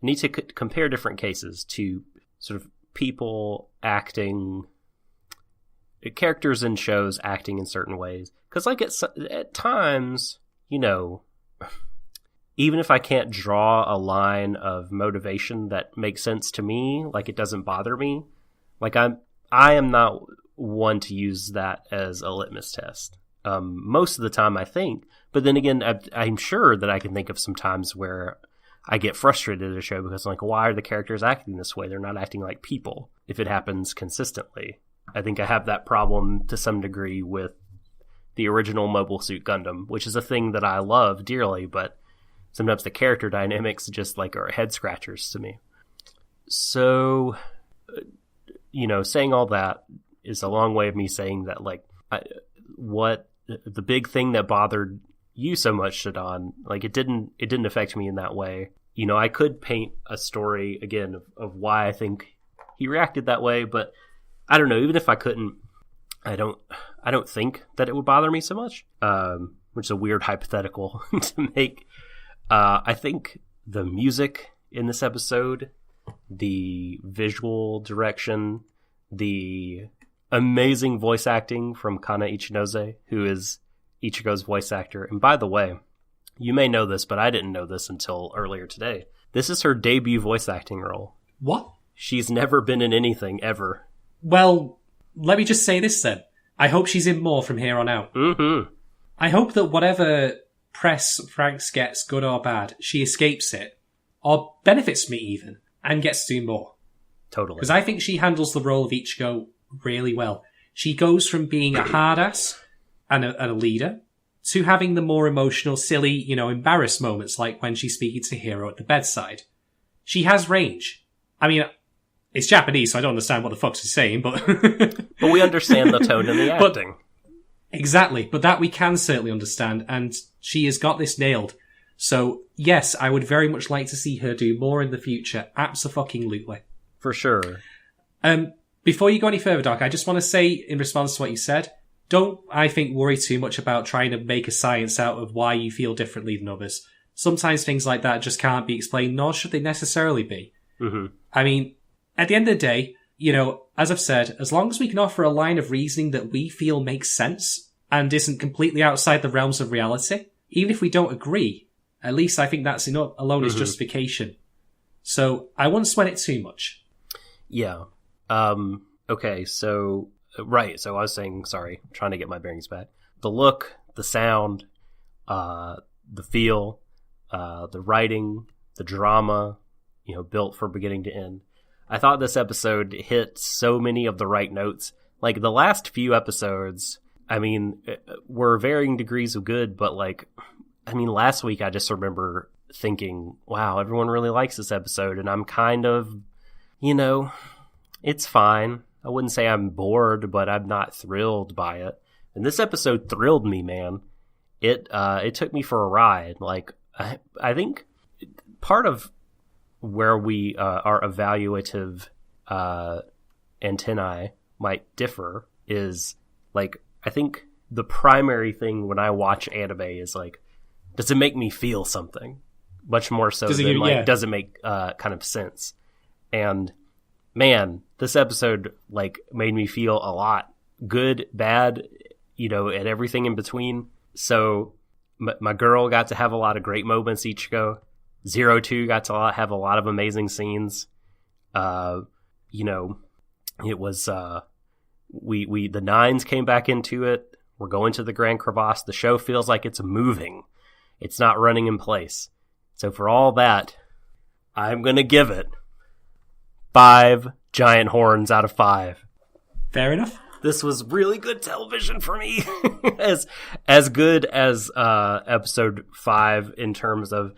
I need to compare different cases to sort of people acting, characters in shows acting in certain ways. Because like at times, you know, even if I can't draw a line of motivation that makes sense to me, like it doesn't bother me, like I am not one to use that as a litmus test. Most of the time, I think. But then again, I'm sure that I can think of some times where I get frustrated at a show because, like, why are the characters acting this way? They're not acting like people. If it happens consistently, I think I have that problem to some degree with the original Mobile Suit Gundam, which is a thing that I love dearly, but sometimes the character dynamics just like are head scratchers to me. So, you know, saying all that is a long way of me saying that, like, what the big thing that bothered you so much, Shadon, like it didn't affect me in that way. You know, I could paint a story again of why I think he reacted that way, but I don't know. Even if I couldn't, I don't think that it would bother me so much. Which is a weird hypothetical to make. I think the music in this episode, the visual direction, the amazing voice acting from Kana Ichinose, who is Ichigo's voice actor. And by the way, you may know this, but I didn't know this until earlier today. This is her debut voice acting role. What? She's never been in anything, ever. Well, let me just say this then. I hope she's in more from here on out. Mm-hmm. I hope that whatever press Franxx gets, good or bad, she escapes it, or benefits me even, and gets to do more. Totally. Because I think she handles the role of Ichigo really well. She goes from being a hard ass and a leader to having the more emotional, silly, you know, embarrassed moments like when she's speaking to Hiro at the bedside. She has range. I mean, it's Japanese, so I don't understand what the fuck she's saying, but... but we understand the tone and the acting. Exactly, but that we can certainly understand, and she has got this nailed. So, yes, I would very much like to see her do more in the future. Abso-fucking-lutely. For sure. Before you go any further, Doc, I just want to say, in response to what you said, don't, I think, worry too much about trying to make a science out of why you feel differently than others. Sometimes things like that just can't be explained, nor should they necessarily be. Mm-hmm. I mean, at the end of the day, you know, as I've said, as long as we can offer a line of reasoning that we feel makes sense and isn't completely outside the realms of reality, even if we don't agree, at least I think that's enough alone as justification. So I wouldn't sweat it too much. Yeah. Okay, so, right, so I was saying, sorry, I'm trying to get my bearings back. The look, the sound, the feel, the writing, the drama, you know, built from beginning to end. I thought this episode hit so many of the right notes. Like, the last few episodes, I mean, were varying degrees of good, but, like, I mean, last week I just remember thinking, wow, everyone really likes this episode, and I'm kind of, you know, it's fine. I wouldn't say I'm bored, but I'm not thrilled by it. And this episode thrilled me, man. It took me for a ride. Like, I think part of where we our evaluative antennae might differ is, like, I think the primary thing when I watch anime is, like, does it make me feel something? Much more so than, like, does it make kind of sense? And, man, this episode, like, made me feel a lot. Good, bad, you know, and everything in between. So, my girl got to have a lot of great moments, Ichigo. 02 got to have a lot of amazing scenes. You know, it was we the nines came back into it. We're going to the Grand Crevasse. The show feels like it's moving. It's not running in place. So for all that, I'm going to give it 5 giant horns out of 5. Fair enough. This was really good television for me. as good as episode 5 in terms of,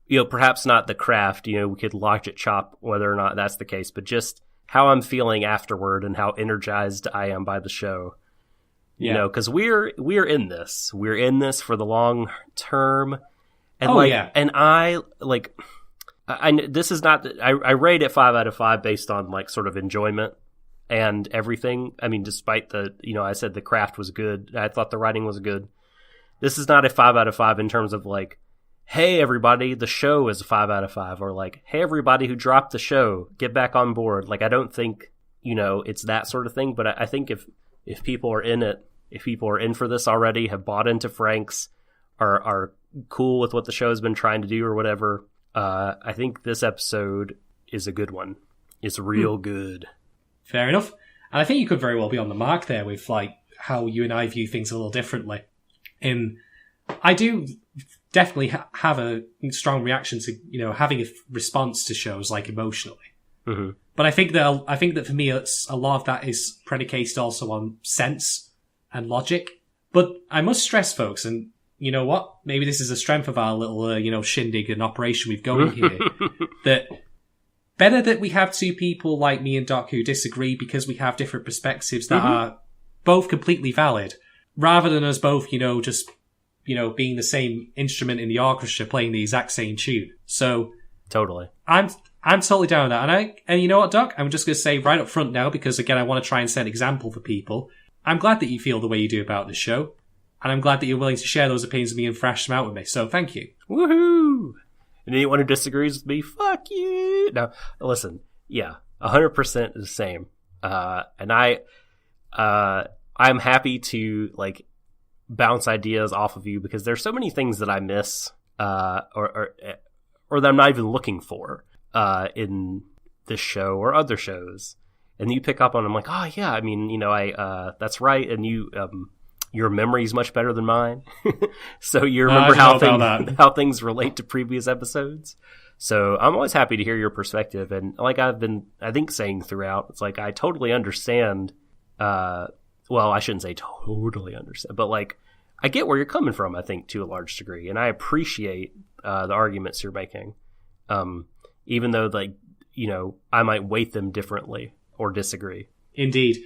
you know, perhaps not the craft, you know, we could logic chop whether or not that's the case, but just how I'm feeling afterward and how energized I am by the show. You know, because we're in this. We're in this for the long term. And and I this is not, I rate it 5 out of 5 based on like sort of enjoyment and everything. I mean, despite the, you know, I said the craft was good. I thought the writing was good. This is not a 5 out of 5 in terms of like, hey, everybody, the show is a 5 out of 5. Or like, hey, everybody who dropped the show, get back on board. Like, I don't think, you know, it's that sort of thing. But I think if people are in it, if people are in for this already, have bought into Franxx, are cool with what the show has been trying to do or whatever, I think this episode is a good one. It's real good. Fair enough. And I think you could very well be on the mark there with like how you and I view things a little differently. I do definitely have a strong reaction to, you know, having a response to shows like emotionally. Mm-hmm. But I think that for me, a lot of that is predicated also on sense and logic. But I must stress, folks, and you know what? Maybe this is a strength of our little, you know, shindig and operation we've going here. That better that we have two people like me and Doc who disagree because we have different perspectives that are both completely valid, rather than us both, you know, just, you know, being the same instrument in the orchestra playing the exact same tune. So totally, I'm totally down with that. And you know what, Doc? I'm just going to say right up front now, because again, I want to try and set an example for people. I'm glad that you feel the way you do about this show, and I'm glad that you're willing to share those opinions with me and thrash them out with me. So thank you. Woohoo! And anyone who disagrees with me, fuck you. No, listen, yeah, 100% the same. And I'm happy to like bounce ideas off of you because there's so many things that I miss, or that I'm not even looking for in this show or other shows. And you pick up on them like, oh yeah, I mean, you know, that's right. And you, your memory is much better than mine. So you remember how things relate to previous episodes. So I'm always happy to hear your perspective. And like I've been, I think, saying throughout, it's like, I totally understand. Well, I shouldn't say totally understand, but like, I get where you're coming from, I think, to a large degree. And I appreciate the arguments you're making. Even though, like, you know, I might weight them differently or disagree. Indeed.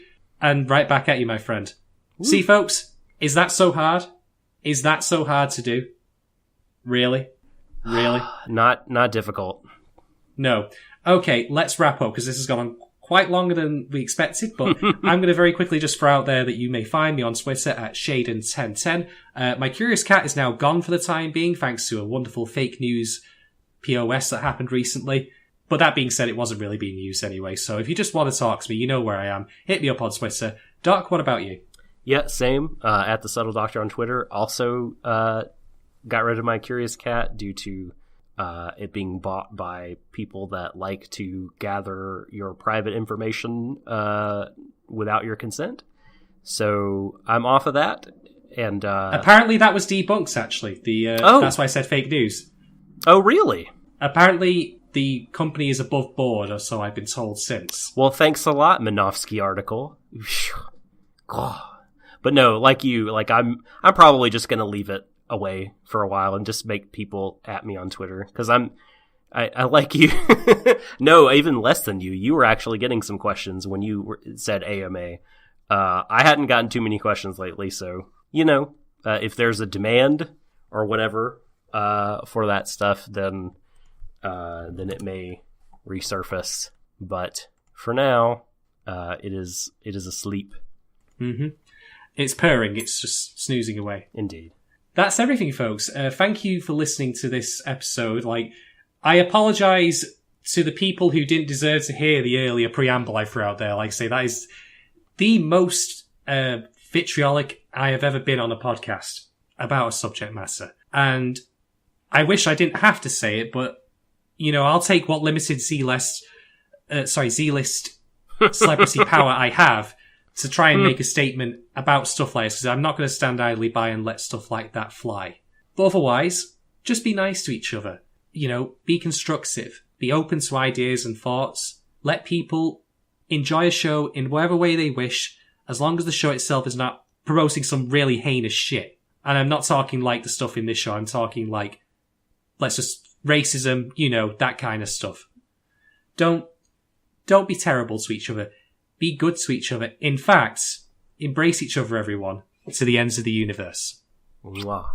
And right back at you, my friend. Ooh. See, folks, is that so hard? Is that so hard to do? Really? Really? Not difficult. No. Okay, let's wrap up, because this has gone on quite longer than we expected, but I'm going to very quickly just throw out there that you may find me on Twitter at Shaden1010. My curious cat is now gone for the time being, thanks to a wonderful fake news POS that happened recently. But that being said, it wasn't really being used anyway. So if you just want to talk to me, you know where I am. Hit me up on Twitter. Doc, what about you? Yeah, same. At the Subtle Doctor on Twitter. Also got rid of my curious cat due to it being bought by people that like to gather your private information without your consent. So I'm off of that. And apparently that was debunked, actually. That's why I said fake news. Oh, really? Apparently the company is above board, or so I've been told since. Well, thanks a lot, Minovsky article. But no, like you, like I'm probably just gonna leave it away for a while and just make people at me on Twitter, because I like you. No, even less than you. You were actually getting some questions when you said AMA. I hadn't gotten too many questions lately, so you know, if there's a demand or whatever for that stuff, then it may resurface. But for now, it is asleep. Mm-hmm. It's purring. It's just snoozing away. Indeed. That's everything, folks. Thank you for listening to this episode. Like, I apologize to the people who didn't deserve to hear the earlier preamble I threw out there. Like I say, that is the most vitriolic I have ever been on a podcast about a subject matter. And I wish I didn't have to say it, but I'll take what limited Z-list celebrity power I have to try and make a statement about stuff like this, because I'm not going to stand idly by and let stuff like that fly. But otherwise, just be nice to each other. Be constructive. Be open to ideas and thoughts. Let people enjoy a show in whatever way they wish, as long as the show itself is not promoting some really heinous shit. And I'm not talking like the stuff in this show. I'm talking like, let's just racism, that kind of stuff. Don't be terrible to each other. Be good to each other. In fact, embrace each other, everyone, to the ends of the universe. Wow.